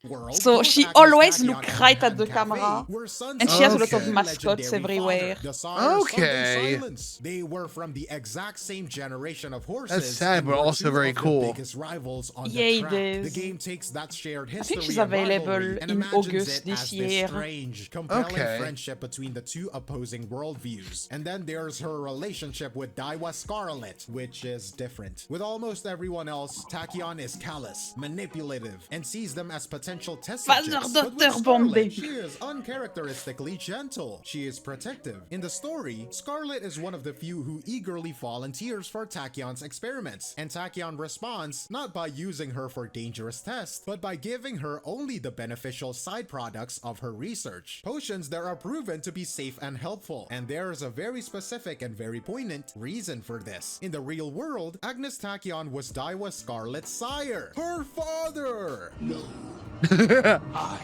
world, So both she Agnes always Tachyon look and right at the Manhattan camera, Cafe were sons and of she has a lot the of same mascots legendary everywhere. father, the Tsar of Sunday Okay. Silence. They were from the exact same generation of horses. That's sad, and but were also two very of the cool. biggest rivals on Yay, the track. Days. The game takes that shared history I think she's and rivalry available and in imagines August it this as year. this strange, compelling Okay. friendship between the two opposing worldviews. And then there's her relationship with Daiwa Scarlet, which is different. With almost everyone else, Tachyon is callous, manipulative, and sees them as potential test subjects. But with Father-daughter Scarlet, bonding. she is uncharacteristically gentle. She is protective. In the story, Scarlet is one of the few who eagerly volunteers for Tachyon's experiments, and Tachyon responds not by using her for dangerous tests, but by giving her only the beneficial side products of her research. Potions that are proven to be safe and helpful, and there is a very specific and very poignant reason for this. In the real world, Agnes Tachyon was Daiwa Scarlet's sire, her father! I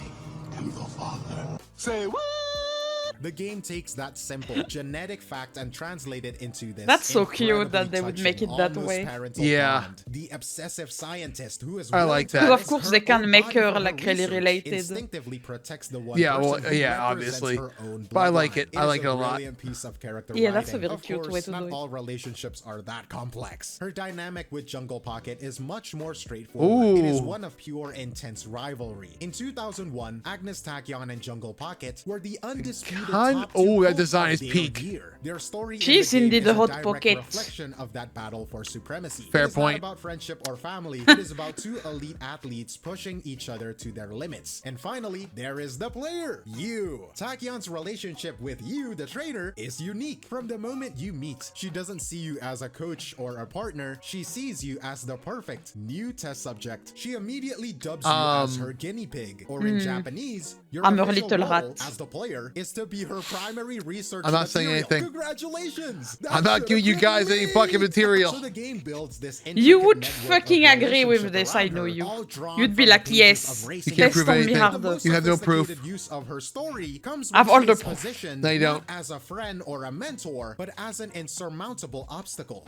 am the father. Say what? The game takes that simple genetic fact and translate it into this. That's so cute that incredibly they would make touching, it that almost way. parental Yeah. bond. The obsessive scientist who is I willing like to that. Because of risk course her they can own make body her for like really research, related. instinctively protects the one Yeah, person well, who yeah, represents obviously. her own But I like bloodline. it. I like is it a lot. brilliant piece of character Yeah, that's a writing. very Of cute course, way to not do it. all relationships are that complex. Her dynamic with Jungle Pocket is much more straightforward. It is Ooh. one of pure intense rivalry. In 2001, Agnes Tachyon and Jungle Pocket were the undisputed top two Oh, that hosts design of is their peak. year. Their story She's in the indeed game a is hot direct pocket. reflection of that battle for supremacy. Fair It is point. not about friendship or family. It is about two elite athletes pushing each other to their limits. And finally, there is the player, you. Takyon's relationship with you, the trainer, is unique. From the moment you meet, she doesn't see you as a coach or a partner. She sees you as the perfect new test subject. She immediately dubs you as her guinea pig, or in Japanese, your I'm her official little role rat. as the player is to be her primary research I'm not saying material. anything. Congratulations! I'm not giving you guys any fucking material. So the game builds this You intricate would network fucking of agree with relationship this, I around know her, you. all drawn You'd be from the like, pages yes, of racing You can't test prove on me anything. harder. most You have no proof. sophisticated use of her story comes I have when all she the is proof. positioned No, you not don't. as a friend or a mentor, but as an insurmountable obstacle.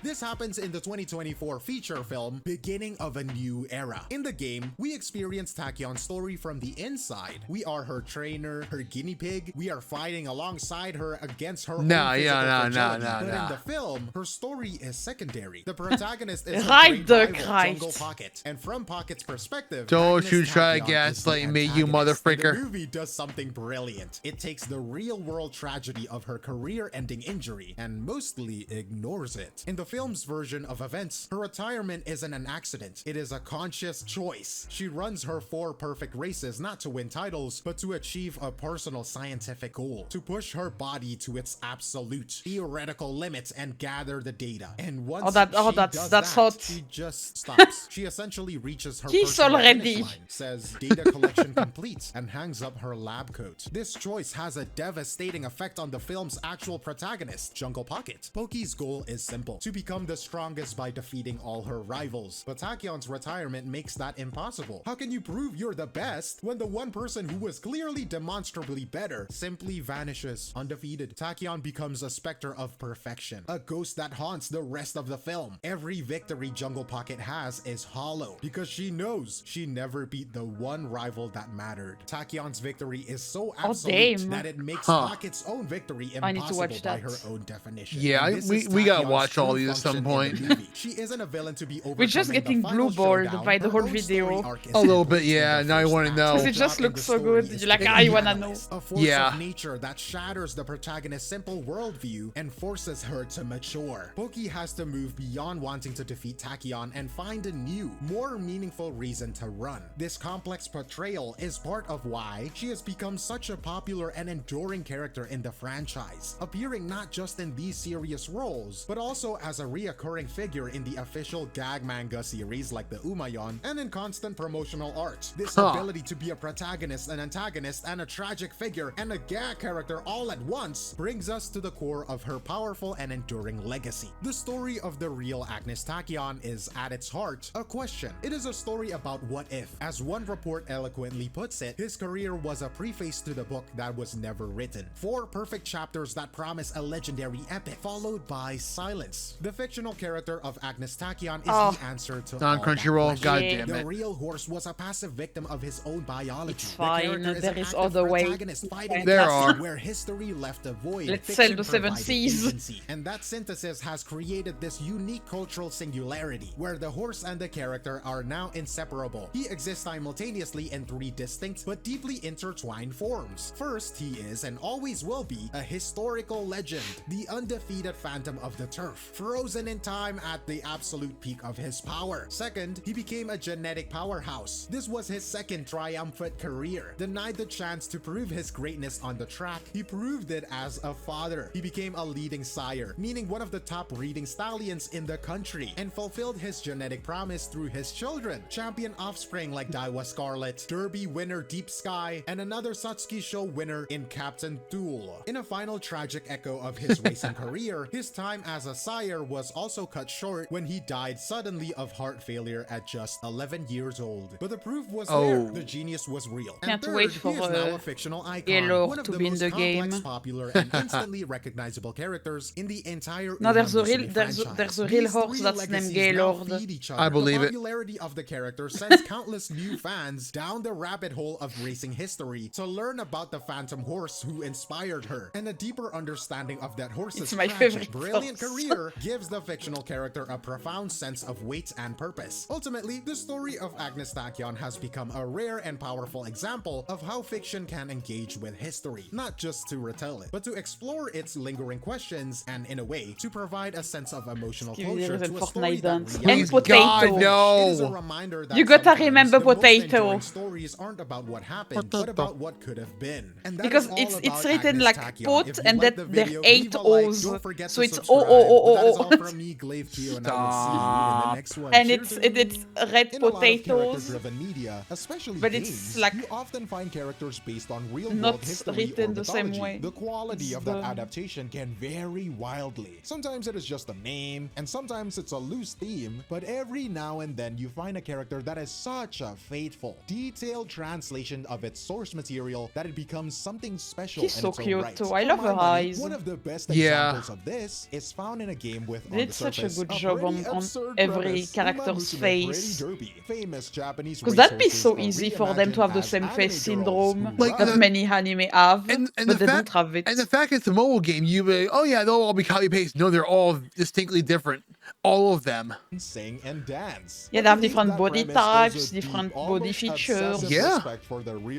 This happens in the 2024 feature film, Beginning of a New Era. In the game, we experience Takyon's story from the inside. We are her trainer, her guinea pig. We are fighting alongside her against her own physical fragility. But in the film, her story is secondary. The protagonist is her Right, great rival, Christ. Jungle Pocket. And from Pocket's perspective, Don't Agnes you try to Tachyon gaslight is the me, you antagonist. And motherfreaker. The movie does something brilliant. It takes the real-world tragedy of her career-ending injury and mostly ignores it. In the film's version of events, her retirement isn't an accident. It is a conscious choice. She runs her 4 perfect races not to win titles, but to achieve a personal scientific goal, to push her body to its absolute theoretical limits and gather the data. And once that's does that, hot. she just stops. She essentially reaches her He's personal already. finish line, says data collection complete, and hangs up her lab coat. This choice has a devastating effect on the film's actual protagonist, Jungle Pocket. Poki's goal is simple: to become the strongest by defeating all her rivals. But Takyon's retirement makes that impossible. How can you prove you're the best when the one person who was clearly demonstrably better simply vanishes undefeated? Tachyon becomes a specter of perfection, a ghost that haunts the rest of the film. Every victory Jungle Pocket has is hollow because she knows she never beat the one rival that mattered. Takyon's victory is so absolute damn. that it makes Huh. Pocket's own victory I need to impossible watch by that. her own definition. Yeah, And this is we gotta Tachyon's watch all true these at some function in the point. movie. She isn't a villain to be We're just overcome in the getting final blue-balled showdown. by the Her whole own video. story arc is A little complete bit, yeah, in the now I first wanna act. know. The 'Cause it just plot in looks the so story good. is You're like, purely I wanna know. catalyst, a force Yeah. of nature that shatters the protagonist's simple worldview and forces her to mature. Poki has to move beyond wanting to defeat Tachyon and find a new, more meaningful reason to run. This complex portrayal is part of why she has become such a popular and enduring character in the franchise, appearing not just in these serious roles, but also as a reoccurring figure in the official gag manga series like the Umayon and in constant promotional art. This ability to be a protagonist, an antagonist, and a tragic figure and a gag character all at once brings us to the core of her powerful and enduring legacy. The story of the real Agnes Tachyon is, at its heart, a question. It is a story about what if. As one report eloquently puts it, his career was a preface to the book that was never written. 4 perfect chapters that promise a legendary epic, followed by silence. The fictional character of Agnes Tachyon is the answer to On all that Crunchyroll, question. goddamn The it. real horse was a passive victim of his own biology. It's The fine, character there an is active other way. protagonist fighting There against are. where history left a void. Let's fiction sell the 7 provided seas. agency. And that synthesis has created this unique cultural singularity where the horse and the character are now inseparable. He exists simultaneously in 3 distinct but deeply intertwined forms. First, he is and always will be a historical legend, the undefeated phantom of the turf, frozen in time at the absolute peak of his power. Second, he became a genetic powerhouse. This was his second triumphant career. Denied the chance to prove his greatness on the track, he proved it as a father. He became a leading sire, meaning one of the top breeding stallions in the country, and fulfilled his genetic promise through his children. Champion offspring like Daiwa Scarlet, Derby winner Deep Sky, and another Satsuki Show winner in Captain Duel. In a final tragic echo of his racing career, his time as a sire career was also cut short when he died suddenly of heart failure at just 11 years old. But the proof was there. The genius was real. And Can't third, wait he for is now a fictional icon. Gaylord One of to the be in most the complex, game. popular, and instantly recognizable characters in the entire No, there's a Musume real franchise. there's a real These horse three that's named legacies now Gaylord. feed each I other. believe The it. popularity of the character sends countless new fans down the rabbit hole of racing history to learn about the Phantom Horse who inspired her, and a deeper understanding of that horse's It's my tragic, favorite brilliant horse. career gives the fictional character a profound sense of weight and purpose. Ultimately, the story of Agnes Tachyon has become a rare and powerful example of how fiction can engage with history, not just to retell it, but to explore its lingering questions and, in a way, to provide a sense of emotional closure to a story that And reality potato. It is a No. reminder that You gotta sometimes remember the most potato. enduring stories aren't about what happened, but about what could have been. And that Because is all it's about written Agnes like Tachyon. pot If you and like that the there video, 8 leave a like. O's. Don't forget So to it's subscribe. But that is all O. from me, Glaive Q, and I will see you in the next one. And Cheers. it's red In a lot of potatoes. character-driven media, especially But games, it's like you often find characters based on real-world not history written or the same mythology. way. The quality It's of that the- adaptation can vary wildly. Sometimes it is just a name, and sometimes it's a loose theme, but every now and then you find a character that is such a faithful, detailed translation of its source material that it becomes something special She's in so its own cute right. too. I For love my her money, eyes. one of the best Yeah. examples of this is found in a game with, They on did the such a surface, good a job pretty on absurd every premise, character's Musume face. Pretty Derby. Famous Japanese Because that'd be racehorses so are easy for them to have the reimagined same as face anime girls syndrome who Like, that run. many anime have, And but the they fact don't have it. and the fact it's a mobile game, you be, oh yeah, they'll all be copy paste. No, they're all distinctly different. All of them. Sing and dance. Yeah, they have different body types, different body features. Yeah.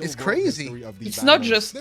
It's crazy. It's not just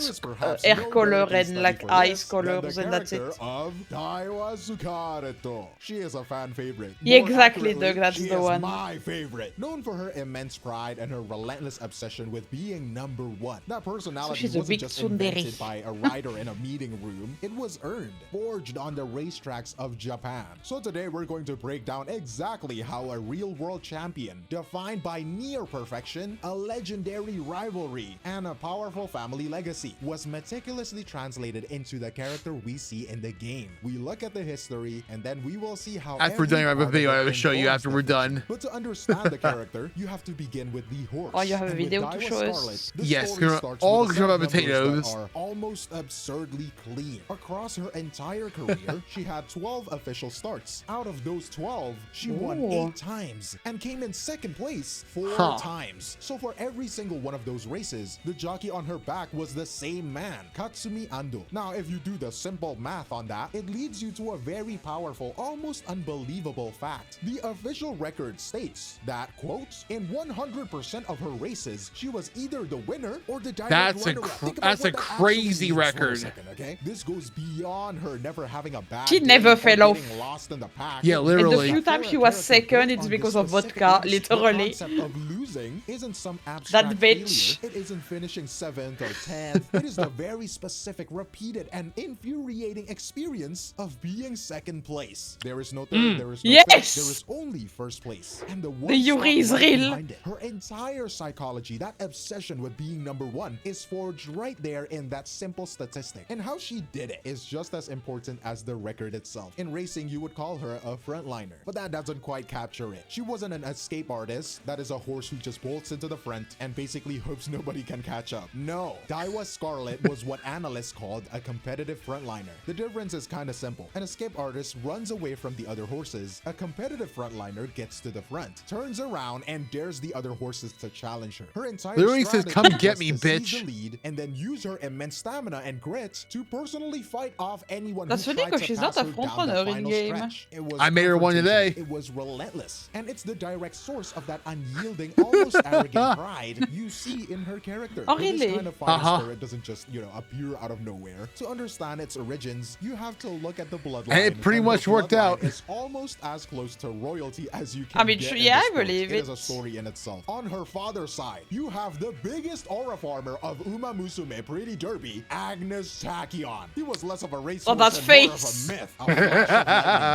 hair color and like eyes colors and that's it. Of Daiwa Tsukareto. She is a fan favorite. Yeah, More exactly, accurately, Doug, that's she the is one. my favorite. Known for her immense pride and her relentless obsession with being number one. That personality she's a wasn't big just tsundere. invented by a writer in a meeting room. It was earned, forged on the racetracks of Japan. So today we're going to break down exactly how a real world champion, defined by near perfection, a legendary rivalry, and a powerful family legacy, was meticulously translated into the character we see in the game. We look at the history, and then we will see how After we're done, I have a every video part I of will it show you informs after the we're fiction. done. But to understand the character, you have to begin with the horse. Oh, you have a And with video to Daiwa show us? Scarlet, the Yes, story gonna- starts all with a set gonna of have numbers that potatoes. are almost absurdly clean. Across her entire career, she had 12 official starts. Out of those 12, she won Ooh. 8 times and came in second place 4 Huh. times. So for every single one of those races, the jockey on her back was the same man, Katsumi Ando. Now, if you do the simple math on that, it leads you to a very powerful, almost unbelievable fact. The official record states that, quote, in 100% of her races, she was either the winner or the direct That's a runner-up. cr- Think about that's a what that crazy actually means for a record. second, okay? This goes beyond her never having a bad She day never or fell getting off. lost in the pack. Yeah, And literally. the few times she was second, it's because of vodka, literally. The concept of losing isn't some abstract bitch. failure. It isn't finishing 7th or 10th. It is the very specific, repeated, and infuriating experience of being second place. There is no third, there is no Yes! fifth, there is only first place. And the one Yuri is stop right real. behind it. Her entire psychology, that obsession with being number one, is forged right there in that simple statistic. And how she did it is just as important as the record itself. In racing, you would call her a frontliner, but that doesn't quite capture it. She wasn't an escape artist, that is a horse who just bolts into the front and basically hopes nobody can catch up. No, Daiwa Scarlet was what analysts called a competitive frontliner. The difference is kind of simple. An escape artist runs away from the other horses. A competitive frontliner gets to the front, turns around, and dares the other horses to challenge her. Her entire Literally says, strategy "Come was get me, to seize bitch." the lead and then use her immense stamina and grit to personally fight off anyone That's who funny tried 'cause to she's pass not a her down front the runner in final game. stretch. It was I made her one today. confrontational. It was relentless, and it's the direct source of that unyielding, almost arrogant pride you see in her character. Oh, But this really? kind of fire spirit doesn't just, appear out of nowhere. To understand its origins, you have to look at the bloodline. And it pretty her much worked bloodline out. is almost as close to royalty as you can I mean, get sure, in yeah, the I sport. believe It is it. a story in itself. On her father's side, you have the biggest aura farmer of Uma Musume Pretty Derby, Agnes Tachyon. He was less of a racehorse Oh, that and more of face. a myth. A flash of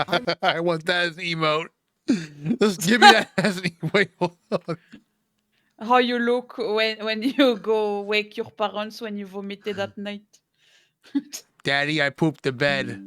lightning. I want that as an emote. Just give me that as an emote. Wait, hold on. How you look when you go wake your parents when you vomited at night. Daddy, I pooped the bed.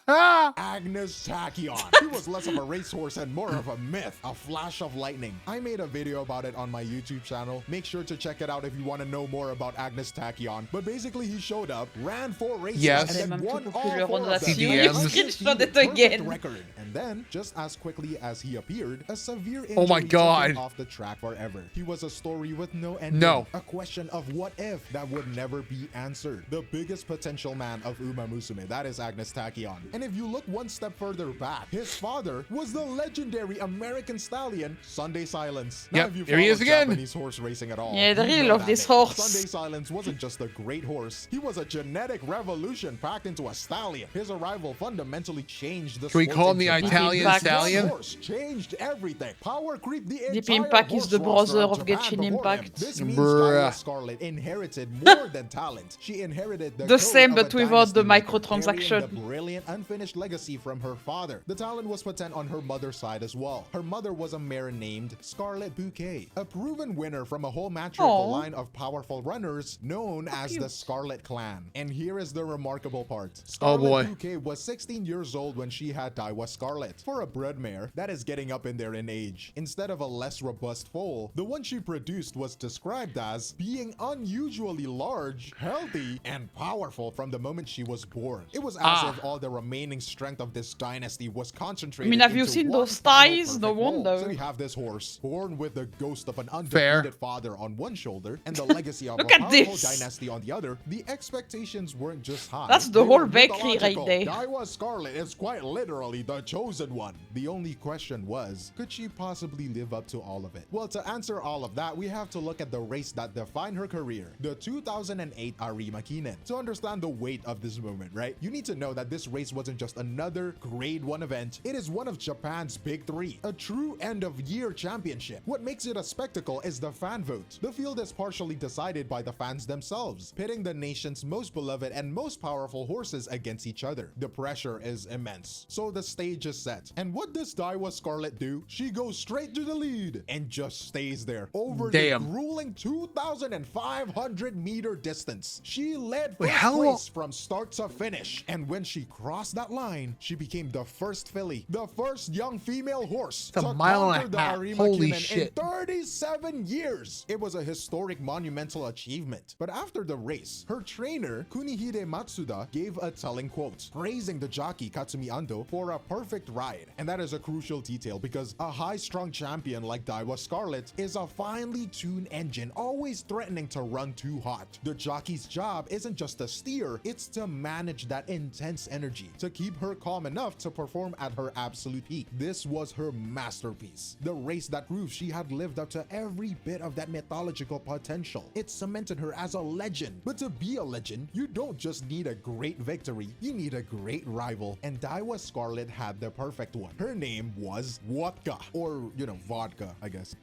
Agnes Tachyon. She was less of a racehorse and more of a myth, a flash of lightning. I made a video about it on my YouTube channel. Make sure to check it out if you want to know more about Agnes Tachyon. But basically, he showed up, ran 4 races, Yes. and then won all 4 of them. CDMs. Screenshot it Perfect again. record. And then, just as quickly as he appeared, a severe injury Oh my took God. him off the track forever. He was a story with no ending. No. A question of what if that would never be answered. The biggest potential man of Uma Musume, that is Agnes Tachyon. And if you look one step further back, his father was the legendary American stallion Sunday Silence. Now, Yep, if you here he is follow again. Japanese horse racing at all, Yeah, I you really know love that this name. horse. Sunday Silence wasn't just a great horse. He was a genetic revolution packed into a stallion. His arrival fundamentally changed the Can we sport call in him the Japan. Italian Impact. stallion? One horse changed everything. Power creep the Deep entire Impact is the horse roster brother of Japan Genshin before him. Impact. This means Bruh. Daiwa Scarlet inherited more than talent. She inherited the The code same, of a but without the dynasty maker, microtransaction. carrying the brilliant unfinished legacy from her father. The talent was potent on her mother's side as well. Her mother was a mare named Scarlet Bouquet, a proven winner from a whole matriarchal Aw. line of powerful runners known as the cute. Scarlet Clan. And here is the remarkable part. Oh, Scarlet boy. Bouquet was 16 years old when she had Daiwa Scarlet. For a bred mare, that is getting up in there in age. Instead of a less robust foal, the one she produced was described as being unusually large, healthy, and powerful from the moment she was born. It was as if all the remaining strength of this dynasty was concentrated. I mean, have you into seen one those final thighs? No perfect mold. wonder. So we have this horse, born with the ghost of an Fair. undefeated father on one shoulder and the legacy of Look a at powerful this. dynasty on the other. The expectations weren't just high. That's the they whole were bakery right mythological. there. Daiwa Scarlet is quite literally the chosen one. The only question was, could she possibly live up to all of it? Well, to answer all of that, we have to look at the race that defined her career, the 2008 Arima Kinen. To understand the weight of this moment, right, you need to know that this race wasn't just another grade 1 event. It is one of Japan's big 3, a true end-of-year championship. What makes it a spectacle is the fan vote. The field is partially decided by the fans themselves, pitting the nation's most beloved and most powerful horses against each other. The pressure is immense. So the stage is set. And what does Daiwa Scarlet do? She goes straight to the lead and just stays there over Damn. the grueling 2,500-meter distance. She led Wait, first how long- place from start to finish. And when she crossed that line, she became the first filly, the first young female horse It's a to mile and a conquer the half. Arima Holy Kinen shit. in 37 years. It was a historic monumental achievement. But after the race, her trainer, Kunihide Matsuda, gave a telling quote, praising the jockey Katsumi Ando for a perfect ride. And that is a crucial detail because a high-strung champion like Daiwa Scarlet is a finely tuned engine, always threatening to run too hot. The jockey's job isn't just to steer, it's to manage that intense energy, to keep her calm enough to perform at her absolute peak. This was her masterpiece. The race that proved she had lived up to every bit of that mythological potential. It cemented her as a legend. But to be a legend, you don't just need a great victory, you need a great rival. And Daiwa Scarlet had the perfect one. Her name was Wodka, or, you know, vodka, I guess.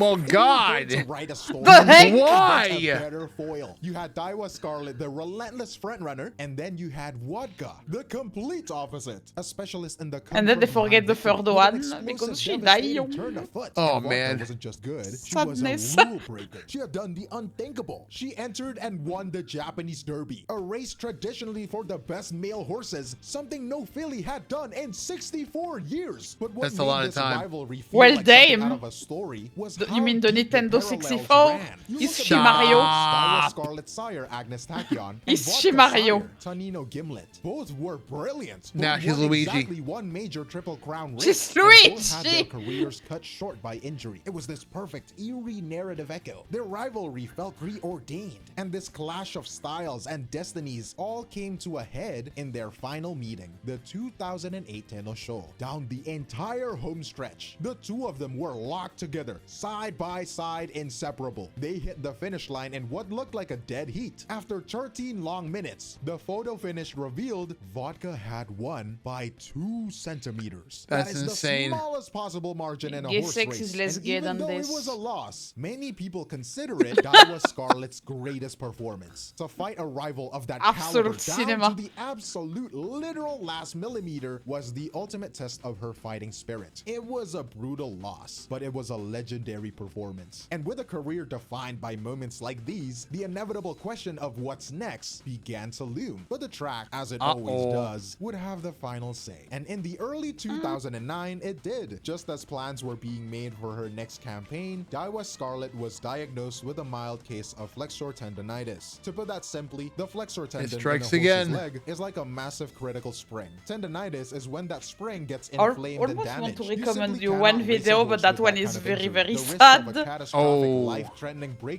Oh, God. To write a story. The heck? Why? That's a better foil. You had Daiwa Scarlet, the relentless frontrunner, and then you had Wodka, the complete opposite, a specialist in the. And then they forget the victory, third with an one explosive, because she devastating died. turn of foot. Oh, And Wodka man. wasn't just good; she Sadness. was a rule breaker. She had done the unthinkable. She entered and won the Japanese Derby, a race traditionally for the best male horses, something no filly had done in 64 years. But what That's a made lot of this time. rivalry feel Well, like something damn. out of a story was You how mean the deep Nintendo parallels 64? ran. You Is look she at Mario? Daiwa Scarlet's sire, Agnes Tachyon, and Is she Vodka's Mario? sire, Tonino Gimlet. Both were brilliant. Nah, Both she's won Luigi. exactly one major Triple Crown race. She's and both had their Luigi. careers cut short by injury. It was this perfect, eerie narrative echo. Their rivalry felt preordained, and this clash of styles and destinies all came to a head in their final meeting, the 2008 Tenno Show. Down the entire home stretch, the two of them were locked together, side by side, inseparable. They hit the finish line in what looked like a dead heat. After 13 long minutes, the photo finish revealed Vodka had won by 2 centimeters. That's that is insane. The smallest possible margin in a Gay horse sex race. is less And gay even than though this. it was a loss, many people consider it Daiwa Scarlet's greatest performance. To fight a rival of that Absolute caliber cinema. down to the absolute literal last millimeter was the ultimate test of her fighting spirit. It was a brutal loss, but it was a legendary legendary performance. And with a career defined by moments like these, the inevitable question of what's next began to loom. But the track, as it always does, would have the final say. And in the early 2009, it did. Just as plans were being made for her next campaign, Daiwa Scarlet was diagnosed with a mild case of flexor tendonitis. To put that simply, the flexor tendon in a horse's leg is like a massive critical spring. Tendonitis is when that spring gets inflamed and damaged. I almost want to recommend you one video, but that one is very, very sad.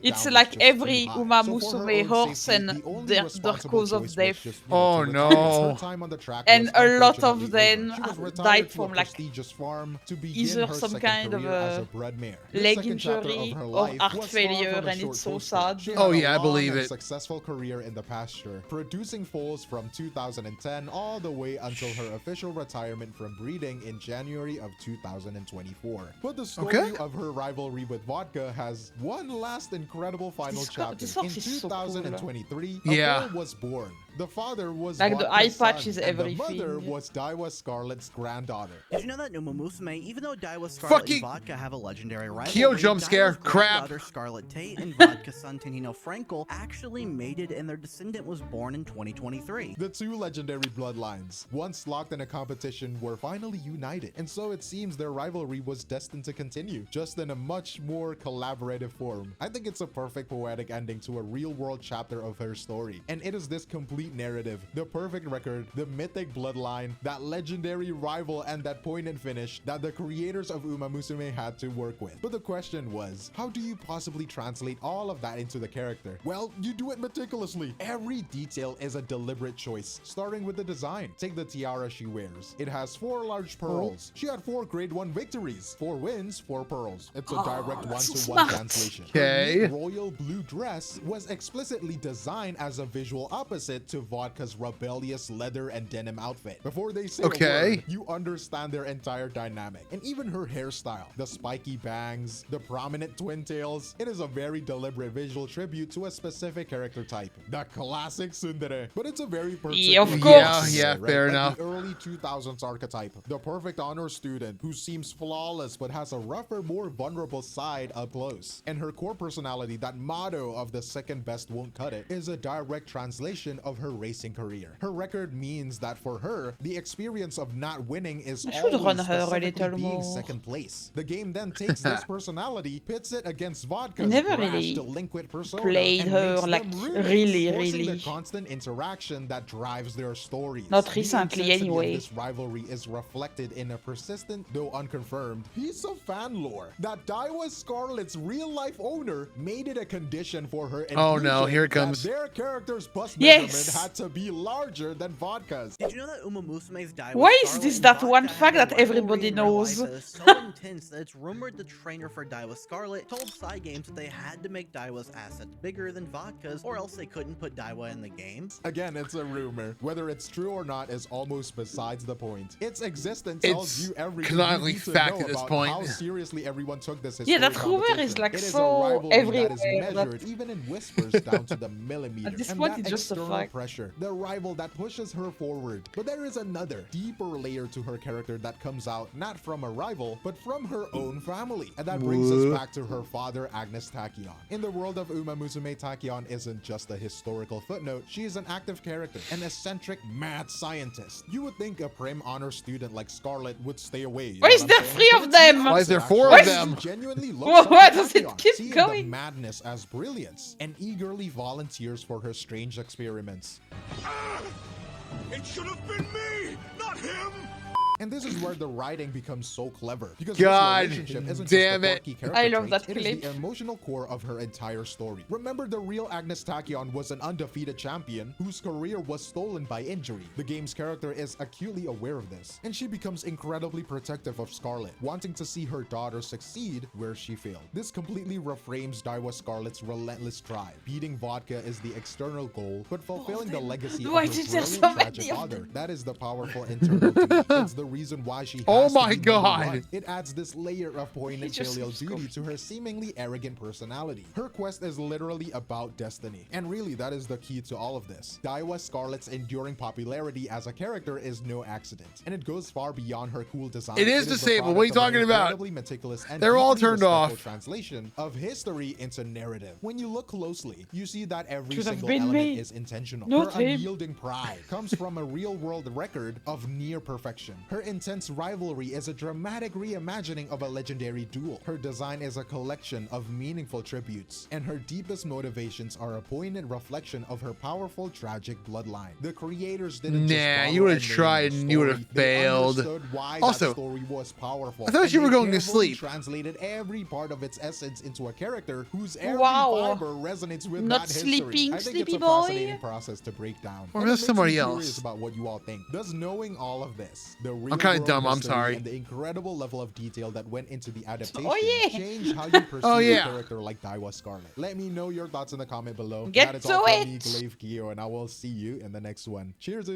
It's like every Uma Musume horse and their cause of death. Oh no. And a lot of them died from like either some kind of a leg injury or heart failure, and it's so sad. Oh yeah, I believe it. Successful career in the pasture, producing foals from 2010 all the way until her official retirement from breeding in January of 2024. But the story of her rivalry with Vodka has one last incredible final chapter. In 2023, a foal was born. The father was like the eye patch son, is and everything. the mother was Daiwa Scarlet's granddaughter. Did you know that Uma Musume, even though Daiwa Scarlet and Vodka have a legendary rivalry, Kyo jump scare, Daiwa's crap. Brother Scarlet Tate and Vodka's son Tenino Frankel actually mated, and their descendant was born in 2023. The two legendary bloodlines, once locked in a competition, were finally united, and so it seems their rivalry was destined to continue, just in a much more collaborative form. I think it's a perfect poetic ending to a real-world chapter of her story, and it is this complete narrative, the perfect record, the mythic bloodline, that legendary rival, and that poignant finish that the creators of Uma Musume had to work with. But the question was, how do you possibly translate all of that into the character? Well, you do it meticulously. Every detail is a deliberate choice, starting with the design. Take the tiara she wears. It has 4 large pearls. She had 4 grade 1 victories, 4 wins, 4 pearls. It's a direct one-to-one translation. Okay. Her royal blue dress was explicitly designed as a visual opposite to Vodka's rebellious leather and denim outfit. Before they say a word, you understand their entire dynamic. And even her hairstyle, the spiky bangs, the prominent twin tails, it is a very deliberate visual tribute to a specific character type. The classic tsundere. But it's a very Yeah, of course. Yeah, fair enough. The early 2000s archetype. The perfect honor student who seems flawless but has a rougher, more vulnerable side up close. And her core personality, that motto of the second best won't cut it, is a direct translation of her racing career. Her record means that for her, the experience of not winning is always specifically being second place. The game then takes this personality, pits it against Vodka's never brash, really delinquent persona, played and her makes like them really, forcing really. the constant interaction that drives their stories. Not The recently intensity of anyway. this rivalry is reflected in a persistent, though unconfirmed, piece of fan lore that Daiwa Scarlet's real-life owner made it a condition for her Oh no, here it that comes. their character's bust Yes. measurement had to be larger than Vodka's. Did you know that Uma Musume's Daiwa Why is Scarlet this and that Vodka one had fact a that rivalry everybody in real knows? life that is so intense that it's rumored the trainer for Daiwa Scarlet told Cygames that they had to make Daiwa's assets bigger than Vodka's, or else they couldn't put Daiwa in the game. Again, it's a rumor. Whether it's true or not is almost besides the point. Its existence tells you everything canonically you need to fact know at this about point. how seriously everyone took this Yeah, that historic rumor is competition. like It is so a rivalry everywhere. that is measured even in whispers down to the millimeter. At this and point, that it's just a external fact. pressure, the rival that pushes her forward. But there is another, deeper layer to her character that comes out not from a rival, but from her own family. And that brings us back to her father, Agnes Tachyon. In the world of Uma Musume, Tachyon isn't just a historical footnote, she is an active character, an eccentric mad scientist. You would think a prim honor student like Scarlet would stay away. Why is there 3 of them? Why is there 4 Why of is- them? Genuinely looks Why up to does it Tachyon, keep seeing going? the madness as brilliance, and eagerly volunteers for her strange experiments. It should have been me, not him! And this is where the writing becomes so clever, because God this relationship isn't damn just a it. quirky character I love trait, that it is clip. the emotional core of her entire story. Remember, the real Agnes Tachyon was an undefeated champion whose career was stolen by injury. The game's character is acutely aware of this, and she becomes incredibly protective of Scarlet, wanting to see her daughter succeed where she failed. This completely reframes Daiwa Scarlet's relentless drive. Beating Vodka is the external goal, but fulfilling the legacy Why of her is there so brilliant many tragic of father, them? that is the powerful internal duty. It's the reason why she has Oh to my be number God. one. It adds this layer of poignant just filial keeps duty going. to her seemingly arrogant personality. Her quest is literally about destiny. And really, that is the key to all of this. Daiwa Scarlet's enduring popularity as a character is no accident, and it goes far beyond her cool design. It is the disabled. What are you product of an talking about? incredibly meticulous and They're all deeply turned respectful off. translation of history into narrative. When you look closely, you see that every Should have single been element me. is intentional. Not Her him. unyielding pride comes from a real-world record of near perfection. Her intense rivalry is a dramatic reimagining of a legendary duel. Her design is a collection of meaningful tributes, and her deepest motivations are a poignant reflection of her powerful, tragic bloodline. The creators didn't just Nah, follow you would've a main tried and you would've story. They failed. understood why Also, that story was powerful. I thought and you were they going to carefully sleep. translated every part of its essence into a character whose every Wow. fiber resonates with Not that history. sleeping, I think sleepy it's a boy. fascinating process to break down. Or And it just makes me somebody curious else. about what you all think. Does knowing all of this, the real kinda world dumb, I'm history sorry. and the incredible level of detail that went into the adaptation Oh, yeah. change how you perceive yeah. a character like Daiwa Scarlet? Let me know your thoughts in the comment below. Get That is to all from me, it. Glaive Kyo, and I will see you in the next one. Cheers!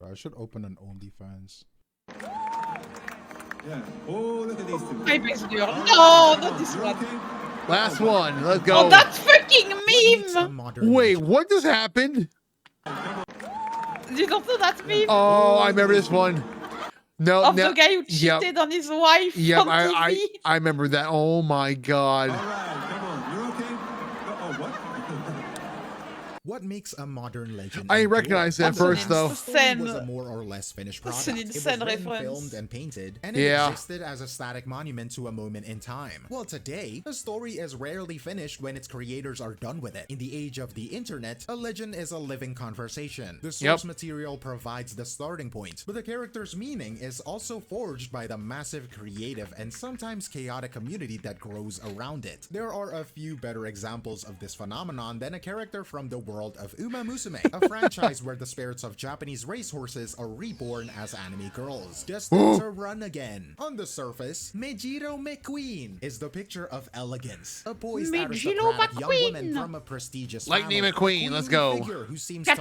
I should open an OnlyFans. Yeah. Oh, look at these two. Apex Girl. No, not this one. Last one. Let's go. Oh, that fucking What makes a meme! modern Wait, legend? what just happened? You don't know that meme? Oh, I remember this one. No, Of no. the guy who Yep. cheated on his wife Yep, on TV? I remember that. Oh my All God. right, come on. You're okay? Oh, what? What makes a modern legend? I endure? recognized that That's an first though. The story was a insane- more or less finished That's product. an It was insane written, reference. filmed, and painted, and it Yeah. existed as a static monument to a moment in time. Well, today, a story is rarely finished when its creators are done with it. In the age of the internet, a legend is a living conversation. The source material provides the starting point, but the character's meaning is also forged by the massive creative and sometimes chaotic community that grows around it. There are a few better examples of this phenomenon than a character from the world of Musume, a franchise where the spirits of Japanese racehorses are reborn as anime girls, destined to run again. On the surface, Meijiro McQueen is the picture of elegance, a poised Meijiro aristocratic young woman McQueen. from a prestigious Lightning family. McQueen, A let's queenly go. figure who seems Ka-chow!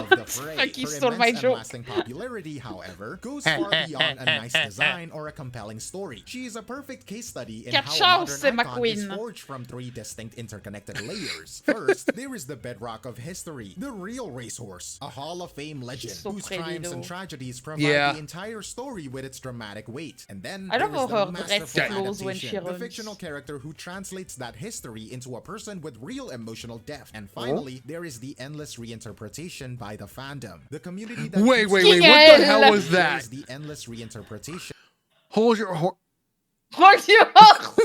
to float above the fray. Fuck, you Her stole my immense and joke. lasting popularity, however, goes far beyond a nice design or a compelling story. She is a perfect case study in how a Ka-chow, modern c'est icon is McQueen. forged from three distinct interconnected layers. First, there is the bedrock of history, the real racehorse, a Hall of Fame legend so whose pretty, triumphs and though. tragedies provide Yeah. the entire story with its dramatic weight. And then I love there is how the her dress masterful flows when she adaptation, the runs. fictional character who translates that history into a person with real emotional depth. And finally, there is the endless reinterpretation by the fandom, the community that Wait, keeps wait, King wait. What the L. hell was there that? is the endless reinterpretation. Hold your. Hold your horse!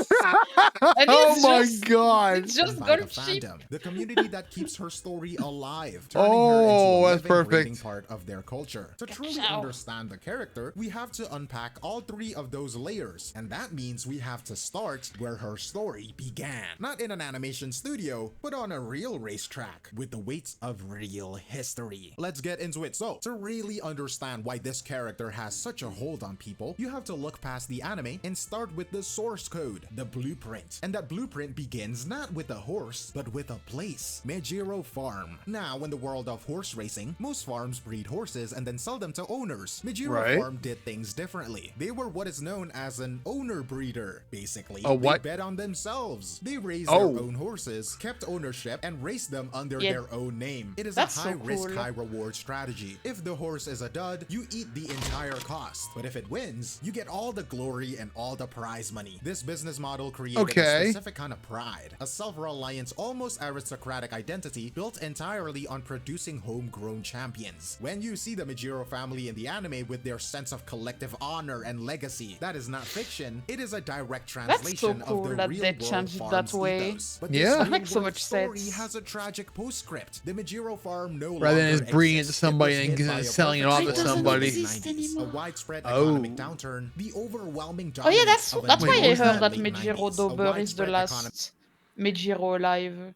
And Oh it's my just- God. It's just by the gold sheep. fandom, the community that keeps her story alive, turning her Oh, into a that's living, perfect. breathing part of their culture. To truly Ka-chow. understand the character, we have to unpack all three of those layers, and that means we have to start where her story began. Not in an animation studio, but on a real racetrack, with the weight of real history. Let's get into it. So, to really understand why this character has such a hold on people, you have to look past the anime and start with the source code, the blueprint. And that blueprint begins not with a horse, but with a place, Meijiro Farm. Now, in the world of horse racing, most farms breed horses and then sell them to owners. Meijiro Right. Farm did things differently. They were what is known as an owner breeder. Basically, A what? they bet on themselves. They raised Oh. their own horses, kept ownership, and raced them under Yeah. their own name. It is That's a so high risk, cool. high reward strategy. If the horse is a dud, you eat the entire cost. But if it wins, you get all the glory and all the prize money. This business model created Okay. a specific kind of pride, a self-reliant, almost aristocratic identity built entirely on producing homegrown champions. When you see the Meijiro family in the anime with their sense of collective honor and legacy, that is not fiction, it is a direct so translation cool of the that real they world changed it farm's that way. ethos. But Yeah. this That makes so real-world much story sense. has a tragic postscript. The Meijiro farm no Rather than longer just bringing it to exists. somebody was and hit by a selling it perfect off to storm in the somebody. late Exist 90s. A anymore. widespread Oh. economic downturn, the overwhelming Oh yeah, dominance of a that's Wait, why what I was heard that? that late Meijiro 90s, a Dober is the widespread last Meijiro alive.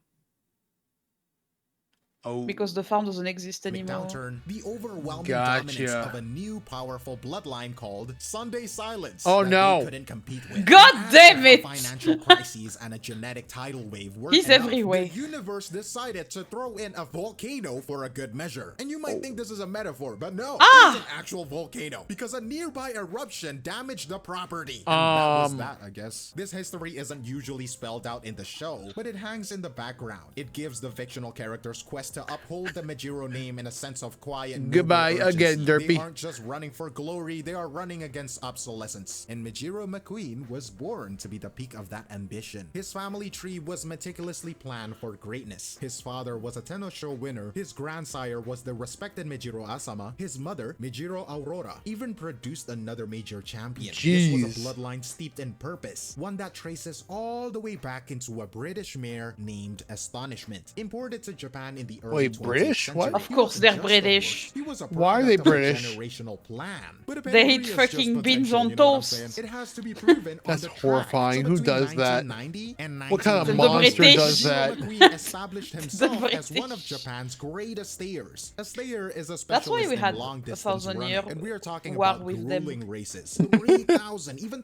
Oh, because the farm doesn't exist Economic anymore. downturn, the overwhelming Gotcha. dominance of a new powerful bloodline called Sunday Silence Oh, that no. they couldn't compete with. God And as damn if it! a financial crises and a genetic tidal wave were He's everywhere. The universe decided to throw in a volcano for a good measure. And you might think this is a metaphor, but no, it's an actual volcano because a nearby eruption damaged the property. And that was that, I guess. This history isn't usually spelled out in the show, but it hangs in the background. It gives the fictional characters quest to uphold the Majiro name in a sense of quiet noble Goodbye again, urgency. Derpy. They aren't just running for glory, they are running against obsolescence. And Majiro McQueen was born to be the peak of that ambition. His family tree was meticulously planned for greatness. His father was a tennis show winner, his grandsire was the respected Mijiro Asama, his mother, Mijiro Aurora, even produced another major champion. This was a Jeez. bloodline steeped in purpose, one that traces all the way back into a British mare named Astonishment, imported to Japan in the early Wait, 20th British? century. What? Of He course wasn't they're just a British. horse, he was a Why are they product of a British? generational plan. But if They Henry eat is just fucking beans potential, on you know what I'm toast. saying? It has to be proven That's on the track. horrifying. So Who between does that? 1990 and What kind of 1991, monster British. does that? Majiro McQueen established himself as one of British. Japan's greatest stayers. A stayer is a That's why specialist we in had long a distance 1,000 running, year and we are talking war about with them. grueling races. 3,000, even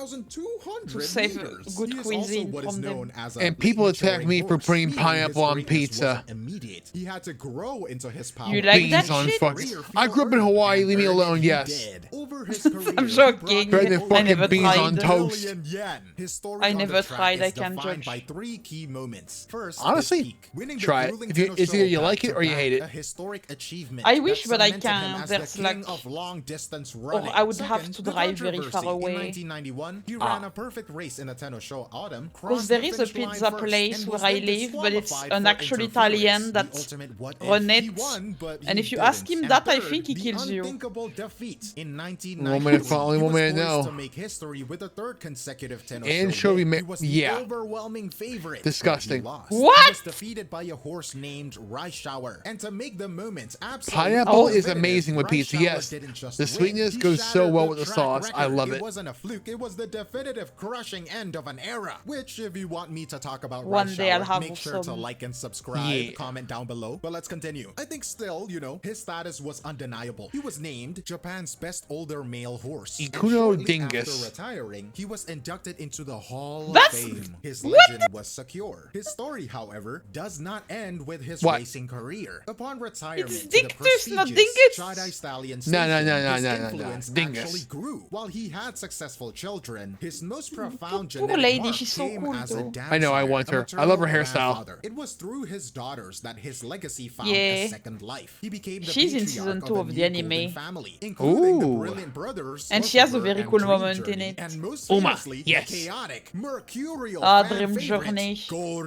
3,200 To save meters. good He is cuisine also what is from them. known as a And people late attack me maturing for putting horse, meaning his pineapple on greatness pizza. wasn't immediate. He had to grow into his power. You like Beans that on shit? fucking. I grew up in Hawaii. Leave me alone. Yes. Over his career, I'm he joking. brought Better than in fucking never beans on tried. toast. billion yen. His story I on never the track tried, is I can't defined judge. by 3 key moments. First, Honestly, his peak. Winning the try it. grueling If you- tennis it's either show you like back it or you to hate back, it. A historic achievement. I that wish, but I cemented him can't. as the There's king like- of long distance Or running. I would have Second, to the drive very controversy. far away. In 1991, he Ah. ran a perfect race in a tennis show autumn. Because crossed there the is a finish line pizza first, place and where was I then live, but it's disqualified an for actual interference. Italian The that ultimate what if. run He it. won, but And he if you ask didn't. him And that, I third, think he the kills you. unthinkable defeat. In One 1993, minute, only he one was minute poised now. to make history with a third consecutive tennis And show show win. me He was the yeah. overwhelming favorite. Disgusting. But he lost. What? He was defeated by a horse named Reischauer. And to make the moment absolutely Pineapple is definitive, amazing with pizza, Reischauer yes. didn't just The win, sweetness he goes so shattered well the with the track sauce. I record. love it. It wasn't a fluke. It was the definitive crushing end of an era. Which, if you want me to talk about One day I'll Reischauer, have make sure to some. like and subscribe. Yeah. Comment down below. But let's continue. I think still, his status was undeniable. He was named Japan's best older male horse. And Ikuno shortly Dingus. after retiring, he was inducted into the Hall That's- of Fame. His what? legend was secure. His story, however, does not end with his What? racing career. Upon retirement, It's to the Dictus, not prestigious Dingus. Chadai Stallion No, no, station, no, no, his no, no, no. influence Dingus. actually grew. While he had successful children, his most profound Poor genetic lady, mark she's so came cool, as a though. dad I know, I sire, want a her. I love her maternal hairstyle. grandfather. It was through his daughters that his legacy found Yeah. a second life. He became the She's in patriarch season of 2 a of the new anime. golden family, including the Ooh. brilliant brothers, And she has a Lucifer very and cool Dream moment in Journey, it. and most Uma, famously, yes. the chaotic, mercurial Ah, fan Dream favorite, Journey.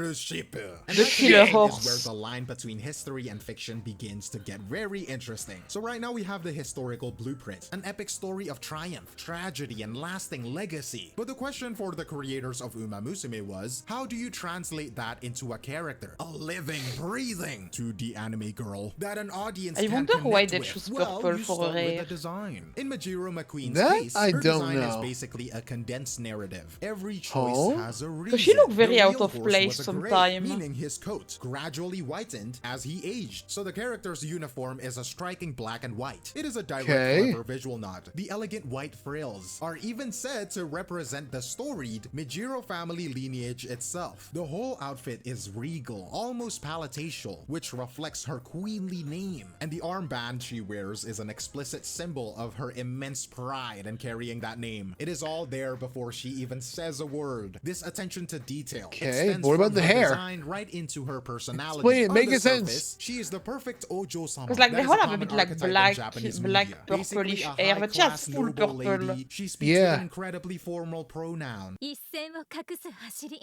Goroshipper. And The that killer again is horse. where the line between history and fiction begins to get very interesting. So right now we have the historical blueprint, an epic story of triumph, tragedy, and lasting legacy. But the question for the creators of Uma Musume was, how do you translate that into a character, a living, breathing 2D anime girl that an audience I can wonder why connect they with? choose Well, purple you for start her with hair. the design. In Majiro McQueen's That case, I her don't design is know. basically a condensed narrative. Every choice Oh? has a reason. Does she look very The out real of horse place was a gray, sometime? meaning his coat gradually whitened as he aged. So the character's uniform is a striking black and white. It is a direct Okay. clever visual nod. The elegant white frills are even said to represent the storied Mijiro family lineage itself. The whole outfit is regal, almost palatatial, which reflects her queenly name. And the armband she wears is an explicit symbol of her immense pride in carrying that name. It is all there before she even says a word. This attention to detail Okay, extends what about from the her hair? design right into her personality. Explain it, On make the it sense. surface, she is the perfect Ojo-sama. Because like That they is all a have a common bit like archetype in black, Japanese black media. purplish Basically, a hair, but she has high-class full noble purple. lady. She speaks Yeah. with an incredibly formal pronoun. 一線を画す走り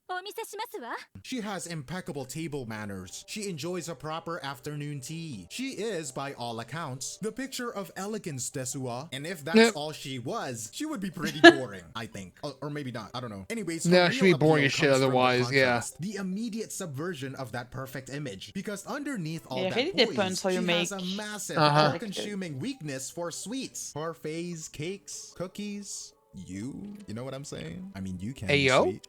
お見せしますわ She has impeccable table manners. She enjoys a proper afternoon tea. She is, by all accounts, the picture of elegance, Desua. And if that's Yep. all she was, she would be pretty boring, I think. Or maybe not, I don't know. Anyways, Nah, her she'd real be boring appeal as shit comes from the otherwise, yeah. contrast, the immediate subversion of that perfect image. Because underneath all It that really poise, depends how you she has a make massive, Uh-huh. all-consuming weakness for sweets. Parfaits, cakes, cookies. You know what I'm saying? I mean, you can be Ayo? sweet.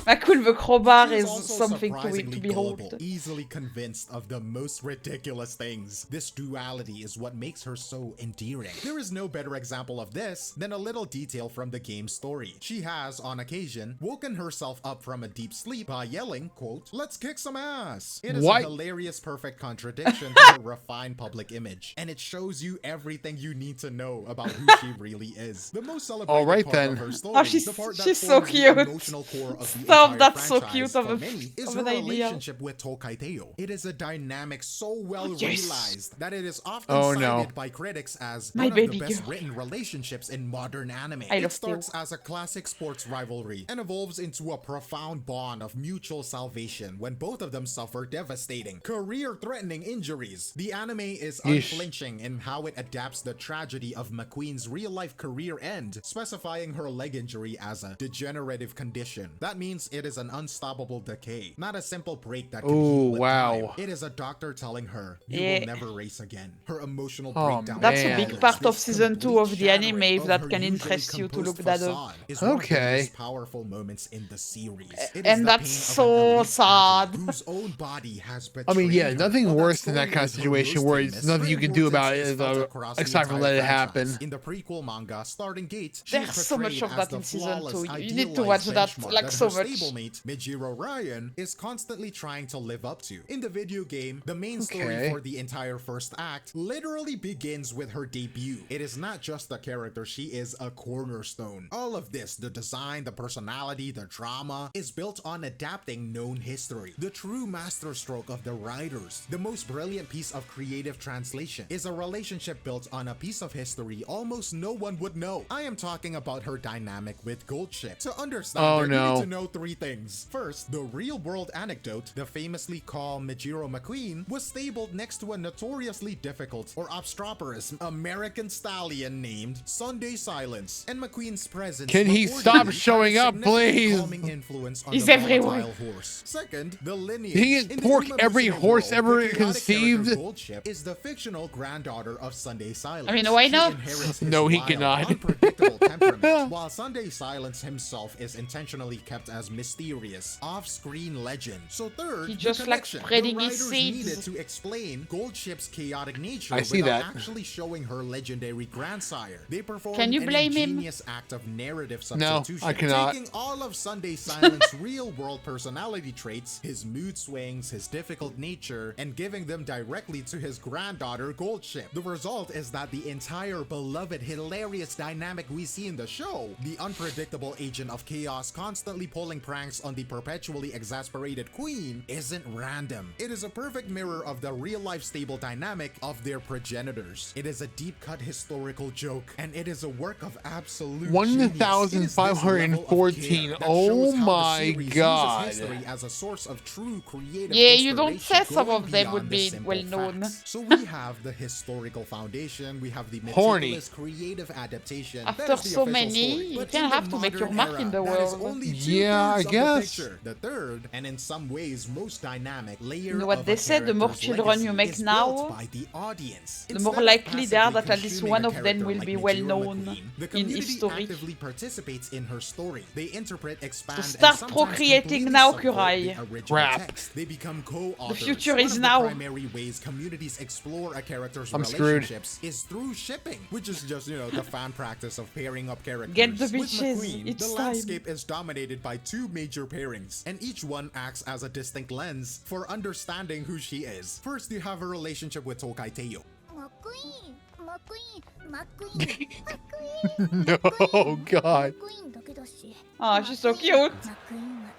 McQueen the Crowbar She is is also something to surprisingly behold. gullible, easily convinced of the most ridiculous things. This duality is what makes her so endearing. There is no better example of this than a little detail from the game's story. She has, on occasion, woken herself up from a deep sleep by yelling, quote, "Let's kick some ass." It is What? a hilarious perfect contradiction to her refined public image, and it shows you everything you need to know about who she really is. The most celebrated All right, part then. of her story, Oh, she's the part that so forms the cute. emotional core of the Stop, entire that's so franchise cute of for a- many, is of her an idea. relationship with Tokai'Teo. It is a dynamic so well Yes. realized that it is often Oh, cited no. by critics as My one of the baby best girl. written relationships in modern anime. I It love starts Theo. as a classic sports rivalry and evolves into a profound bond of mutual salvation when both of them suffer devastating, career-threatening injuries. The anime is Yeesh. unflinching in how it adapts the tragedy of McQueen's real-life career end, specifying her leg injury as a degenerative condition. That means it is an unstoppable decay, not a simple break that can Ooh, heal with wow. time. It is a doctor telling her, "You Yeah. will never race again." Her emotional Oh, breakdown. That's a Man. big follows part of this season 2 complete of the anime, shattering if of that her can usually interest you to composed look that up. facade is one of the Okay. most powerful moments in the series. It is And the that's pain of an so elite sad. athlete whose own body has I mean, yeah, betrayed her. nothing While worse than that story kind of is her situation most where it's famous, nothing her you can do about importance it is felt uh, across the aside from entire let it franchise. happen. In the prequel manga Starting Gate, she is There's so much portrayed of as that the in season flawless, 2. You need to idealized watch that, benchmark like, that so her much. stablemate, Mijiro Ryan, is constantly trying to live up to. In the video game, the main story Okay. for the entire first act literally begins with her debut. It is not just a character, she is a cornerstone. All of this, the design, the personality, the drama, is built on adapting known history. The true masterstroke of the writers, the most brilliant piece of creative translation, is a relationship built on a piece of history almost no one would know. I am talking about her dynamic with Goldship. To understand Oh, her, you no. need to know three things. First, the real-world anecdote, the famously calm Mijiro McQueen was stabled next to a notoriously difficult or obstreperous American stallion named Sunday Silence, and McQueen's presence Can he reportedly stop had a showing up, significant please? calming influence on He's the everywhere. volatile horse. Second, the lineage. He can In the pork Uma every Musume horse world, ever the chaotic character conceived. Goldship is the fictional granddaughter of Sunday Silence. I mean, why She not? inherits his No, he wild, cannot. unpredictable temperament, while Sunday Silence himself is intentionally kept as mysterious, off-screen legend. So third, He the just likes connection. spreading The his writers seeds. needed to explain Goldship's chaotic nature I see without that. actually showing her legendary grandsire. They performed Can you an blame him? ingenious act of narrative No, substitution, I cannot. taking all of Sunday Silence's real-world personality traits, his mood swings, his difficult nature, and giving them directly to his granddaughter Goldship. The result is that the entire beloved, hilarious dynamic we see in the show, the unpredictable agent of chaos constantly pulling pranks on the perpetually exasperated queen, isn't random. It is a perfect mirror of the real-life stable dynamic of their progenitors. It is a deep-cut historical joke, and it is a work of absolute genius. It is this level of 1,514. care that Oh shows how the my series uses God. history as a source of true creative Yeah, you don't inspiration, say some going of them would beyond the be simple well known. facts. So we have the historical foundation, we have the Horny. meticulous creative adaptation. After that is the so official many, story. you But can in the have to make your modern mark in the era, that is world. only Yeah, I two-thirds of the guess. picture. The third, and in some ways most dynamic layer You know what of they a say, the more character's children legacy you make is now, built by the audience. the more Instead of likely they are passively that at least consuming one a of them character will like be Mijiro well known McQueen, the in community history. actively participates in her story. They interpret, expand, and start sometimes procreating completely now, subvert Kurai. the original Crap. text. They become co-authors. The future One is of now. The primary ways communities explore a character's I'm screwed. relationships is through shipping, which is just, the fan practice of pairing up characters. Get the With bitches, McQueen, it's the time. landscape is dominated by two major pairings, and each one acts as a distinct lens for understanding who she is. First, you have a relationship with Tokai'Teo. McQueen, McQueen, McQueen, McQueen. No, God. McQueen だけだし。 Oh, she's so cute. McQueen は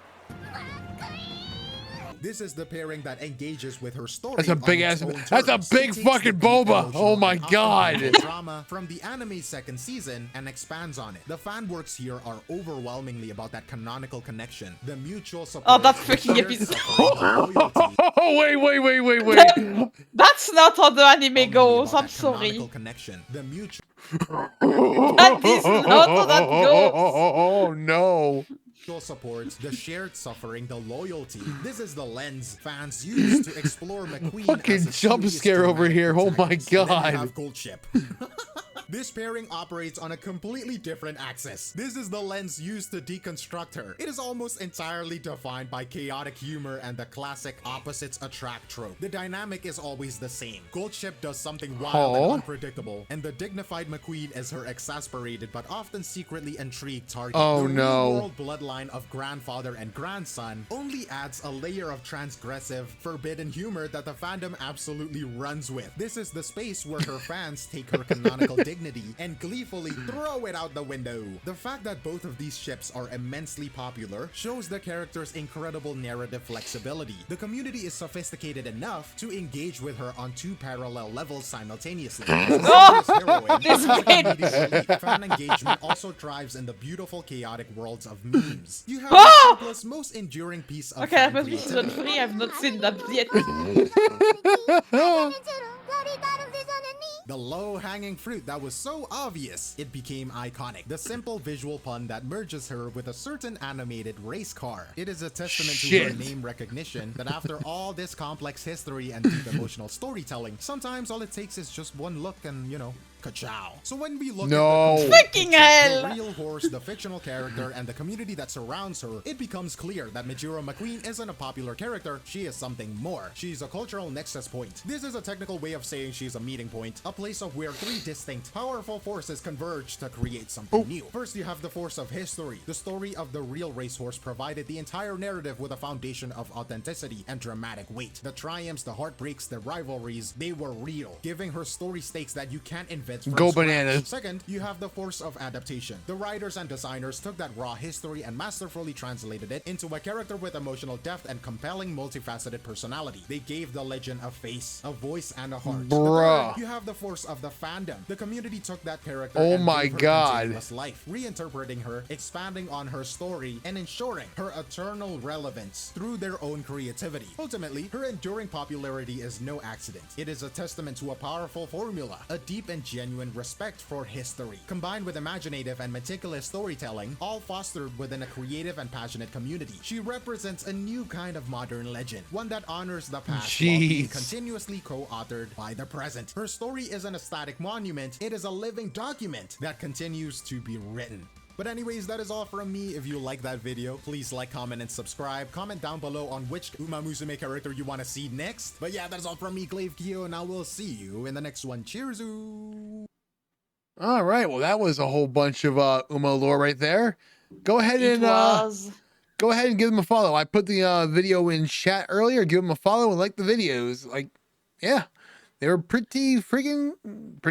This is the pairing that engages with her story. That's a on big its ass- own that's a terms. big It takes fucking the deep boba. emotional Oh my and God. unforgettable drama from the anime's second season and expands on it. The fan works here are overwhelmingly about that canonical connection, the mutual support. Oh, that's the freaking shared episode. suffering, the loyalty. Oh, wait. That's not how the anime Only goes. about I'm that sorry. canonical connection, the mutual That is not how that goes. Oh, no. support, the shared suffering, the loyalty. This is the lens fans use to explore McQueen Fucking as a jump serious scare over dramatic here. Oh my protagonist. And then you God. have Goldship. This pairing operates on a completely different axis. This is the lens used to deconstruct her. It is almost entirely defined by chaotic humor and the classic opposites attract trope. The dynamic is always the same. Goldship does something wild and unpredictable, and the dignified McQueen is her exasperated but often secretly intrigued target. Oh, the no. real-world bloodline of grandfather and grandson only adds a layer of transgressive, forbidden humor that the fandom absolutely runs with. This is the space where her fans take her canonical dignity and gleefully throw it out the window. The fact that both of these ships are immensely popular shows the character's incredible narrative flexibility. The community is sophisticated enough to engage with her on two parallel levels simultaneously. As a serious heroine, This as a kid. comedic relief, fan engagement also thrives in the beautiful chaotic worlds of memes. You have the simplest, most enduring piece of Okay, fan that must be season creativity. 3. I've not seen that yet. The low-hanging fruit that was so obvious, it became iconic. The simple visual pun that merges her with a certain animated race car. It is a testament to her Shit. name recognition that after all this complex history and deep emotional storytelling, sometimes all it takes is just one look and, you know, ka-chow. So when we look No. at the complete Fucking picture, hell. the real horse, the fictional character, and the community that surrounds her, it becomes clear that Mijiro McQueen isn't a popular character, she is something more. She's a cultural nexus point. This is a technical way of saying she's a meeting point, a place of where three distinct, powerful forces converge to create something new. First, you have the force of history. The story of the real racehorse provided the entire narrative with a foundation of authenticity and dramatic weight. The triumphs, the heartbreaks, the rivalries, they were real, giving her story stakes that you can't invent from Go scratch. bananas. Second, you have the force of adaptation. The writers and designers took that raw history and masterfully translated it into a character with emotional depth and compelling multifaceted personality. They gave the legend a face, a voice, and a heart. Bruh. Third, you have the force of the fandom. The community took that character Oh and my gave her God. continuous life, reinterpreting her, expanding on her story, and ensuring her eternal relevance through their own creativity. Ultimately, her enduring popularity is no accident. It is a testament to a powerful formula, a deep and genuine respect for history, combined with imaginative and meticulous storytelling, all fostered within a creative and passionate community. She represents a new kind of modern legend, one that honors the past while being Jeez. continuously co-authored by the present. Her story isn't a static monument, it is a living document that continues to be written. But anyways, that is all from me. If you like that video, please like, comment, and subscribe. Comment down below on which Uma Musume character you want to see next. But yeah, that is all from me, Glaive Kyo, and I will see you in the next one. Cheers! All right. Well, that was a whole bunch of Uma lore right there. Go ahead It and was. go ahead and give them a follow. I put the video in chat earlier. Give them a follow and like the videos. Like, yeah, they were pretty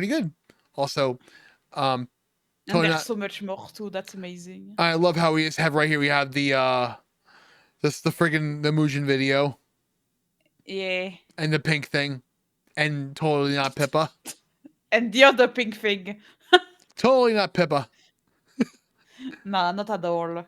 good. Also, And Totally there's not- so much more too. That's amazing. I love how we just have right here. We have the the Mujin video Yeah. and the pink thing, and totally not Pippa. And the other pink thing. Totally not Pippa. Nah, not at all.